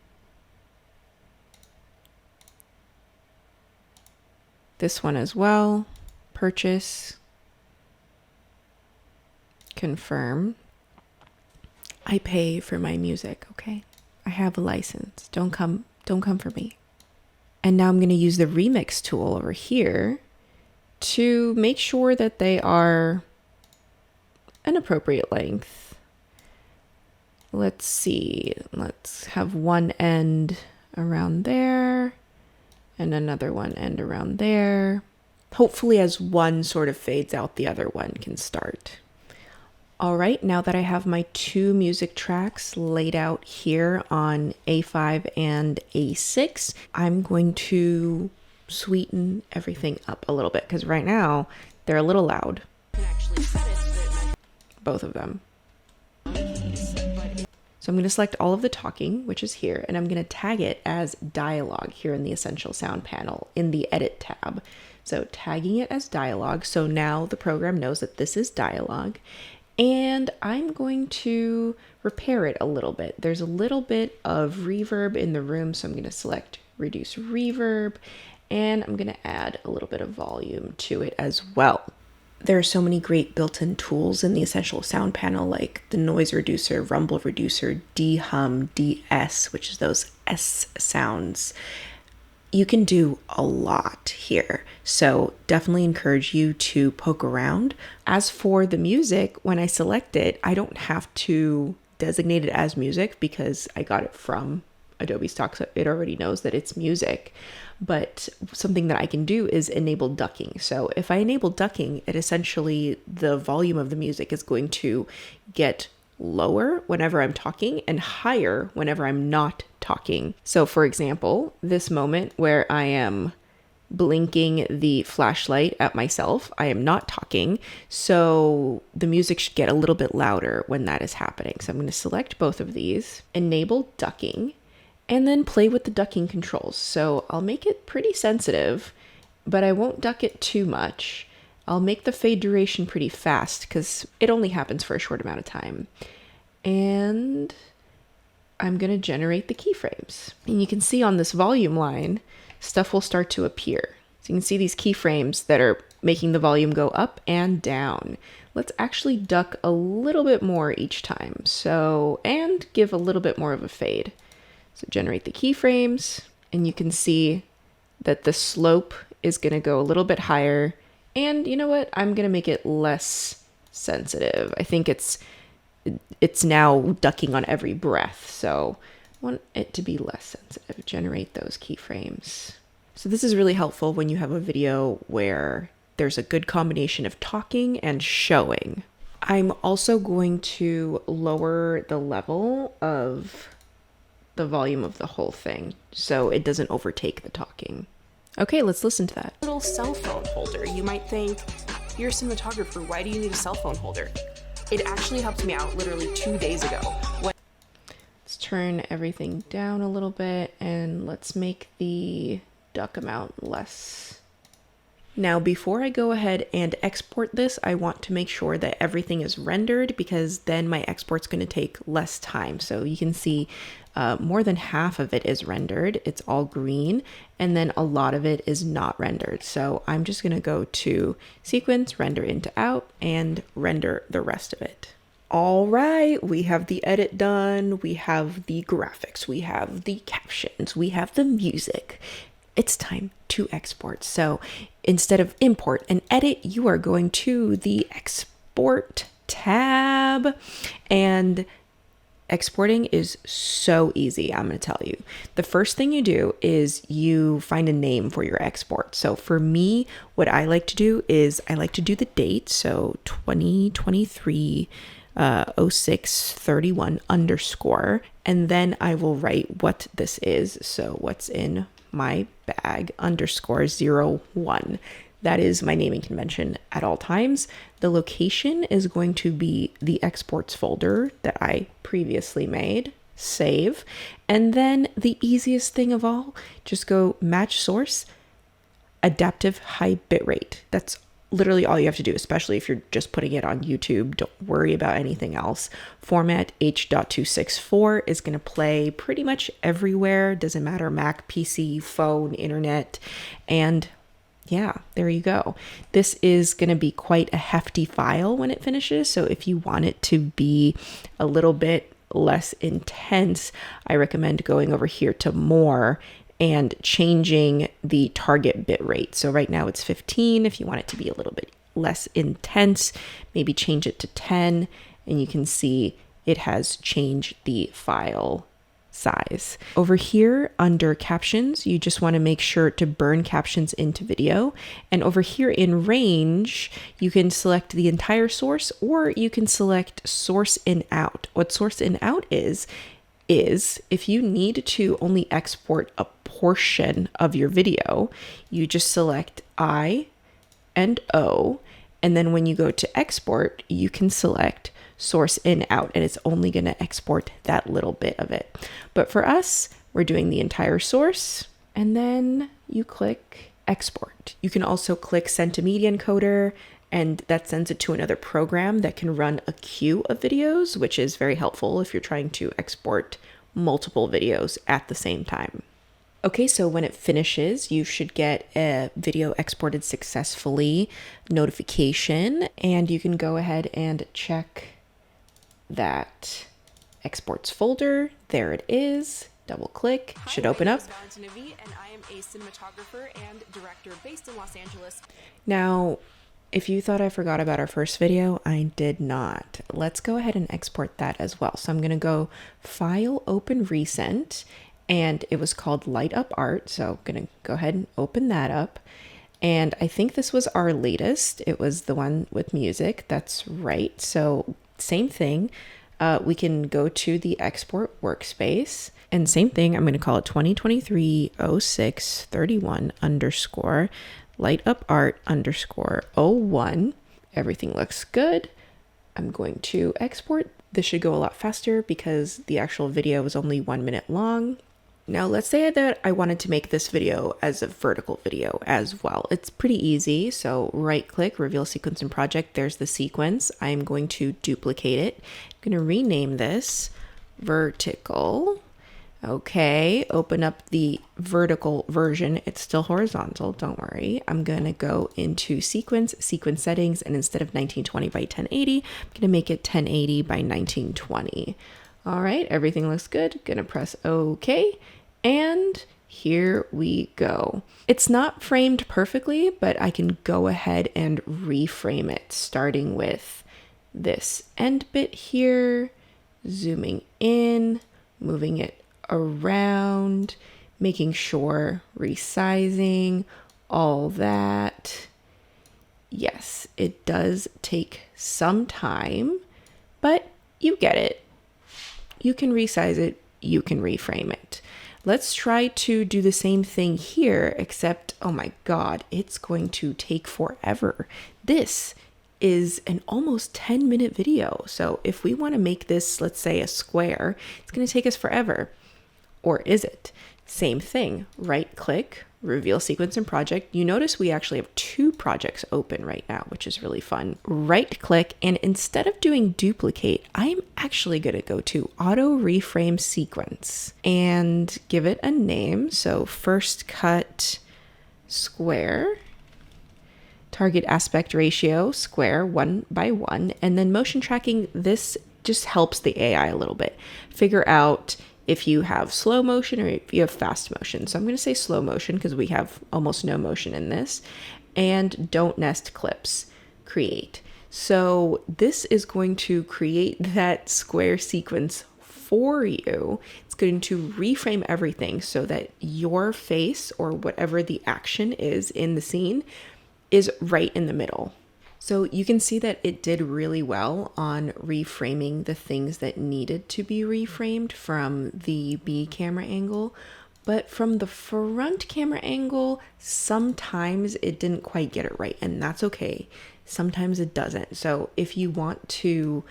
This one as well. Purchase. Confirm. I pay for my music, okay? I have a license. Don't come for me. And now I'm going to use the remix tool over here to make sure that they are an appropriate length. Let's see. Let's have one end around there and another one end around there. Hopefully as one sort of fades out, the other one can start. All right, now that I have my two music tracks laid out here on A5 and A6, I'm going to sweeten everything up a little bit because right now they're a little loud. Both of them. So I'm going to select all of the talking, which is here, and I'm going to tag it as dialogue here in the Essential Sound panel in the Edit tab. So tagging it as dialogue, so now the program knows that this is dialogue. And I'm going to repair it a little bit. There's a little bit of reverb in the room, so I'm going to select Reduce Reverb, and I'm going to add a little bit of volume to it as well. There are so many great built-in tools in the Essential Sound panel, like the noise reducer, rumble reducer, dehum, DS, which is those S sounds. You can do a lot here, so definitely encourage you to poke around. As for the music, when I select it, I don't have to designate it as music because I got it from Adobe Stock, so it already knows that it's music. But something that I can do is enable ducking. So if I enable ducking, it essentially, the volume of the music is going to get lower whenever I'm talking and higher whenever I'm not talking. So for example, this moment where I am blinking the flashlight at myself, I am not talking, so the music should get a little bit louder when that is happening. So I'm going to select both of these, enable ducking, and then play with the ducking controls. So I'll make it pretty sensitive, but I won't duck it too much. I'll make the fade duration pretty fast because it only happens for a short amount of time. And I'm going to generate the keyframes. And you can see on this volume line, stuff will start to appear. So you can see these keyframes that are making the volume go up and down. Let's actually duck a little bit more each time. So, and give a little bit more of a fade. So generate the keyframes, and you can see that the slope is going to go a little bit higher. And you know what? I'm going to make it less sensitive. I think it's now ducking on every breath. So I want it to be less sensitive. Generate those keyframes. So this is really helpful when you have a video where there's a good combination of talking and showing. I'm also going to lower the level of the volume of the whole thing so it doesn't overtake the talking. Okay, let's listen to that. Little cell phone holder. You might think, you're a cinematographer, why do you need a cell phone holder? It actually helped me out literally 2 days ago. Let's turn everything down a little bit and let's make the duck amount less. Now, before I go ahead and export this, I want to make sure that everything is rendered because then my export's going to take less time. So you can see more than half of it is rendered. It's all green, and then a lot of it is not rendered. So I'm just going to go to Sequence, Render Into Out, and render the rest of it. All right, we have the edit done. We have the graphics. We have the captions. We have the music. It's time to export. So instead of import and edit, you are going to the export tab, and exporting is so easy. I'm going to tell you. The first thing you do is you find a name for your export. So for me, what I like to do is I like to do the date. So 2023 0631 underscore, and then I will write what this is. So what's in my bag underscore 01. That is my naming convention at all times. The location is going to be the exports folder that I previously made. Save. And then the easiest thing of all, just go match source, adaptive high bitrate. That's literally all you have to do, especially if you're just putting it on YouTube, don't worry about anything else. Format H.264 is going to play pretty much everywhere. Doesn't matter, Mac, PC, phone, internet, and yeah, there you go. This is going to be quite a hefty file when it finishes. So if you want it to be a little bit less intense, I recommend going over here to more and changing the target bit rate. So right now it's 15. If you want it to be a little bit less intense, maybe change it to 10, and you can see it has changed the file size. Over here under captions, you just want to make sure to burn captions into video. And over here in range, you can select the entire source, or you can select source in out. What source in out is if you need to only export a portion of your video, you just select I and O. And then when you go to export, you can select source in out, and it's only going to export that little bit of it. But for us, we're doing the entire source, and then you click export. You can also click send to media encoder, and that sends it to another program that can run a queue of videos, which is very helpful if you're trying to export multiple videos at the same time. Okay, so when it finishes, you should get a video exported successfully notification, and you can go ahead and check that exports folder. There it is. Double click. Hi, Should open up. My name is Valentina Vee, and I am a cinematographer and director based in Los Angeles. Now, if you thought I forgot about our first video, I did not. Let's go ahead and export that as well. So I'm going to go File, Open Recent, and it was called Light Up Art. So I'm going to go ahead and open that up. And I think this was our latest. It was the one with music. That's right. So same thing. We can go to the export workspace, and same thing. I'm going to call it 2023-06-31 underscore light up art underscore 01. Everything looks good. I'm going to export. This should go a lot faster because the actual video was only 1 minute long. Now let's say that I wanted to make this video as a vertical video as well. It's pretty easy. So right click, reveal sequence and project. There's the sequence. I'm going to duplicate it. I'm going to rename this vertical. Okay, open up the vertical version. It's still horizontal, don't worry. I'm going to go into sequence settings, and instead of 1920 by 1080, I'm going to make it 1080 by 1920. All right, everything looks good. Gonna press OK, and here we go. It's not framed perfectly, but I can go ahead and reframe it, starting with this end bit here, zooming in, moving it around, making sure, resizing, all that. Yes, it does take some time, but you get it. You can resize it, you can reframe it. Let's try to do the same thing here, except, oh my God, it's going to take forever. This is an almost 10-minute video. So if we want to make this, let's say, a square, it's going to take us forever. Or is it? Same thing, right click, reveal sequence and project. You notice we actually have 2 projects open right now, which is really fun. Right click, and instead of doing duplicate, I'm actually going to go to auto reframe sequence and give it a name. So first cut square, target aspect ratio square 1 by 1, and then motion tracking. This just helps the AI a little bit figure out if you have slow motion or if you have fast motion. So I'm going to say slow motion because we have almost no motion in this. And don't nest clips, create. So this is going to create that square sequence for you. It's going to reframe everything so that your face or whatever the action is in the scene is right in the middle. So you can see that it did really well on reframing the things that needed to be reframed from the B camera angle. But from the front camera angle, sometimes it didn't quite get it right, and that's okay. Sometimes it doesn't. So if you want to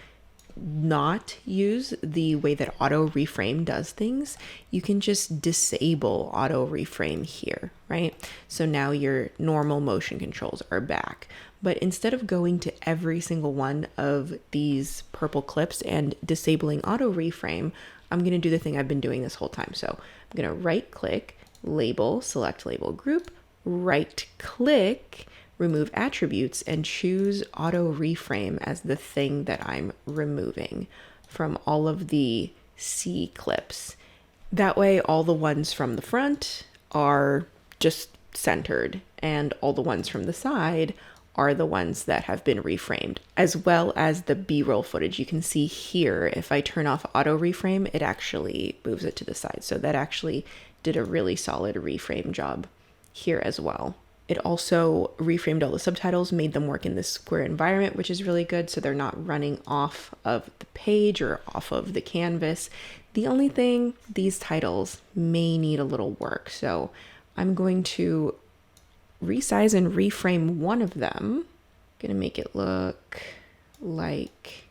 not use the way that auto reframe does things, you can just disable auto reframe here, right? So now your normal motion controls are back. But instead of going to every single one of these purple clips and disabling auto reframe, I'm going to do the thing I've been doing this whole time. So I'm going to right click, label, select label group, right click, remove attributes, and choose auto reframe as the thing that I'm removing from all of the C clips. That way all the ones from the front are just centered and all the ones from the side are the ones that have been reframed, as well as the B-roll footage. You can see here, if I turn off auto reframe, it actually moves it to the side. So that actually did a really solid reframe job here as well. It also reframed all the subtitles, made them work in this square environment, which is really good. So they're not running off of the page or off of the canvas. The only thing, these titles may need a little work. So I'm going to resize and reframe one of them. Gonna make it look like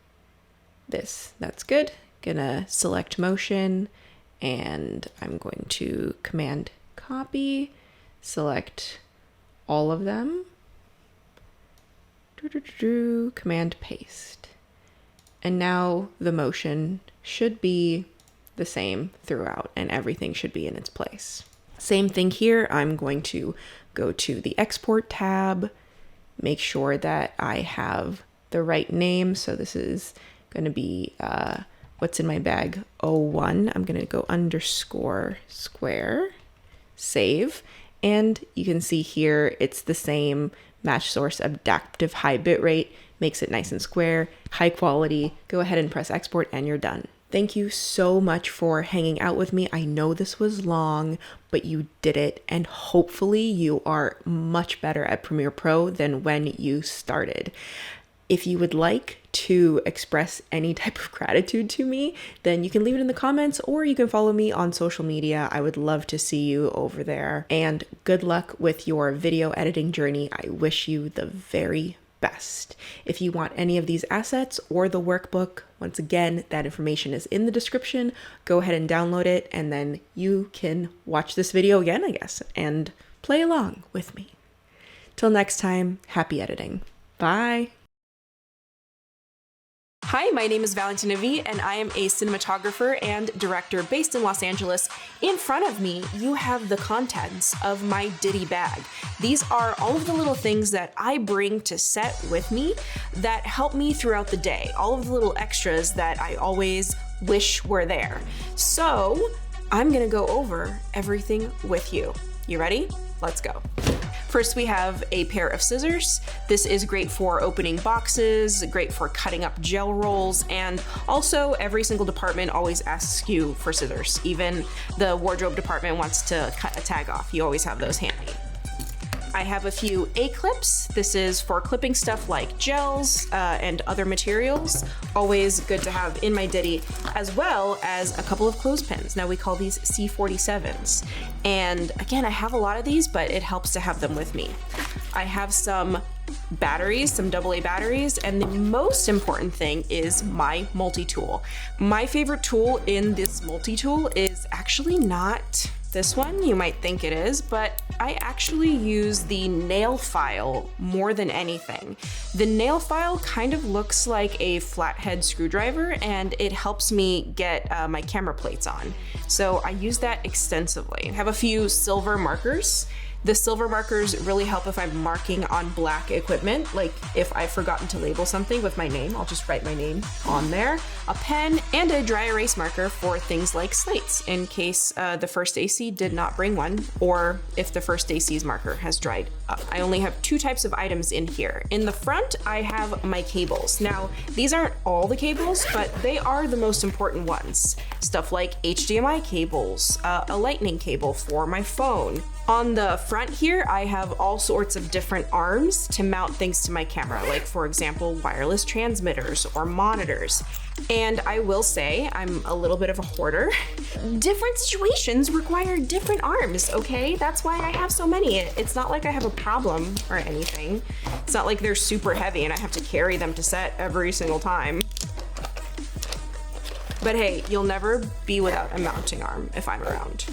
this. That's good. Gonna select motion and I'm going to command copy, select all of them, command paste. And now the motion should be the same throughout and everything should be in its place. Same thing here. I'm going to go to the export tab, make sure that I have the right name. So this is going to be what's in my bag 01. I'm going to go underscore square, save. And you can see here, it's the same match source adaptive high bitrate, makes it nice and square, high quality. Go ahead and press export and you're done. Thank you so much for hanging out with me. I know this was long, but you did it. And hopefully you are much better at Premiere Pro than when you started. If you would like to express any type of gratitude to me, then you can leave it in the comments or you can follow me on social media. I would love to see you over there. And good luck with your video editing journey. I wish you the very best. If you want any of these assets or the workbook, once again, that information is in the description. Go ahead and download it and then you can watch this video again, I guess, and play along with me. Till next time, happy editing. Bye. Hi, my name is Valentina Vee, and I am a cinematographer and director based in Los Angeles. In front of me, you have the contents of my Ditty bag. These are all of the little things that I bring to set with me that help me throughout the day, all of the little extras that I always wish were there. So I'm gonna go over everything with you. You ready? Let's go. First, we have a pair of scissors. This is great for opening boxes, great for cutting up gel rolls, and also every single department always asks you for scissors. Even the wardrobe department wants to cut a tag off. You always have those handy. I have a few A-clips. This is for clipping stuff like gels and other materials. Always good to have in my Ditty, as well as a couple of clothespins. Now we call these C47s. And again, I have a lot of these, but it helps to have them with me. I have some batteries, some AA batteries, and the most important thing is my multi-tool. My favorite tool in this multi-tool is actually not this one. You might think it is, but I actually use the nail file more than anything. The nail file kind of looks like a flathead screwdriver and it helps me get my camera plates on. So I use that extensively. I have a few silver markers. The silver markers really help if I'm marking on black equipment, like if I've forgotten to label something with my name, I'll just write my name on there. A pen and a dry erase marker for things like slates, in case the first AC did not bring one, or if the first AC's marker has dried up. I only have two types of items in here. In the front, I have my cables. Now, these aren't all the cables, but they are the most important ones. Stuff like HDMI cables, a lightning cable for my phone. On the front here, I have all sorts of different arms to mount things to my camera, like for example, wireless transmitters or monitors. And I will say, I'm a little bit of a hoarder. Different situations require different arms, okay? That's why I have so many. It's not like I have a problem or anything. It's not like they're super heavy and I have to carry them to set every single time. But hey, you'll never be without a mounting arm if I'm around.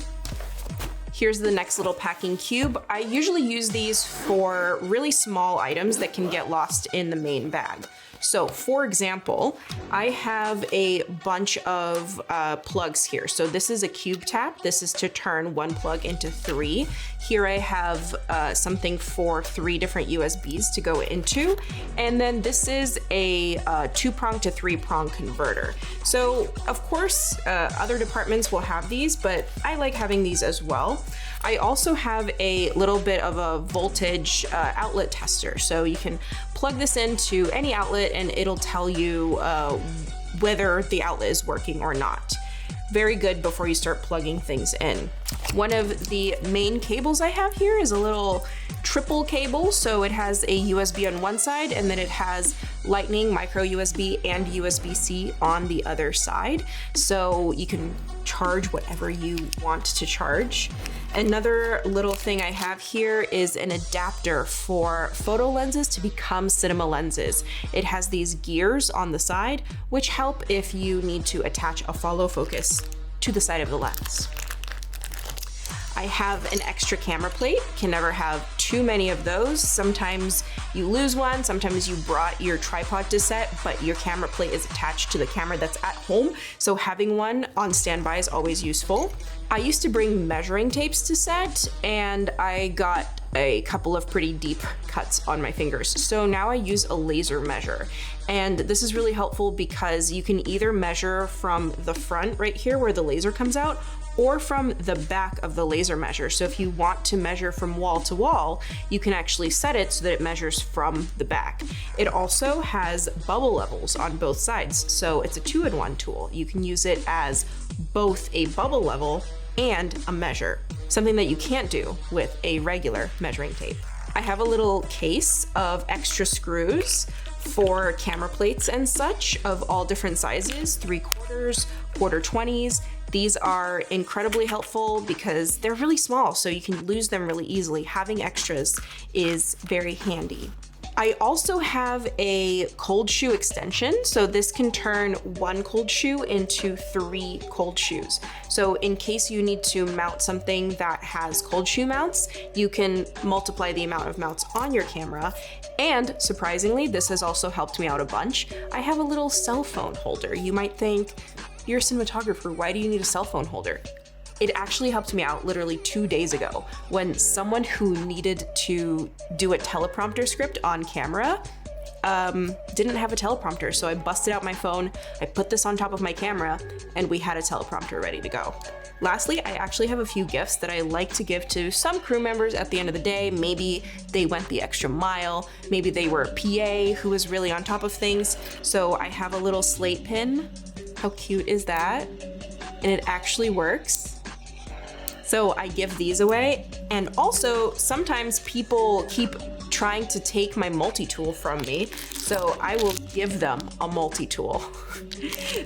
Here's the next little packing cube. I usually use these for really small items that can get lost in the main bag. So for example, I have a bunch of plugs here. So this is a cube tap. This is to turn one plug into 3. Here I have something for 3 different USBs to go into. And then this is a 2-prong to 3-prong converter. So of course, other departments will have these, but I like having these as well. I also have a little bit of a voltage outlet tester. So you can plug this into any outlet and it'll tell you whether the outlet is working or not. Very good before you start plugging things in. One of the main cables I have here is a little triple cable. So it has a USB on one side and then it has Lightning, micro USB, and USB-C on the other side. So you can charge whatever you want to charge. Another little thing I have here is an adapter for photo lenses to become cinema lenses. It has these gears on the side, which help if you need to attach a follow focus to the side of the lens. I have an extra camera plate, can never have too many of those. Sometimes you lose one, sometimes you brought your tripod to set, but your camera plate is attached to the camera that's at home. So having one on standby is always useful. I used to bring measuring tapes to set and I got a couple of pretty deep cuts on my fingers. So now I use a laser measure. And this is really helpful because you can either measure from the front right here where the laser comes out or from the back of the laser measure. So if you want to measure from wall to wall, you can actually set it so that it measures from the back. It also has bubble levels on both sides. So it's a 2-in-1 tool. You can use it as both a bubble level and a measure, something that you can't do with a regular measuring tape. I have a little case of extra screws for camera plates and such of all different sizes, 3/4, quarter 20s. These are incredibly helpful because they're really small, so you can lose them really easily. Having extras is very handy. I also have a cold shoe extension. So this can turn 1 cold shoe into 3 cold shoes. So in case you need to mount something that has cold shoe mounts, you can multiply the amount of mounts on your camera. And surprisingly, this has also helped me out a bunch. I have a little cell phone holder. You might think, you're a cinematographer, why do you need a cell phone holder? It actually helped me out literally 2 days ago when someone who needed to do a teleprompter script on camera didn't have a teleprompter. So I busted out my phone, I put this on top of my camera, and we had a teleprompter ready to go. Lastly, I actually have a few gifts that I like to give to some crew members at the end of the day. Maybe they went the extra mile, maybe they were a PA who was really on top of things. So I have a little slate pin. How cute is that? And it actually works. So I give these away. And also sometimes people keep trying to take my multi-tool from me. So I will give them a multi-tool.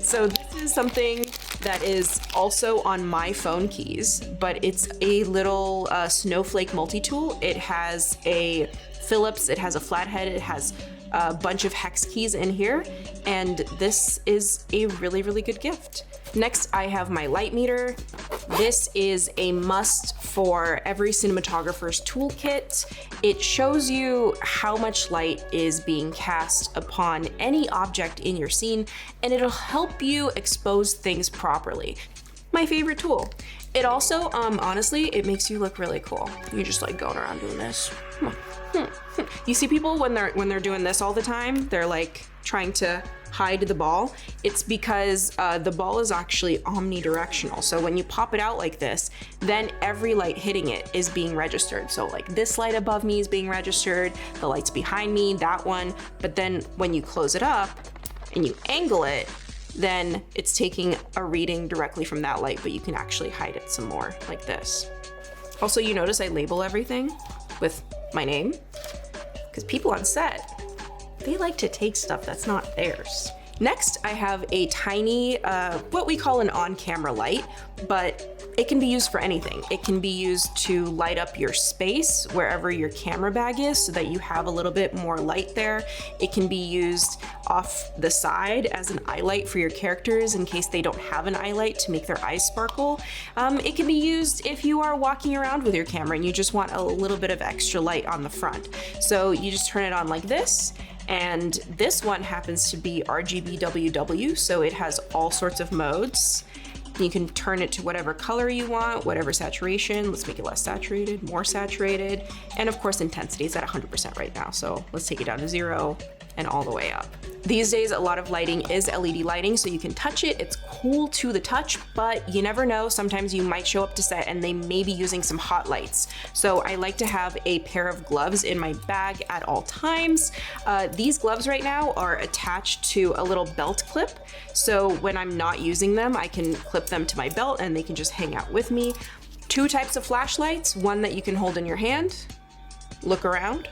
So this is something that is also on my phone keys, but it's a little snowflake multi-tool. It has a Phillips, it has a flathead, it has a bunch of hex keys in here, and this is a really, really good gift. Next, I have my light meter. This is a must for every cinematographer's toolkit. It shows you how much light is being cast upon any object in your scene, and it'll help you expose things properly. My favorite tool. It also, honestly, it makes you look really cool. You're just like going around doing this. You see people when they're doing this all the time, they're like trying to hide the ball. It's because the ball is actually omnidirectional. So when you pop it out like this, then every light hitting it is being registered. So like this light above me is being registered, the lights behind me, that one. But then when you close it up and you angle it, then it's taking a reading directly from that light, but you can actually hide it some more like this. Also, you notice I label everything with my name because people on set, they like to take stuff that's not theirs. Next, I have a tiny, what we call an on-camera light, but it can be used for anything. It can be used to light up your space wherever your camera bag is so that you have a little bit more light there. It can be used off the side as an eye light for your characters in case they don't have an eye light to make their eyes sparkle. It can be used if you are walking around with your camera and you just want a little bit of extra light on the front. So you just turn it on like this. And this one happens to be RGBWW, so it has all sorts of modes. You can turn it to whatever color you want, whatever saturation. Let's make it less saturated, more saturated. And of course, intensity is at 100% right now. So let's take it down to 0 and all the way up. These days, a lot of lighting is LED lighting, so you can touch it. It's cool to the touch, but you never know. Sometimes you might show up to set and they may be using some hot lights. So I like to have a pair of gloves in my bag at all times. These gloves right now are attached to a little belt clip. So when I'm not using them, I can clip them to my belt and they can just hang out with me. 2 types of flashlights, one that you can hold in your hand, look around.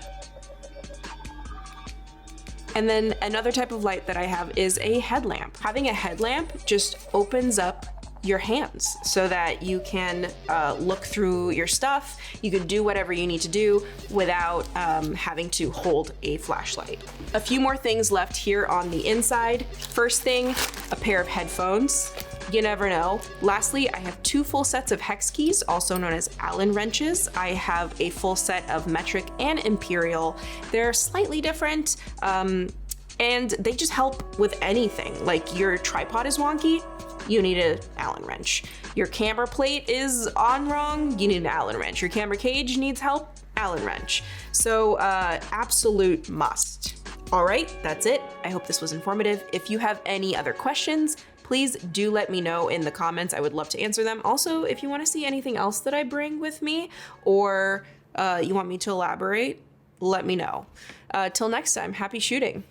And then another type of light that I have is a headlamp. Having a headlamp just opens up your hands so that you can look through your stuff. You can do whatever you need to do without having to hold a flashlight. A few more things left here on the inside. First thing, a pair of headphones. You never know. Lastly, I have 2 full sets of hex keys, also known as Allen wrenches. I have a full set of metric and imperial. They're slightly different, and they just help with anything. Like your tripod is wonky, you need an Allen wrench. Your camera plate is on wrong, you need an Allen wrench. Your camera cage needs help, Allen wrench. So absolute must. All right, that's it. I hope this was informative. If you have any other questions, please do let me know in the comments. I would love to answer them. Also, if you want to see anything else that I bring with me or you want me to elaborate, let me know. Till next time, happy shooting.